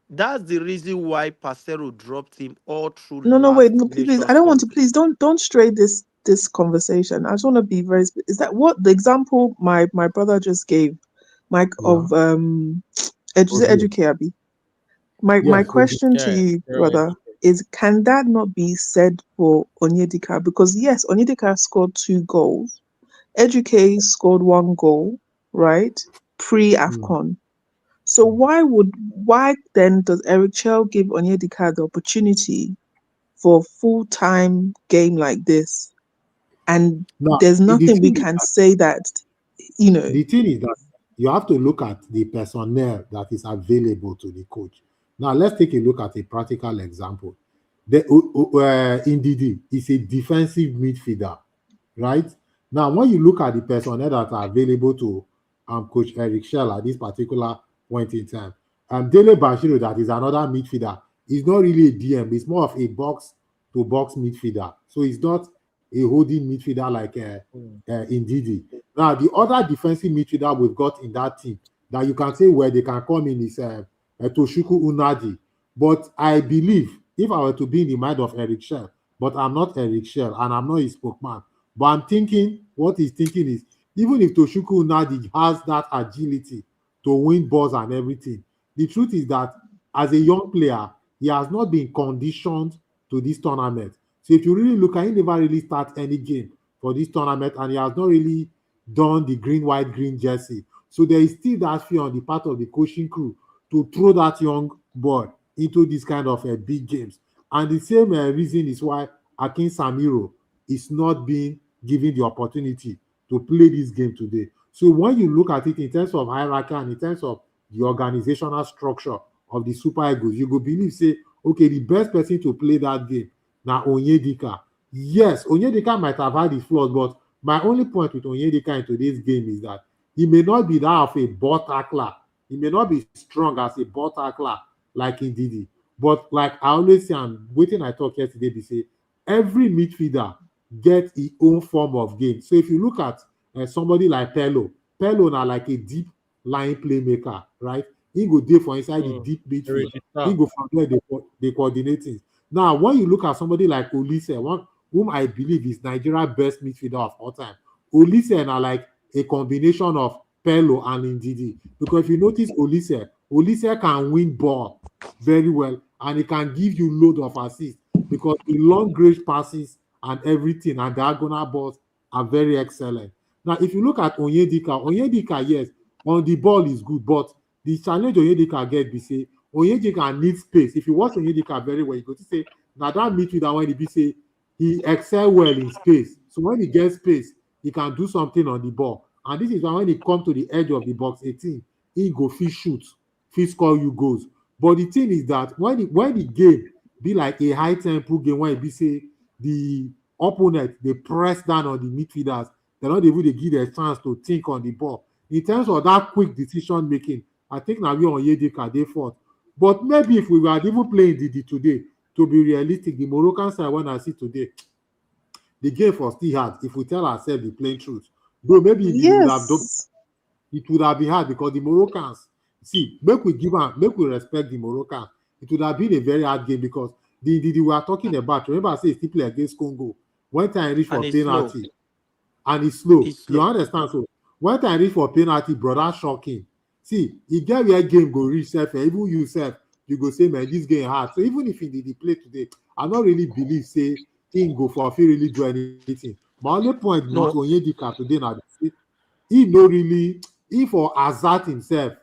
that's the reason why Pacero dropped him all through. No, wait, no, please, Nations I don't want to. Cup. Please don't stray this conversation. I just want to be very. Is that what the example my brother just gave, Mike of Educare? My question to you, brother, is can that not be said for Onyedika? Because yes, Onyedika scored 2 goals. Educare scored 1 goal, right? Pre-AFCON. So why then does Eric Chell give Onyedika the opportunity for a full-time game like this? And there's nothing we can say that, The thing is that you have to look at the personnel that is available to the coach. Now, let's take a look at a practical example. Ndidi is a defensive midfielder, right? Now, when you look at the personnel that are available to Coach Eric Schell at this particular point in time, Dele Bashiru, that is another midfielder, is not really a DM. It's more of a box-to-box midfielder. So it's not a holding midfielder like Ndidi. Now, the other defensive midfielder we've got in that team that you can say where they can come in is Toshuku Unadi. But I believe, if I were to be in the mind of Eric Schell, but I'm not Eric Schell and I'm not his spokesman, but I'm thinking, what he's thinking is, even if Toshuku Unadi has that agility to win balls and everything, the truth is that as a young player, he has not been conditioned to this tournament. So if you really look at, he never really start any game for this tournament, and he has not really done the green, white, green jersey. So there is still that fear on the part of the coaching crew to throw that young boy into this kind of big games. And the same reason is why Akin Samiro is not being given the opportunity to play this game today. So when you look at it in terms of hierarchy and in terms of the organizational structure of the Super Eagles, you go believe, say, okay, the best person to play that game now Onyedika. Yes, Onyedika might have had his flaws, but my only point with Onyedika in today's game is that he may not be that of a ball tackler. He may not be strong as a ball tackler like Ndidi. But like I always say, and waiting I talk yesterday, they say every midfielder gets his own form of game. So if you look at somebody like Pello now like a deep line playmaker, right? He go there for inside the deep midfield. He go from there they coordinating. Now, when you look at somebody like Olise, whom I believe is Nigeria's best midfielder of all time, Olise are like a combination of Pello and Ndidi. Because if you notice Olise can win ball very well, and he can give you load of assists because the long range passes and everything and diagonal balls are very excellent. Now, if you look at Onyedika, yes, on the ball is good, but the challenge Onyedika get be say Onyedika needs space. If you watch Onyedika very well, you go to say now that midfielder when he be say he excel well in space. So when he gets space, he can do something on the ball. And this is why when he come to the edge of the box 18, he go fit shoot, fit score you goals. But the thing is that when the game be like a high tempo game, when it be say the opponent, they press down on the midfielders. They're not able to give their chance to think on the ball. In terms of that quick decision making, I think now we on Yedika they fought. But maybe if we were even playing Didi today, to be realistic, the Moroccan side when I see today, the game for still hard. If we tell ourselves the plain truth, bro, maybe Didi would have done, Yes. it would have been hard because the Moroccans, see, make we respect the Moroccans. It would have been a very hard game because the we are talking about. Remember, I say still play against Congo. When time reach And for it's slow. penalty, and it's slow. It's You slow. understand? So when time reach for penalty, brother, shocking. See, you get where game go reach self, even you self, you go say, man, this game hard. So even if he did play today, I don't really believe say he go for if he really do anything. My only point with No, Onyedika today now, he no really, he for assert himself.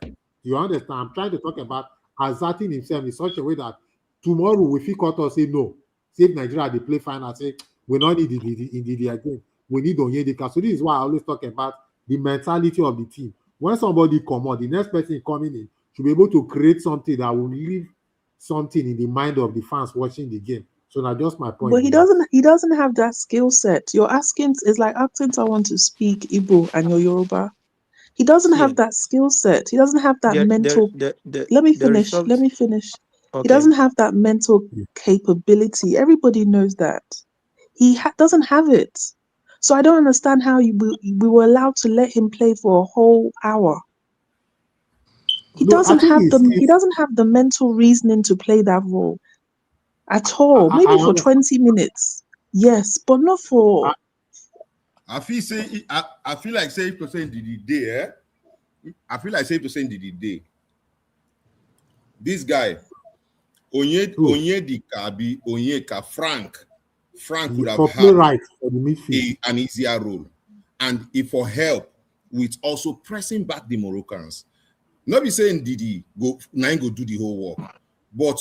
You understand? I'm trying to talk about asserting himself in such a way that tomorrow we feel cut or say no. Say if Nigeria they play final, say we not need the again. We need Onyedika. So this is why I always talk about the mentality of the team. When somebody come on, the next person coming in should be able to create something that will leave something in the mind of the fans watching the game. So now just my point But be that. he doesn't have that skill set. You're asking it's like asking someone to speak Igbo and you're Yoruba. He doesn't see, have that skill set. He doesn't have that mental. Let me there is finish. Let something. me finish. He Okay. doesn't have that mental capability. Everybody knows that. Doesn't have it. So I don't understand how we were allowed to let him play for a whole hour. He No, I doesn't think have the he it's doesn't have the mental reasoning to play that role at all. I Maybe for understand. 20 minutes. Yes, but not for I feel like say percent did the day, I feel like say percent did the day. This guy, Onyeka Frank would have for had playwright for the midfield. an easier role. And if for help with also pressing back the Moroccans. Not be saying Didi go do the whole work, but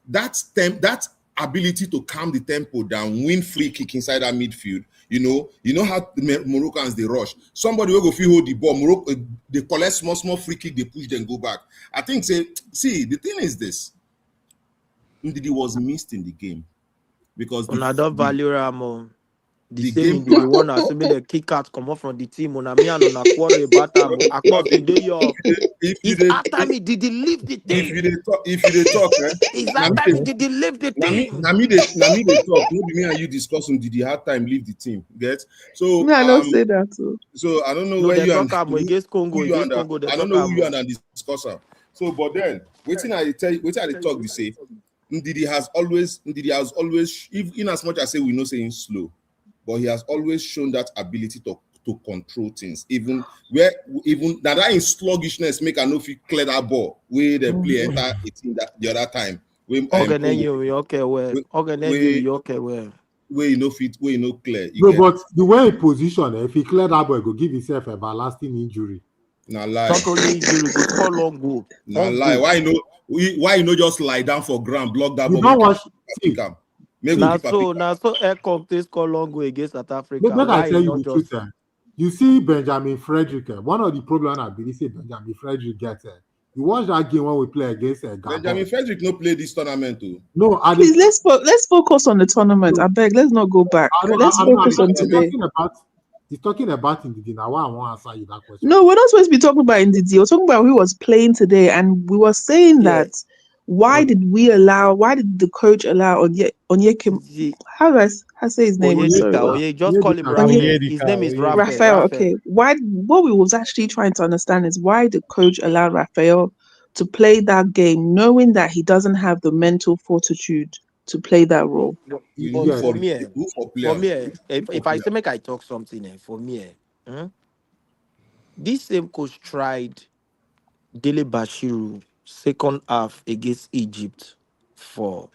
that ability to calm the tempo down, win free kick inside that midfield. You know how the Moroccans they rush. Somebody will go feel hold the ball. Morocco they collect small free kick, they push, then go back. I think see the thing is this. Ndidi was missed in the game because Another value Ramo. The the same game in the plan. one assuming the kick out come off from the team. On me and on a quarter about them. Across the day, yo. It's after me. Did he leave the if team? you dey talk, It's na after me. Did he leave the team? me dey talk. Maybe me and you discussing did he have time leave the team? Get so me, I don't say that too. so I don't know No, where they you and talk about against Congo. who you Against and Congo, they I don't talk know who you about. and discuss am. So but then waiting I tell you, waiting I dey talk we say Ndidi has always in as much as say we know saying slow, but he has always shown that ability to control things, even that in sluggishness make I know if you clear that ball where they play enter 18 that the other time when Okay, then Congo you okay well. Okay, then you okay well. where you know fit where you know clear you No, get but the way he position, if he clear that boy, go give himself a lasting injury. na lie Not only injury, go score long goal. na On lie goal. why you know just lie down for ground block that You ball don't watch. pick See, am make Now keeper pick so Air Comte score long goal against South make, Africa. make I Why tell you not the truth. just You see Benjamin Frederick. One of the problems I believe say Benjamin Frederick gets. You watch that game when we play against Benjamin Gabon. Frederick no play this tournament too. No, Please let's focus on the tournament. I beg, let's not go back. Let's focus on today. He's talking about Ndidi. Now, why I want to answer you that question. No, we're not supposed to be talking about Ndidi. We're talking about who was playing today, and we were saying yeah. that why did the coach allow Onyeka? The How do I say his name? I'm sorry. Onyedika, just call him Onyedika. Raphael. His name is Raphael. Raphael, okay. What we was actually trying to understand is why the coach allowed Raphael to play that game, knowing that he doesn't have the mental fortitude to play that role. But for me, if I player. say make I talk something, for me, this same coach tried Dele Bashiru second half against Egypt for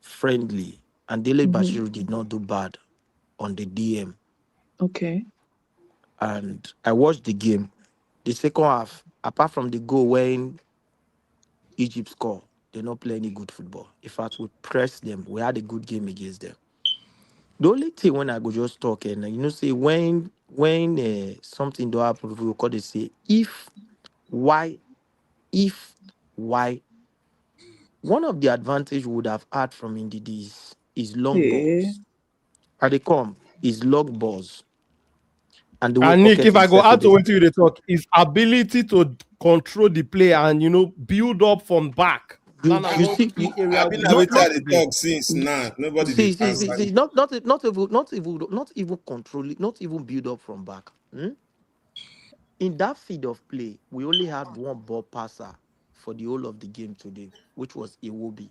friendly, and Dele Mhm. Bashiru did not do bad on the DM. Okay. And I watched the game. The second half, apart from the goal when Egypt scored, they not play any good football. In fact, we pressed them. We had a good game against them. The only thing when I go just talk and say when something do happen, we will call it say why if why. One of the advantage we would have had from Ndidi is long Yeah. balls. I they come is log balls and the way And Nick, pocket if I go himself to add to this. what you dey talk, his ability to control the play and build up from back. You, Now you one see, key you, area I've been we away need not to yesterday. talk since now. Nobody see, did see, see, answer. see, not even control it, not even build up from back. In that feed of play, we only had one ball passer for the whole of the game today, which was Iwobi.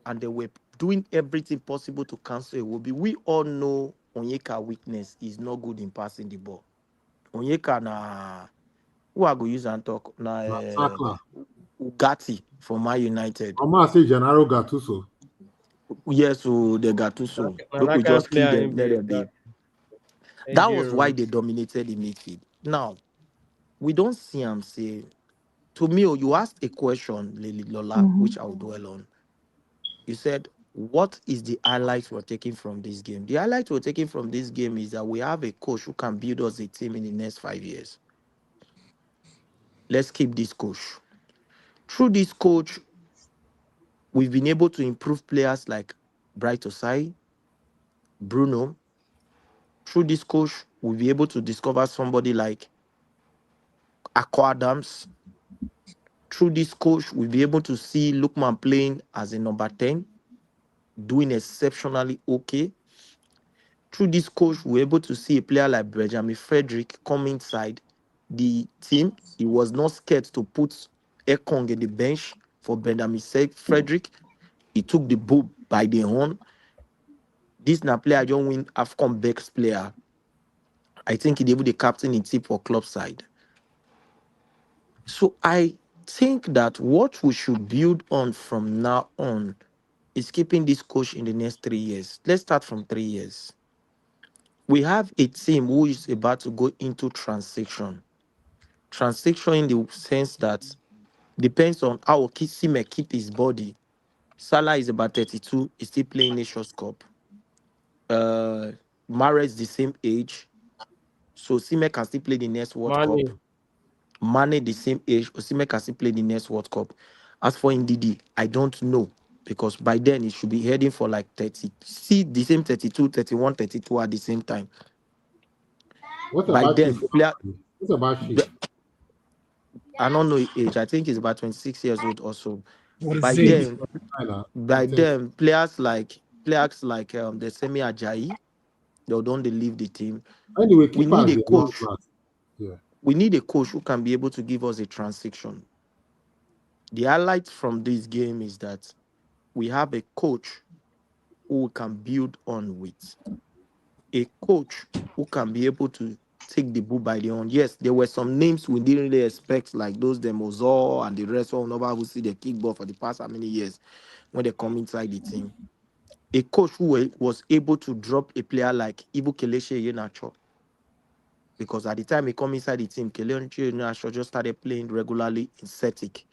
And they were doing everything possible to cancel Iwobi. We all know Onyeka weakness is not good in passing the ball. Onyeka na who I go use and talk na Sakla. Ugati from Man United. I'm gonna say Gennaro Gattuso. Yes, so they got to so. And Look, that we kind just of kill player them, in let be them be. That AJ was why they Rose. dominated the midfield. Now, we don't see him say, to me, you asked a question, Lily Lola, Mhm. which I'll dwell on. You said, what is the highlight we're taking from this game? The highlight we're taking from this game is that we have a coach who can build us a team in the next 5 years. Let's keep this coach. Through this coach, we've been able to improve players like Bright Osai, Bruno. Through this coach, we'll be able to discover somebody like Akko Adams. Through this coach, we'll be able to see Lookman playing as a number 10, doing exceptionally okay. Through this coach, we're able to see a player like Benjamin Frederick come inside the team. He was not scared to put Ekong in the bench for Benjamin Frederick. He took the bull by the horn. This na player don't win AFCON Bex player. I think he'd able the captain in team for club side. So I think that what we should build on from now on is keeping this coach in the next 3 years. Let's start from 3 years. We have a team who is about to go into transition. Transition in the sense that depends on how Kisime keep his body. Salah is about 32, he's still playing Nations Cup. Mahrez is the same age, so Sime can still play the next World Cup. Money. Mane the same age, Osimhen can still play the next World Cup. As for Ndidi, I don't know because by then it should be heading for like 30. See the same 32, 31, 32 at the same time. What By about then, Chief? player, What about Chief? I don't know his age. I think he's about 26 years old or so. What By is Chief it? is then, 29, by 30. then, players like the Semi Ajayi, they don't they leave the team. Anyway, We keep need as a the coach. last last. Yeah. We need a coach who can be able to give us a transition. The highlight from this game is that we have a coach who we can build on with. A coach who can be able to take the bull by the horn. Yes, there were some names we didn't really expect, like those Demozor and the rest of Nova who see the kickball for the past how many years when they come inside the team. A coach who was able to drop a player like Ibu Kelechi Iheanacho. Because at the time he come inside the team, Kelechi Iheanacho just started playing regularly in Celtic.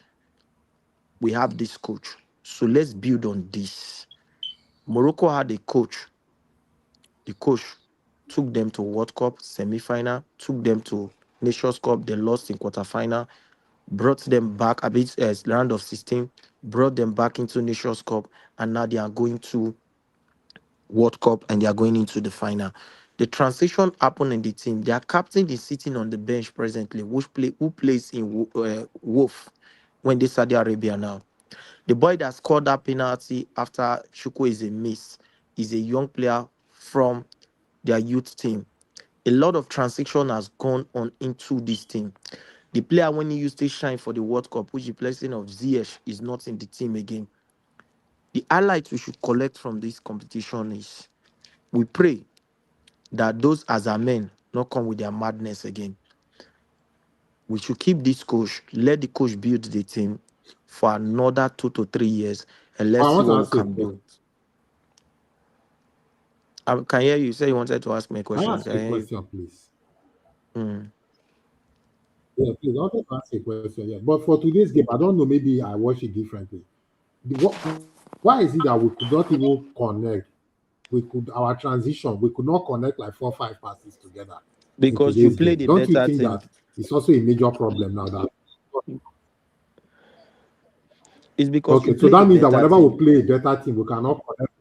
We have this coach. So let's build on this. Morocco had a coach. The coach took them to World Cup semi-final, took them to Nations Cup, they lost in quarterfinal, brought them back a bit as round of 16, brought them back into Nations Cup, and now they are going to World Cup and they are going into the final. The transition happened in the team. Their captain is sitting on the bench presently, who plays in Wolf when they Saudi Arabia now. The boy that scored that penalty after Shuko is a miss is a young player from their youth team. A lot of transition has gone on into this team. The player when he used to shine for the World Cup, which is the blessing of Ziyech, is not in the team again. The highlights we should collect from this competition is we pray that those as our men not come with their madness again. We should keep this coach, let the coach build the team for another 2 to 3 years, and I let's see want to what we ask you a can question. do. I can hear you. Say you wanted to ask me a Can I question. ask Can you I a hear you? question, please? Mm. Yeah, please. I want to ask you a question. Yeah, but for today's game, I don't know. Maybe I watch it differently. Why is it that we could not even connect? Our transition. We could not connect like 4 or 5 passes together in Because you today's game. played a Don't you better think team. that it's also a major problem now? That It's because you okay, so played that a means that better whenever team. we play a better team, we cannot connect.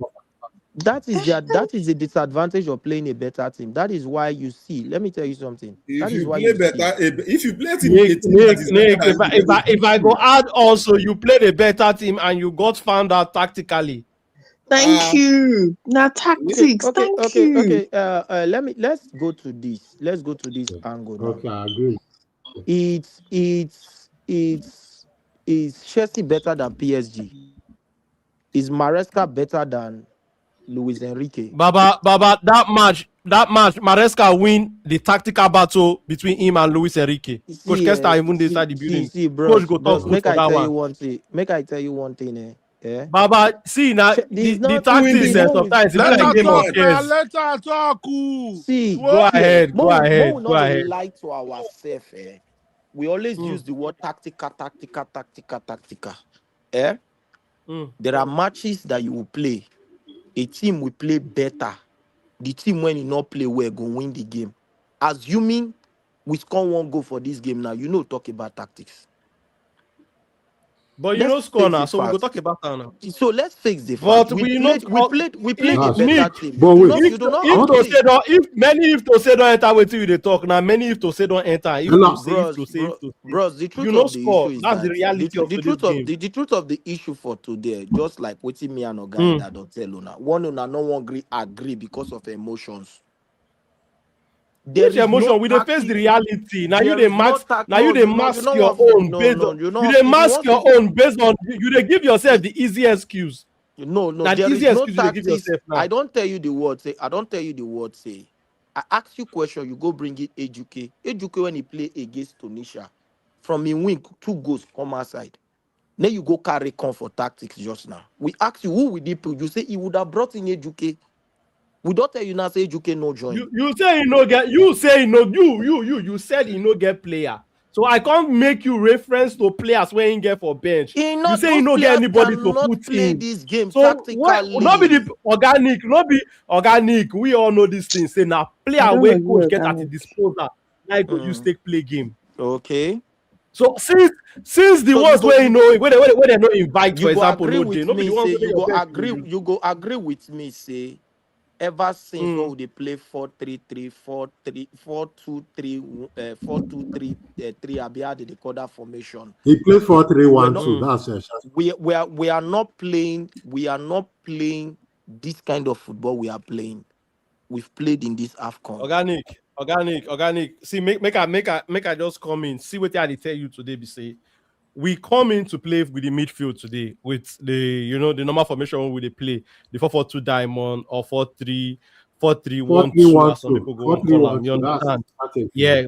That is the disadvantage of playing a better team. That is why you see. Let me tell you something. If That is you why play you see. better, if you play a team Nick, that is better than you, they will if I beat go you. add also, you played a better team and you got found out tactically. Thank you. Now Okay, tactics. okay, Thank okay, you. okay. Let's go to this. Let's go to this angle now. Okay, I agree. Is Chelsea better than PSG? Is Maresca better than Luis Enrique? Baba, that match, Maresca win the tactical battle between him and Luis Enrique. Coach Kesta even inside the building. See, Coach bros, go talk good make for I that tell you one. one thing. Make I tell you one thing, eh? Baba, see now It's the not. Who win tactics the See, match? Mo sometimes it be Let like her Who win game the of talk match? now. chess. Let her talk. see, Go Whoa. ahead, go ahead, Mo go not they ahead. lie to ourselves, eh? We always Mm, use the word tactical. Eh? mm. There are matches that you will play. A team will play better. The team when you not play well go win the game. Assuming we score one goal for this game now, talk about tactics. But you Let's know score face now, the so we go fact. talk about that now. So let's face the fact. But We we not played. We played a if That's better Nick, team. but wait. if You do not I want to to see, say don't if many if to say don't enter wetin you dey talk now, many if to say don't enter, if to hello. say bros. The you truth know of the issue score. is That's the that reality of the today's truth of game. the truth of the issue for today, just like waiting me and Oga Mm. that don't tell una. One una no one agree because of emotions. There Which is no emotion? We dey face the tactics. reality. Now you There dey is no mask. tact. Now you No, dey you mask know your what? own No, based no, on. you know You what? dey If you mask want to, your own based on. You dey give yourself the easy excuse. no, Now the there easy is no excuse you dey give tactics. yourself I now. don't tell you the word. Say I don't tell you the word. Say I ask you question. You go bring it. Educate. Educate when he play against Tunisia, from in win 2 goals come outside. Then you go carry comfort tactics just now. We ask you who would he put? You say he would have brought in Educate. We don't tell you now. Say Educate no join. You say you no get. You say you no. You said you no get player. So I can't make you reference to players when you get for bench. He You not say you those no get players anybody to cannot put play in. this game So what? Not be tactically. the organic. Not be organic. We all know these things. Say now I player don't where agree coach with get at the that. disposal. Now go use Mm, take play game. okay. So since the So ones where you know where they no invite, for you go example, agree no day, with no be me. the ones Say where your bench you use. you go agree with me. Say ever since Mm. what they play 4-3-3, 4-3, 4-2-3, 4-2-3, 3 Abia the quarter formation. He played 4-3-1-2. We're not Mm. That's we are not playing this kind of football we are playing. We've played in this AFCON. Organic. See, make I just come in. See what I dey tell you today. Be say we come in to play with the midfield today with the the normal formation we dey play the 4-4-2 diamond or 4-3-1-2 as some 4-3-1-2. people go on call them. You 4-3-1-2. That's understand? starting. Yeah,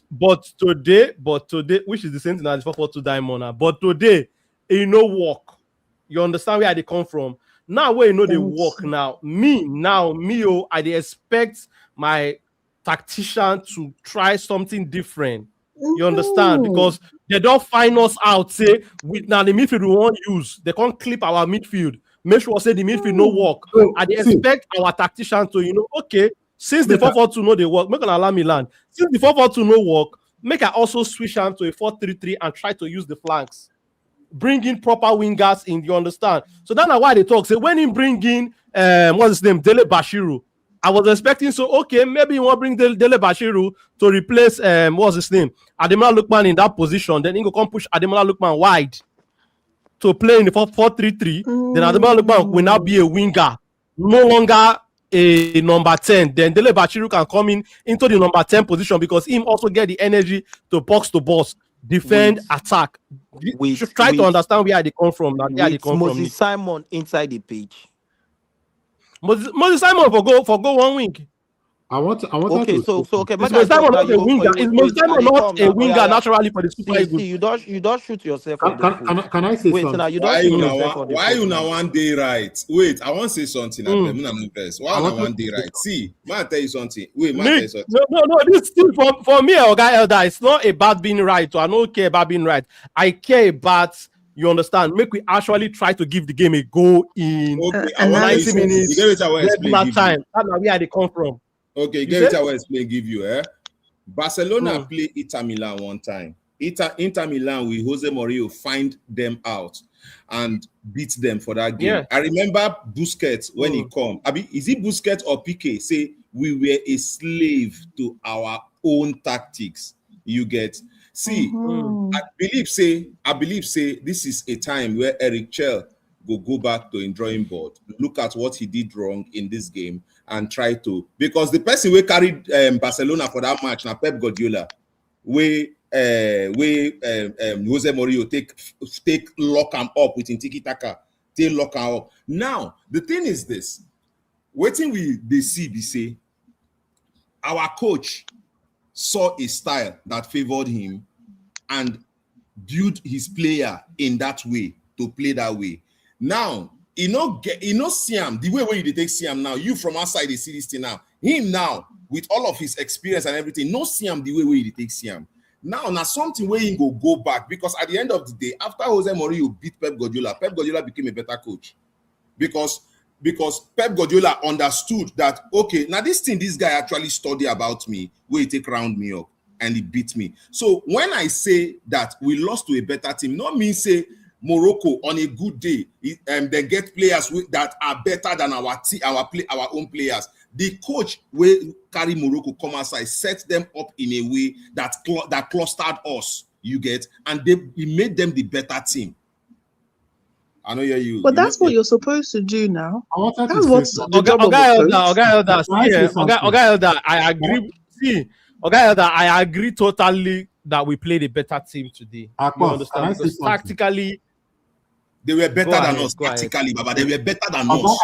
but today, which is the same thing as 4-4-2 diamond now. But today, it no work. You understand where they come from? Now where they Thank work you. now. I dey expect my tactician to try something different. You understand? Mhm. Because they don't find us out. Say now the midfield we won't use. They can't clip our midfield. Make sure say the midfield no Mhm. work. So, I dey see, expect our tactician to okay. Since the make I, 4-4-2 no they work, make an allow me land. Since the 4-4-2 no work, make I also switch on to a 4-3-3 and try to use the flanks. Bring in proper wingers in, you understand? So that's why they talk. Say when he bring in what's his name, Dele Bashiru, I was expecting okay, maybe you want to bring Dele Bashiru to replace what's his name, Ademola Lookman in that position. Then he go come push Ademola Lookman wide to play in the 4-3-3. Then Ademola Lookman will now be a winger, no longer a number 10. Then Dele Bashiru can come in into the number 10 position because him also get the energy to box, defend, With attack. You should with try to with understand where they come from. Where they with come from, Moses Nick. Simon inside the page. Moses Simon for go 1 week. I wanted Okay, to so say okay, Is make I Moses talk Simon now. not You a go. winger? Is Moses I Simon dey not come a now. Oh yeah, winger yeah. naturally for the Super Eagles? See, you don't shoot yourself on Can, the can, foot. can, can I say Wait, something? now you don't Why shoot you yourself now? on the Why foot you now now. one day right? Wait, I want to say something. I Mm. Why I you now wanted one to day say right? See, man, I tell you something. Wait, man, I tell Nick, you something. no. This thing for me, Oga Elder, it's not about being right. I don't care about being right. I care about, you understand, make we actually try to give the game a go in Okay, I want to tell you 90 something. You Analysis. get it? I will explain. regular Give you. time. That's where they come from. Okay, You get it? say? I will explain. Give you. Barcelona Mm. play Inter Milan one time. Inter Milan with Jose Mourinho find them out. and beat them for that game. Yeah. I remember Busquets when he come. Is it Busquets or Piqué? Say we were a slave to our own tactics. You get see. I believe say this is a time where Eric Chell will go back to a drawing board, look at what he did wrong in this game, and try to, because the person we carried Barcelona for that match now Pep Guardiola, Jose Mourinho take lock him up with tiki taka, take lock him up. Now the thing is this: waiting they say our coach saw a style that favored him and build his player in that way to play that way. Now, Siam, the way where you take Siam now, you from outside the city still now, him now, with all of his experience and everything, no Siam the way where you take Siam. Now something where he go back, because at the end of the day, after Jose Mourinho beat Pep Guardiola became a better coach. Because Pep Guardiola understood that, okay, now this guy actually studied about me, where he take round me up, and he beat me. So when I say that we lost to a better team, not mean say Morocco on a good day, they get players that are better than our own players. The coach will carry Morocco come outside, set them up in a way that clustered us. You get, and he made them the better team. I know you. But that's what you're supposed to do now. That's what's the Oga job of a coach. Oga Elder, I agree. See, Oga Elder, I agree totally that we played a better team today. You understand? Because tactically, they were better than us. Tactically, Baba, they were better than us.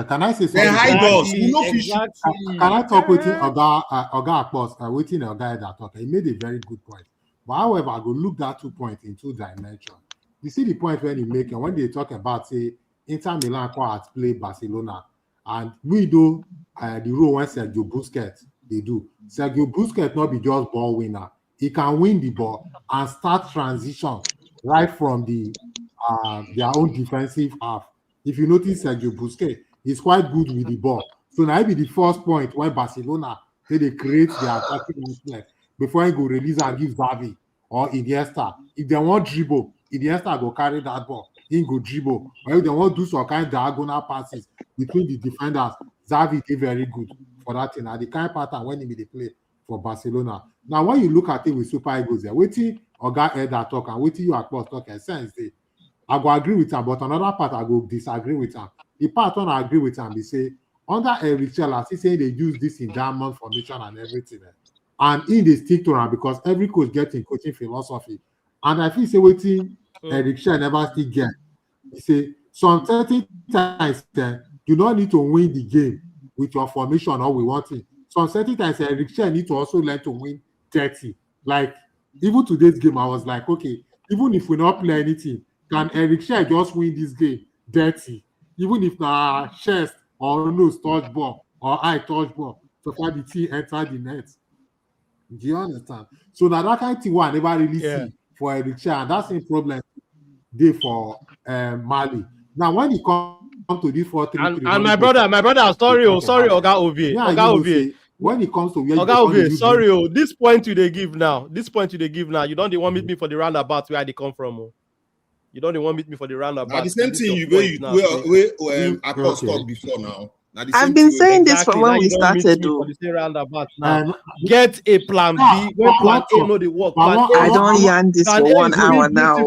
Can I say something? They hide us. Exactly. Can I talk with Oga Akpos? Waiting Oga Elder talk. He made a very good point. But however, I go look that 2 points in 2 dimensions. You see the point when he make, and when they talk about, say, Inter Milan has played Barcelona, and we do the role when Sergio Busquets they do. Sergio Busquets not be just ball winner. He can win the ball and start transition right from their own defensive half. If you notice, Sergio Busquets is quite good with the ball. So now be the first point where Barcelona they create their attacking play before he go release and give Xavi or Iniesta. If they want dribble, Iniesta go carry that ball, he go dribble. Or if they want to do some kind of diagonal passes between the defenders, Xavi is very good for that thing. And the kind of pattern when he play for Barcelona. Now, when you look at it with Super Eagles, waiting Oga Elder talk and waiting you at talk and sense, I go agree with him, but another part I go disagree with him. The part one I agree with him, they say under Eric Chell, he say they use this in diamond formation and everything. And in they stick to him because every coach gets in coaching philosophy. And I feel say waiting Eric Chell never still get. He say some 30 times you don't need to win the game with your formation or we want it. Some 30 times Eric Chell need to also learn to win 30. Like even today's game, I was like, okay, even if we not play anything, can Eric Chell just win this game dirty? Even if na chest or nose touch ball or eye touch ball, so far the team enter the net. Do you understand? So now that kind of thing I never really see for Eric Chell, and that's the problem day for Mali. Now when he come to this 4-3-3, and my brother, sorry, Oga Ovie. When it comes to where Oga Ovie, sorry, this point you they give now, you don't want meet me for the roundabout where they come from. You don't want meet me for the roundabout. Now the same thing you Akpos talk before now. I've been saying this from when we started, though. Get a plan B. When plan A no they work. I don't yarn this for 1 hour now.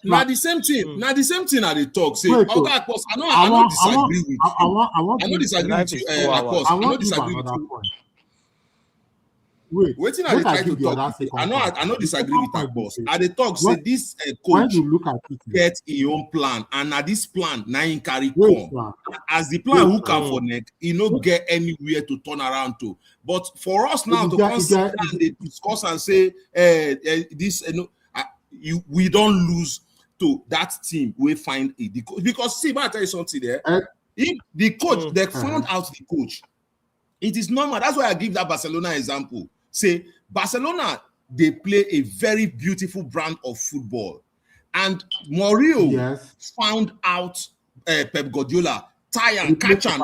Now the same thing. Now the same thing at the talk. Say, okay, Akpos, I don't disagree with you. I don't disagree with you, Akpos. I don't disagree with you. Wait till I try to talk. I know disagree with that boss. At the talk, say this coach get his own plan, and at this plan, now he carry come. As the plan who come for neck, he no get anywhere to turn around to. But for us now to consider and they discuss and say we don't lose to that team. We find it because see, I tell you something there. If the coach they found out the coach, it is normal. That's why I give that Barcelona example. Say Barcelona, they play a very beautiful brand of football, and Mourinho found out Pep Guardiola, tie and catch him,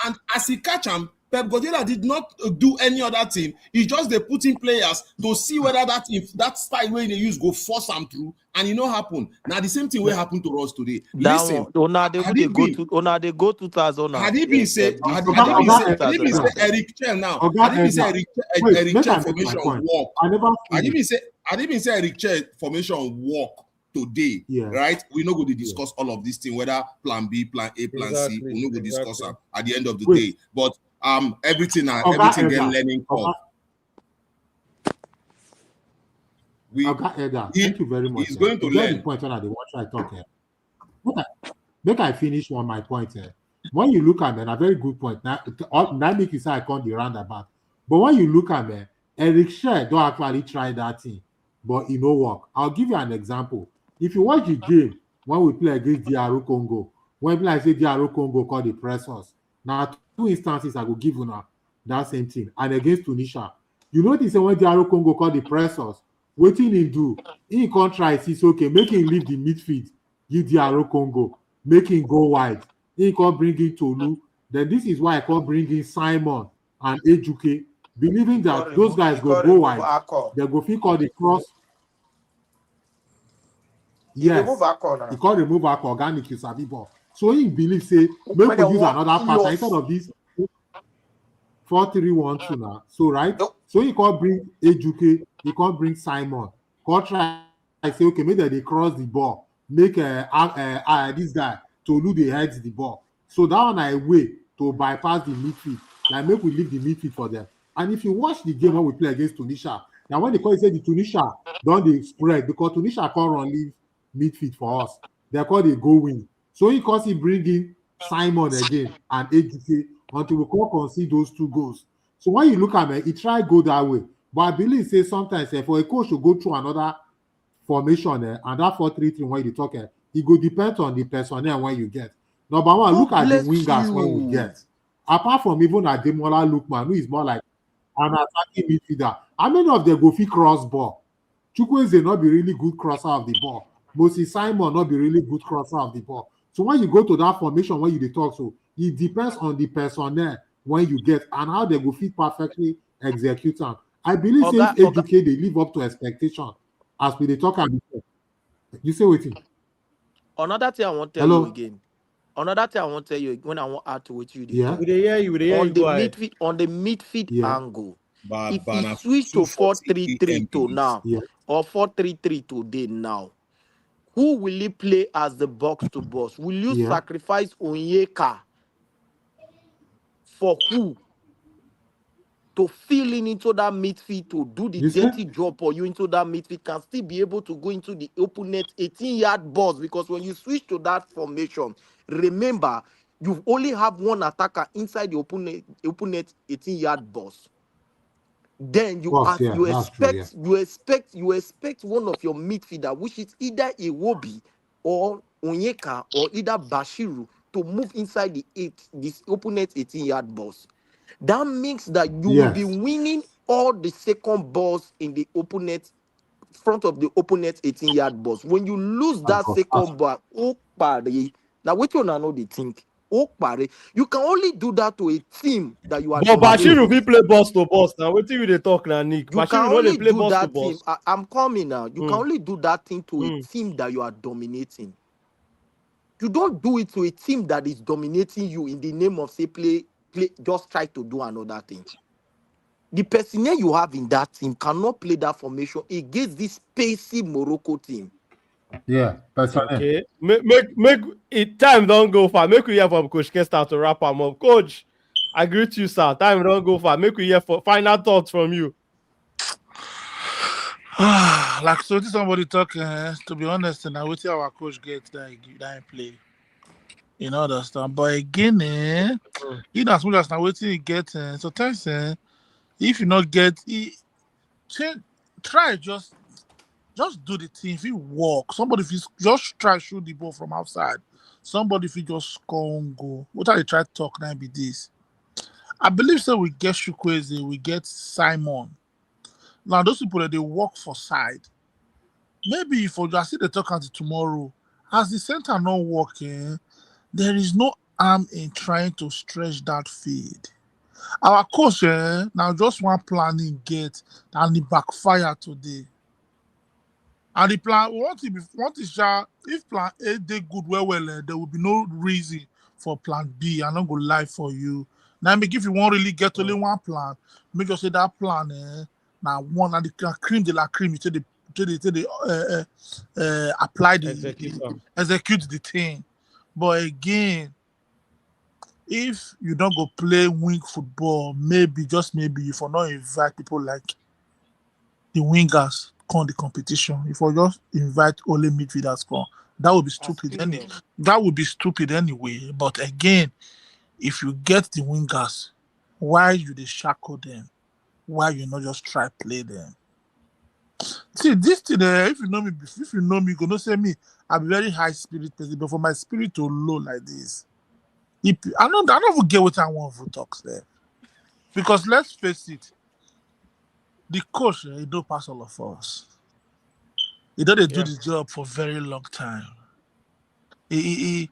and as he catch him, Pep Guardiola did not do any other thing. He just they put in players to see whether if that style way they use go force them through, and it no happen. Now the same thing will happen to us today. That Listen, one, Ona they had it go been to Ona they go 2000 now. had it been say This had season it been they go say had it been say 2000. Eric Chen now, Oga had it been say Edna, Eric wait, make Chen I make my formation point. work. I never Had it finished. been say Eric Chen formation work today, Yeah. right? We no go to discuss all of these things, whether plan B, plan A, plan C. Exactly, We no go discuss exactly. them at the end of the Wait. day. But everything Oga get Edna, learning curve. Oga Edna, thank you very much. He's going to You get learn. the point when I watch I talk here. Make I finish on my point here. When you look at me, a very good point. Now make you say I can't be roundabout. But when you look at me, Eric Shea don't actually try that thing, but it no work. I'll give you an example. If you watch the game when we play against DR Congo, when I say DR Congo call the pressers, now 2 instances I will give you now that same thing. And against Tunisia, you notice when DR Congo call the pressers, what he do? He can't try. It's okay. Make him leave the midfield. Give DR Congo. Make him go wide. He can't bring in Tolu. Then this is why I can't bring in Simon and Ejuke, believing that those guys go wide. They go fit call the cross. Yes, he can't remove our organic you sabi ball. So he believes say make we use another pattern instead of this 4-3-1-2 now. So right, so he can't bring Ejuke, he can't bring Simon. Can't try. I say okay, maybe they cross the ball, make this guy Tolu they heads the ball. So that one I way to bypass the midfield. Like make we leave the midfield for them. And if you watch the game when we play against Tunisia, now when they call it say the Tunisia don't they spread because Tunisia can't run leave midfield for us. They call they go win. So he cause he bring in Simon again and Ejuke until we can't concede those 2 goals. So when you look at me, he try go that way. But I believe say sometimes for a coach to go through another formation and that 4-3-3 when you talk, it go depend on the personnel when you get. Number one, look at the wingers when we get. Apart from even Ademola Lookman, who is more like an attacking midfielder, how many of them go fit cross ball? Chukwueze not be really good crosser of the ball. Moses Simon not be really good crosser of the ball. So when you go to that formation, when you talk, so it depends on the personnel when you get and how they go fit perfectly execute them. I believe if Educate they live up to expectation as we talk about before. You say waiting. Another thing I want to tell you again. Another thing I want to tell you when I want to add to what you did. Yeah. We dey hear you. On the midfield angle. If you switch to 4-3-3 to now or 4-3-3 today now, who will he play as the box to box? Will you sacrifice Onyeka for who? To fill in into that midfield to do the dirty job for you into that midfield can still be able to go into the opponent 18-yard box because when you switch to that formation, remember you only have one attacker inside the opponent 18-yard box. Then you expect one of your midfielder, which is either Iwobi or Onyeka or either Bashiru, to move inside this opponent 18-yard box. That means that you will be winning all the second balls in the opponent front of the opponent 18-yard box. When you lose that second ball, now what you know they think? You can only do that to a team that you are. But Bashiru will play boss to boss now. What do they talk now, Nick? You Bashiru know they play boss to team. boss. I'm coming now. You can only do that thing to a team that you are dominating. You don't do it to a team that is dominating you in the name of say play. Just try to do another thing. The personnel you have in that team cannot play that formation against this pacey Morocco team. Yeah, personnel. Okay. Make it time don't go far. Make we hear from Coach Kester to wrap him up. Coach, I agree to you, sir. Time don't go far. Make we hear for final thoughts from you. Like so, somebody talking. To be honest, and I will see our coach gets that play. You know, understand. But again, in as much as now waiting he gets, sometimes if you not get, try just do the thing. If you walk, somebody if you just try shoot the ball from outside, somebody if you just score and go. What are you try to talk now? Be this. I believe so. We get Chukwueze, we get Simon. Now those people that they work for side. Maybe if I see the talk until tomorrow, as the center not working. There is no harm in trying to stretch that field. Our coach now just one planning get and the backfire today. And the plan if plan A they good well, there will be no reason for plan B. I'm not gonna lie for you. Now make if you want really get only one plan, make sure say that plan now one and the cream de la cream you to the apply execute the thing. But again, if you don't go play wing football, maybe just maybe you for not invite people like the wingers come the competition. If we just invite only midfielders come, that would be stupid. That would be stupid anyway. But again, if you get the wingers, why you they shackle them? Why you not just try play them? See this thing, if you know me, you gonna say me, I'm very high spirit person, but for my spirit to low like this, I don't get what I want for talks there. Because let's face it, the coach, he don't pass all of us. He don't do the job for a very long time. He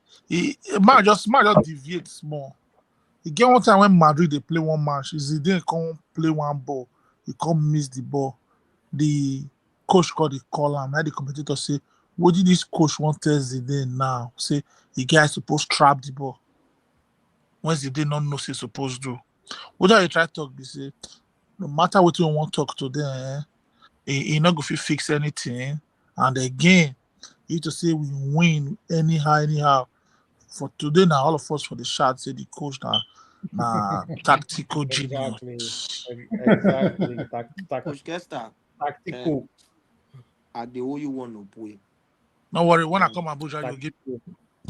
might just deviate small. He get one time when Madrid they play one match, he didn't come play one ball, he come miss the ball. The coach called the call him. Now the competitor say, what did this coach want tell Zidane now? Say the guy supposed to trap the ball. When Zidane not know say supposed to. What are you try to talk? They say, no matter what you want to talk to them, he not going to fix anything. And again, you to say we win anyhow. For today now, all of us for the shot say the coach now tactical genius. Exactly. Coach Kester, Tactical. I the owe you one Opue. No worry, when I come Abuja, you'll give me.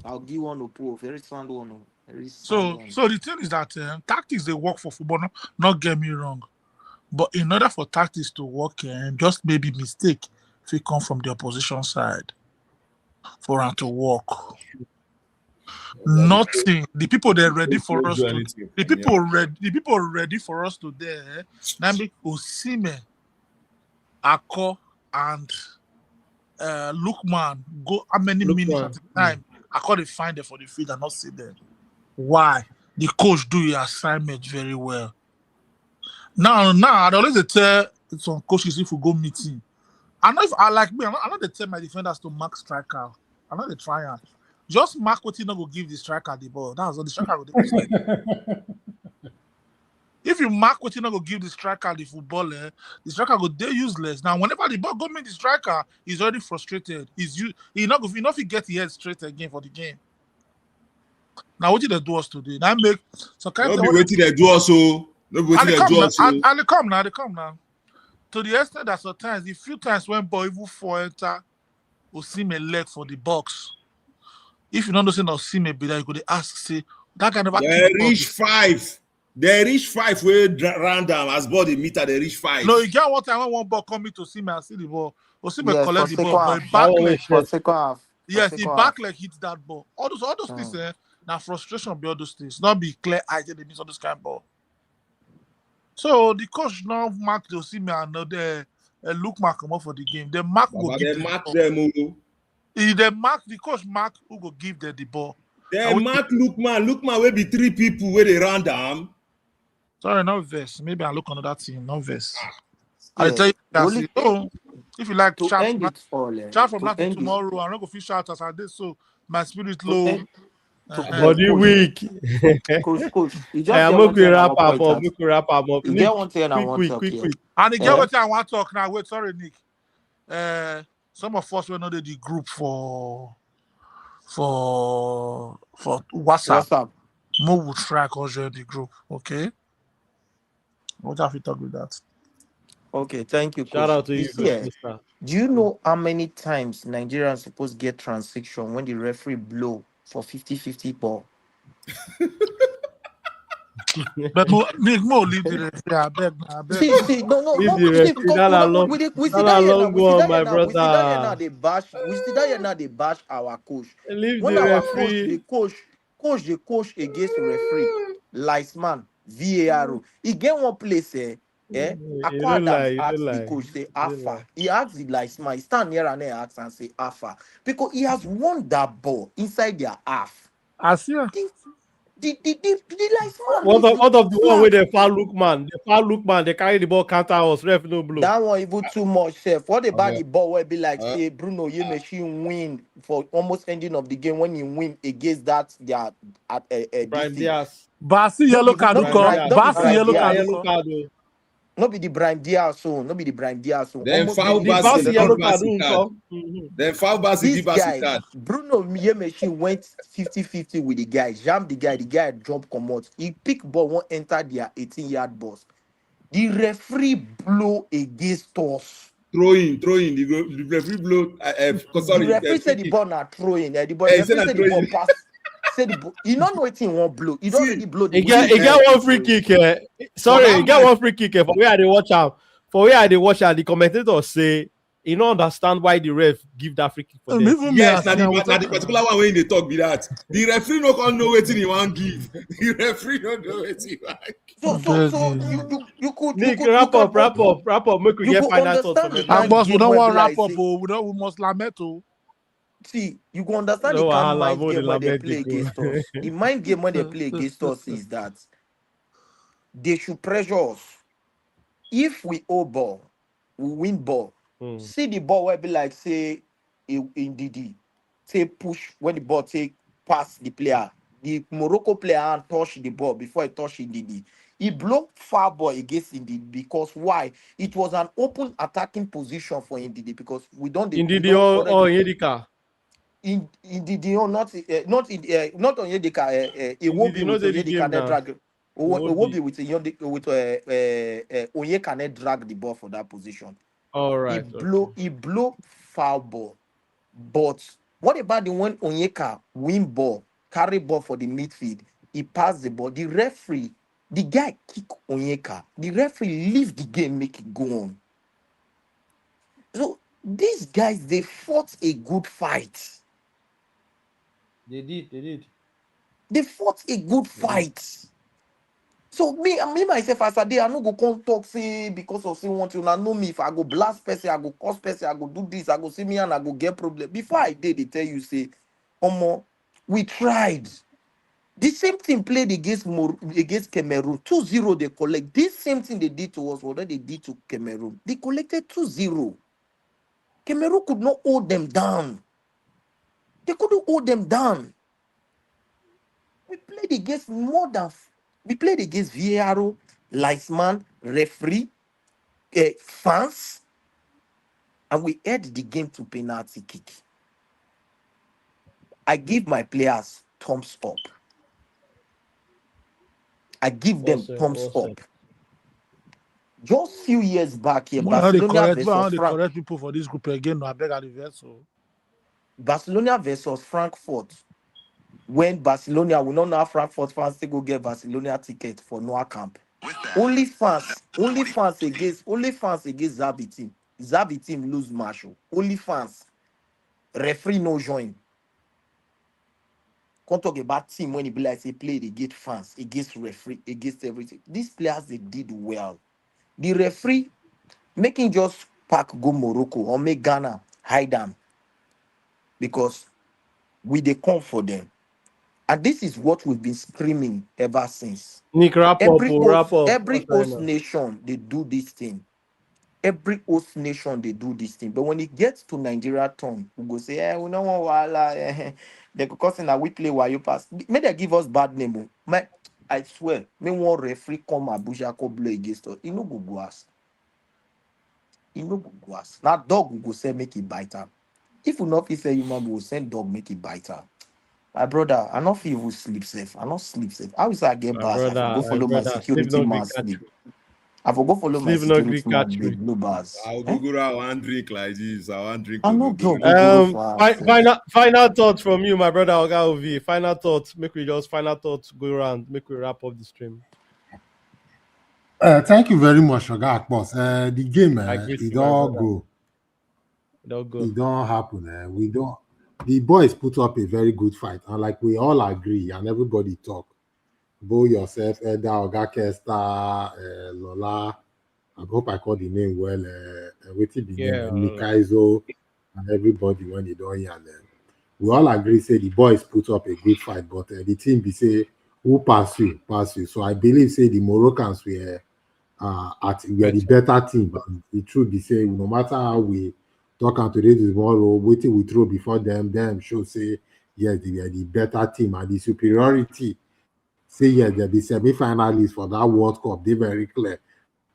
I'll give one Opue, very sound one. So the thing is that tactics they work for football. Not get me wrong, but in order for tactics to work, just maybe mistake if it come from the opposition side for them to work. Nothing. The people they're ready for us to. The people ready for us to there. Namely Osimhen, Ako, and Lookman go how many minutes at a time? I can't find them for the field and not see them. Why? The coach do your assignment very well. Now, I always tell some coaches if we go meeting. I know if I like me, I know they tell my defenders to mark striker. I know they try and just mark what you not go give the striker the ball. That's all the striker will do. If you mark what you not go give the striker the football, the striker go they useless. Now, whenever the ball go meet the striker, he's already frustrated. He not if he get his head straight again for the game. Now, what did they do us today? Now make so kind of waiting they do also. And they come now. To the extent that sometimes, the few times when boy even for enter Osimhen leg for the box. If you don't know say Osimhen be there, you could ask say that kind of they reach 5. They reach 5 where random as body meter they reach 5. No, you get one time when one ball come to Osimhen and see the ball. Osimhen collect the ball, but back leg for second half. Yes, he back leg hit that ball. All those things, now frustration be all those things. Not be clear eyes they miss all this kind of ball. So the coach now mark the Osimhen and the look mark come up for the game. The mark will give them. The coach mark who go give them the ball. They mark Lookman will be 3 people where they random. Sorry, not verse. Maybe I look on that team, not verse. I tell you, if you like chat from now to tomorrow, I'm not going to fish out as I did. So my spirit low. Body weak. Coach. I'm going to wrap up. You get one thing I want to talk here. And you get what I want to talk now. Wait, sorry, Nick. Some of us were not in the group for WhatsApp. Mo will track or join the group. Okay. What have you talked with that? Okay, thank you. Shout out to you, Mr. Do you know how many times Nigerians supposed to get transition when the referee blow for 50-50 ball? But Nick Mo leave the referee. I beg. See, no. We sit down now. They bash our coach. When our coach against the referee, Liceman, VAR. He get one place Aquadam asked the coach, say Alpha. He asked the linesman, he stand near and ask and say Alpha. Because he has won that ball inside their half. I see. The linesman What leave of the one flag. where the foul look man, they carry the ball counter us, ref no blow. That one even too much, chef. What about Okay. the ball where be like, Uh, say, Bruno Yemeshii win for almost ending of the game when he win against that their at Brian this thing. Diaz. Basi No be yellow even card, no be Brian Brian, Diaz. no be Basi Brian yellow That card. Diaz, yellow card. Oh. no be the Brian Diaz so, no be the Brian Diaz so. Then Almost foul ending The of the Basi, game. Basi They give yellow come. card. Basi card. Then foul Basi, This give Basi guy, card. Bruno Yemeshii went 50-50 with the guy, jam the guy drop commot. He pick ball, won't enter their 18-yard box. The referee blow against us. Throw in. The referee blow. The referee Free said the kick. ball not throwing. The He referee said said that the throw ball in. pass. Said the ball. He don't know what he won't blow. He don't See, already blow the He whistle. get one free kick. Sorry, that he get match- one free kick for where I dey watch out. For where I dey watch out, the commentator say he don't understand why the ref give that free kick for them. Even me, I Yes, now see, I will the take particular one when they talk be that. The referee no can know what he want give. The referee don't know what he want. So you could Nick, you wrap can up. Make we you get could final thoughts understand from the Ah, everybody. kind boss, we game don't where want be to wrap like up. say, Oh, we must lament. Oh. see, you can understand No the kind wahala, mind mo dey game where they lament play it, go. against us. The mind game when they play against us is that they should pressure us. If we owe ball, we win ball. Hmm. See the ball where be like say in DD, say push when the ball take pass the player. The Morocco player and touch the ball before he touch DD. He blocked far ball against Ndidi because why? It was an open attacking position for Ndidi because we don't or Yedika. in Ndidi not on Yedika. It will be Ndidi no with dey the Onyedika game that now. drag. It will Iwobi. be with Onyeka that drag the ball for that position. All right. He blew foul ball. But what about the one Onyeka win ball, carry ball for the midfield? He passed the ball. The referee, the guy kick Onyeka. The referee leave the game, make it go on. So these guys, they fought a good fight. They did. They fought a good fight. So me myself as a day, I no go come talk say because of say want you know me. If I go blast person, I go curse person, I go do this, I go see me and I go get problem. Before I did, they tell you say, we tried. The same thing played against Cameroon. 2-0 they collect. This same thing they did to us, what they did to Cameroon. They collected 2-0. Cameroon could not hold them down. They couldn't hold them down. We played against VAR, linesman, referee, fans, and we had the game to penalty kick. I give my players thumbs up. I give them thumbs up. Just few years back here, Barcelona versus correct people for this group again. No, I beg so. Barcelona versus Frankfurt. When Barcelona, we don't know how Frankfurt fans they go get Barcelona ticket for Noah Camp. Only fans against Xavi team. Xavi team lose Marshall. Only fans. Referee no join. Can't talk about team when it be like they play against fans, against referee, against everything. These players they did well. The referee making just pack go Morocco or make Ghana hide them because we they come for them. And this is what we've been screaming ever since. Nick, wrap up. Every host nation, they do this thing. Every host nation, they do this thing. But when it gets to Nigeria turn, we go say, we don't want they go cause we play while you pass. May they give us bad name. I swear, me one referee come Abuja go blow against us. He no go us. Now dog will go say make it bite her. If we not say human, we will send dog make it bite her. My brother, I not feel sleep safe. I not sleep safe. How is I get bars? I for go follow my security man sleep. I for go follow my security man sleep. No bars. I'll go around one drink like this. I want drink. I'm not drunk. Final thoughts from you, my brother Oga Ovi. Final thoughts. Make we just final thoughts go around. Make we wrap up the stream. Thank you very much, Oga Boss. The game, it all go. It don't happen. We don't. The boys put up a very good fight, and like we all agree, and everybody talk. Bo yourself, Eda, Oga Kesta, Lola. I hope I call the name well. Waiting the name, Mikaizo, and everybody when they don't hear them. We all agree say the boys put up a good fight, but the team be say who pass you. So I believe say the Moroccans were we are the better team. But the truth be say, no matter how we talk and today tomorrow, waiting we throw before them show say yes, they are the better team and the superiority. Say yes, they're the semi-finalists for that World Cup. They very clear.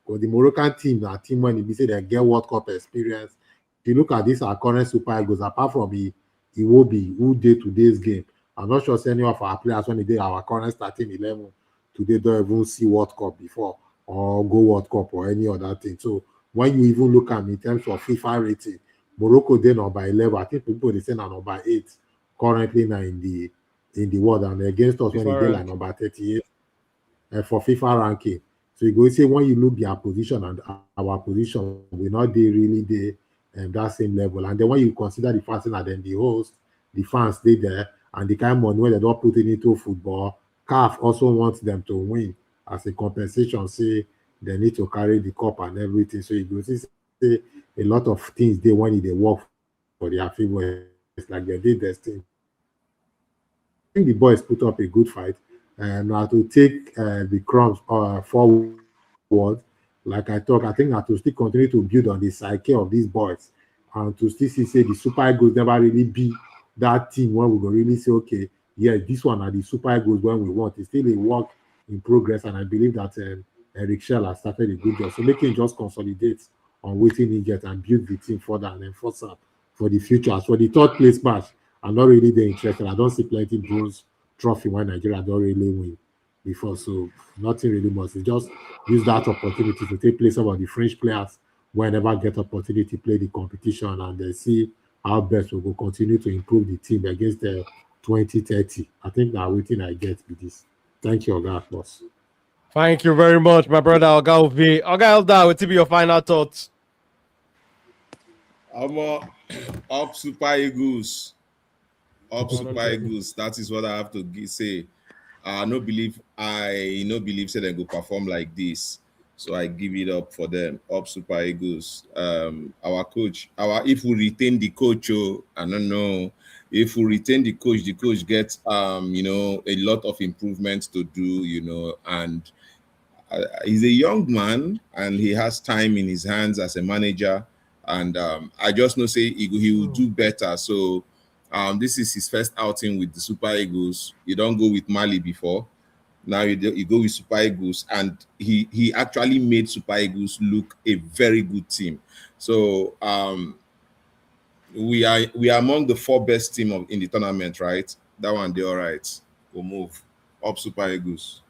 Because the Moroccan team, that team when they say they get World Cup experience. If you look at this, our current Super Eagles, apart from Iwobi, who did today's game, I'm not sure any of our players when they did our current starting 11 today don't even see World Cup before or go World Cup or any other thing. So when you even look at me in terms of FIFA rating, Morocco they number 11. I think people they say now number 8 currently now in the world and against us when they did like number 38 for FIFA ranking. So you go say when you look their position and our position, we not they really they that same level. And then when you consider the fact that then the host, the fans they there, and the kind of money where they don't put it into football, CAF also wants them to win as a compensation. Say they need to carry the cup and everything. So you go see say a lot of things they when they work for their favor. It's like they did destined. I think the boys put up a good fight and now to take the crumbs forward. Like I talk, I think that to still continue to build on the psyche of these boys and to still see say the Super Eagles never really be that team where we go really say, okay, yeah, this one are the Super Eagles when we want. It's still a work in progress, and I believe that Eric Shell has started a good job. So making just consolidate on waiting he get and build the team further and enforce up for the future. As for the third place match, I'm not really that interested. I don't see plenty bronze trophy when Nigeria don't really win before. So nothing really much. It's just use that opportunity to take place some of the French players whenever get opportunity to play the competition and then see how best we will continue to improve the team against the 2030. I think that waiting I get with this. Thank you, Oga boss. Thank you very much, my brother Oga Elda, what be your final thoughts? Up Super Eagles. Up Super Eagles. That is what I have to say. I no believe say they go perform like this. So I give it up for them. Up Super Eagles. Our coach, if we retain the coach, I don't know. If we retain the coach gets a lot of improvements to do, and he's a young man and he has time in his hands as a manager. And I just know say he will do better. So this is his first outing with the Super Eagles. You don't go with Mali before. Now you go with Super Eagles, and he actually made Super Eagles look a very good team. So we are among the 4 best team in the tournament, right? That one they all right. We'll move up Super Eagles.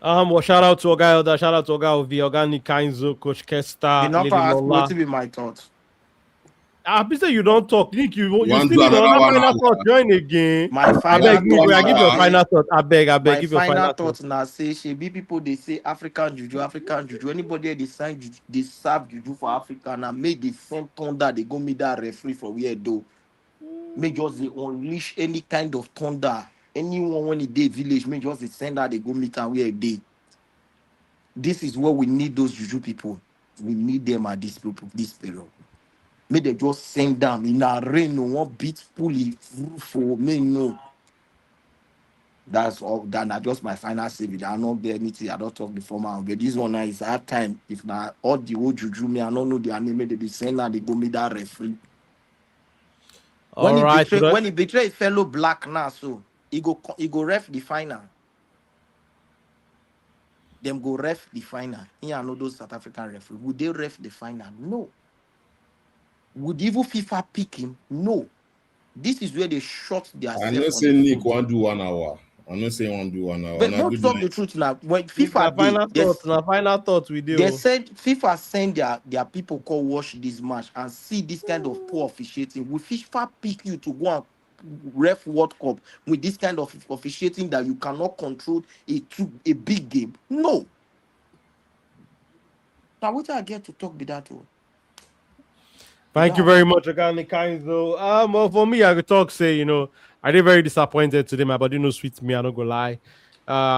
Well, shout out to Oga Elda, shout out to Oga Ovi, Oga Nikanzo, Coach Kesta, You not Lady ask Lola. what to be my thoughts. I say you don't talk. Nick, you Want still to need another another one final hour? thought. Join again. My I final beg, give thought your na final thought. I beg, my give your final final thought thought. now say she be people they say African juju. Anybody they sign juju, they serve juju for Africa and make the same thunder they go meet that referee for where though. Make just they unleash any kind of thunder. Anyone when they village, make just they send out they go meet and where they. This is what we need those juju people. We need them at this period. May they just send them in a rain, no one beat fully for me, no. That's all. That just my final say. I don't get anything. I don't talk before my but this one now is hard time. If now all the old juju me, I don't know the anime they be send and they go meet that referee. All right. When he betray his fellow black now, so he go ref the final. Them go ref the final. Here I know those South African referee. Would they ref the final? No. Would even FIFA pick him? No. This is where they shot their I know say Nick want do 1 hour. I'm not saying want do 1 hour. But Now, not good talk night. the truth now. When Nick, na FIFA final did, thoughts. Na final thoughts we do. they said FIFA send their people call watch this match and see this kind of poor officiating. Will FIFA pick you to go and ref World Cup with this kind of officiating that you cannot control a big game? No. Now what I get to talk with that one? Thank you very much, Oga Nikanzo. Well, for me, I could talk say, I did very disappointed today. My body no sweet me, I don't go lie.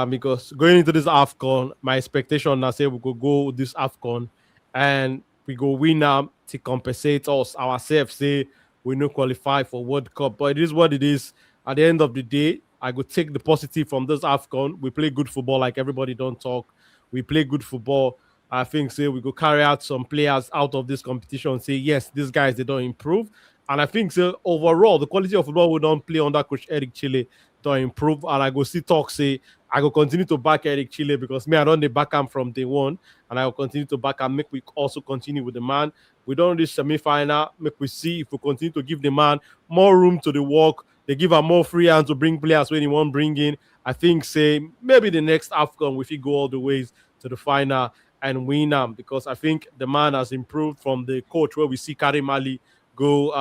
Because going into this AFCON, my expectation now say we could go this AFCON and we go win to compensate us ourselves. Say we no qualify for World Cup, but it is what it is. At the end of the day, I could take the positive from this AFCON. We play good football, like everybody don't talk. We play good football. I think say we go carry out some players out of this competition. Say yes, these guys they don't improve, and I think so overall the quality of football we don't play under Coach Eric Chile don't improve. And I go see talk say I go continue to back Eric Chile because me I don't back him from day one, and I will continue to back him. Make we also continue with the man. We don't reach semi-final. Make we see if we continue to give the man more room to the work. They give him more free hand to bring players when he won't bring in. I think say maybe the next AFCON we go all the ways to the final and win them because I think the man has improved from the coach where we see Karim Ali go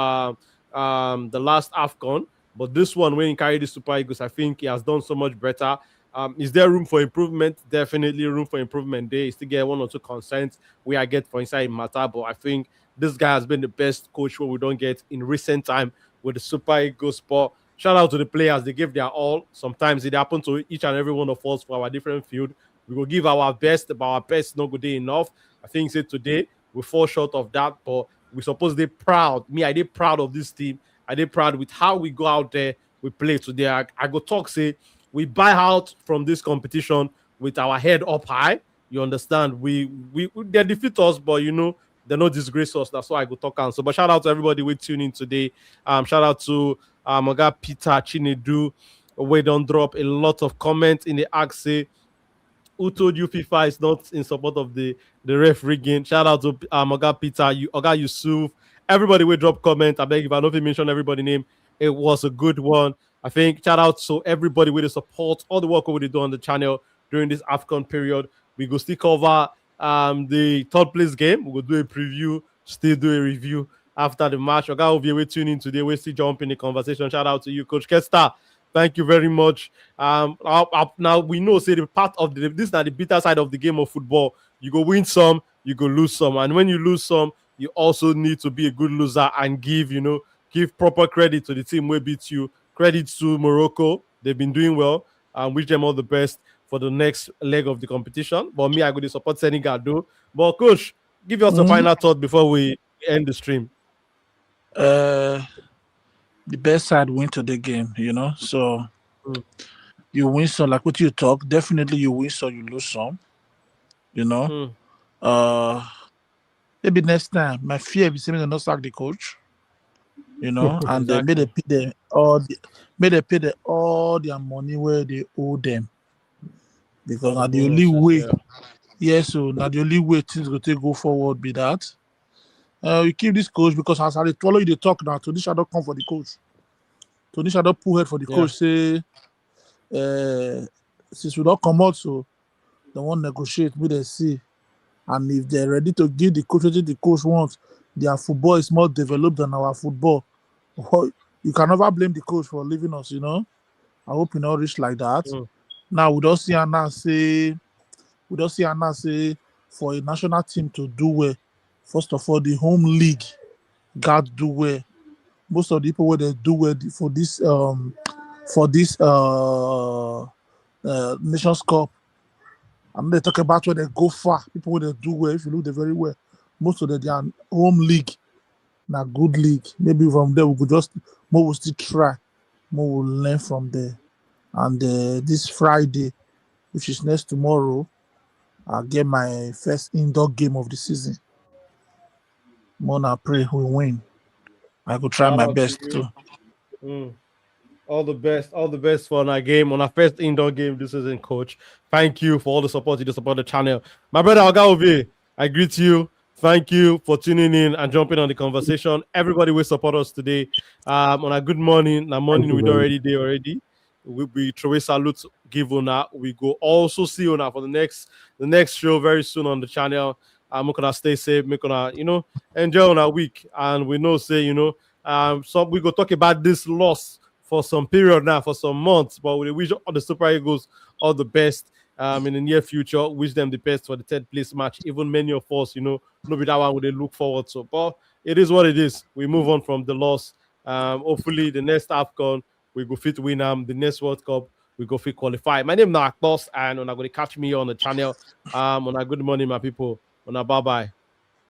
the last AFCON. But this one, when he carried the Super Eagles, I think he has done so much better. Is there room for improvement? Definitely room for improvement there. Is to get one or two consents we I get for inside matter, but I think this guy has been the best coach where we don't get in recent time with the Super Eagles. But shout out to the players, they give their all. Sometimes it happens to each and every one of us for our different field. We will give our best, but our best not good day enough. I think say today we fall short of that, but we supposed to be proud. Me, I did proud of this team. I did proud with how we go out there, we play today. I go talk say we buy out from this competition with our head up high. You understand? We they defeat us, but they not disgrace us. That's why I go talk on. So, but shout out to everybody we tune in today. Shout out to Oga Peter Chinedu. We don't drop a lot of comments in the ask say who told you FIFA is not in support of the ref rigging. Shout out to Oga Peter, Oga Yusuf, everybody will drop comment. I beg if I don't mention everybody name, it was a good one. I think shout out to everybody with the support, all the work we do on the channel during this AFCON period. We go still cover the third place game. We will do a preview, still do a review after the match. Oga Ovie, we tune in today. We still jump in the conversation. Shout out to you, Coach Kesta. Thank you very much. Now we know say the part of this is not the bitter side of the game of football. You go win some, you go lose some, and when you lose some, you also need to be a good loser and give proper credit to the team who beat you. Credit to Morocco, they've been doing well. And wish them all the best for the next leg of the competition. But me, I go to support Senegal though. But coach, give us a final thought before we end the stream. The best side win to the game, So you win some, like what you talk. Definitely you win some, you lose some. Maybe next time. My fear is to not sack the coach. And Exactly. they made they pay all their money where they owe them. Because now the only way, so now the only way things go forward be that. We keep this coach because as I follow you the talk now, Tony Shadow come for the coach. Tony Shadow pull head for the coach, say since we don't come out, so they won't negotiate with the see. And if they're ready to give the coach what the coach wants, their football is more developed than our football. You can never blame the coach for leaving us, I hope you not reach like that. Now we don't see Anna say for a national team to do well. First of all, the home league got do well. Most of the people where they do well for this Nations Cup. And they talk about where they go far. People where they do well, if you look they very well. Most of them they are home league. Now good league. Maybe from there we could we'll still try. We'll learn from there. And this Friday, which is next tomorrow, I'll get my first indoor game of the season. Mona pray we win. I could try my best too. All the best for our game, on our first indoor game this season, coach. Thank you for all the support you support the channel. My brother Oga, I greet you. Thank you for tuning in and jumping on the conversation. Everybody will support us today. On a good morning. Now morning we already there already. We'll be throw a salute give on. We go also see you now for the next show very soon on the channel. I'm gonna stay safe, make gonna enjoy on our week. And we know say so we go talk about this loss for some period now, for some months, but we wish all the Super Eagles all the best in the near future. Wish them the best for the third place match. Even many of us, no be that one would they look forward to. But it is what it is. We move on from the loss. Hopefully the next AFCON we go fit win the next World Cup we go fit qualify. My name is Boss, and I'm going to catch me on the channel. On a good morning, my people. On a bye bye.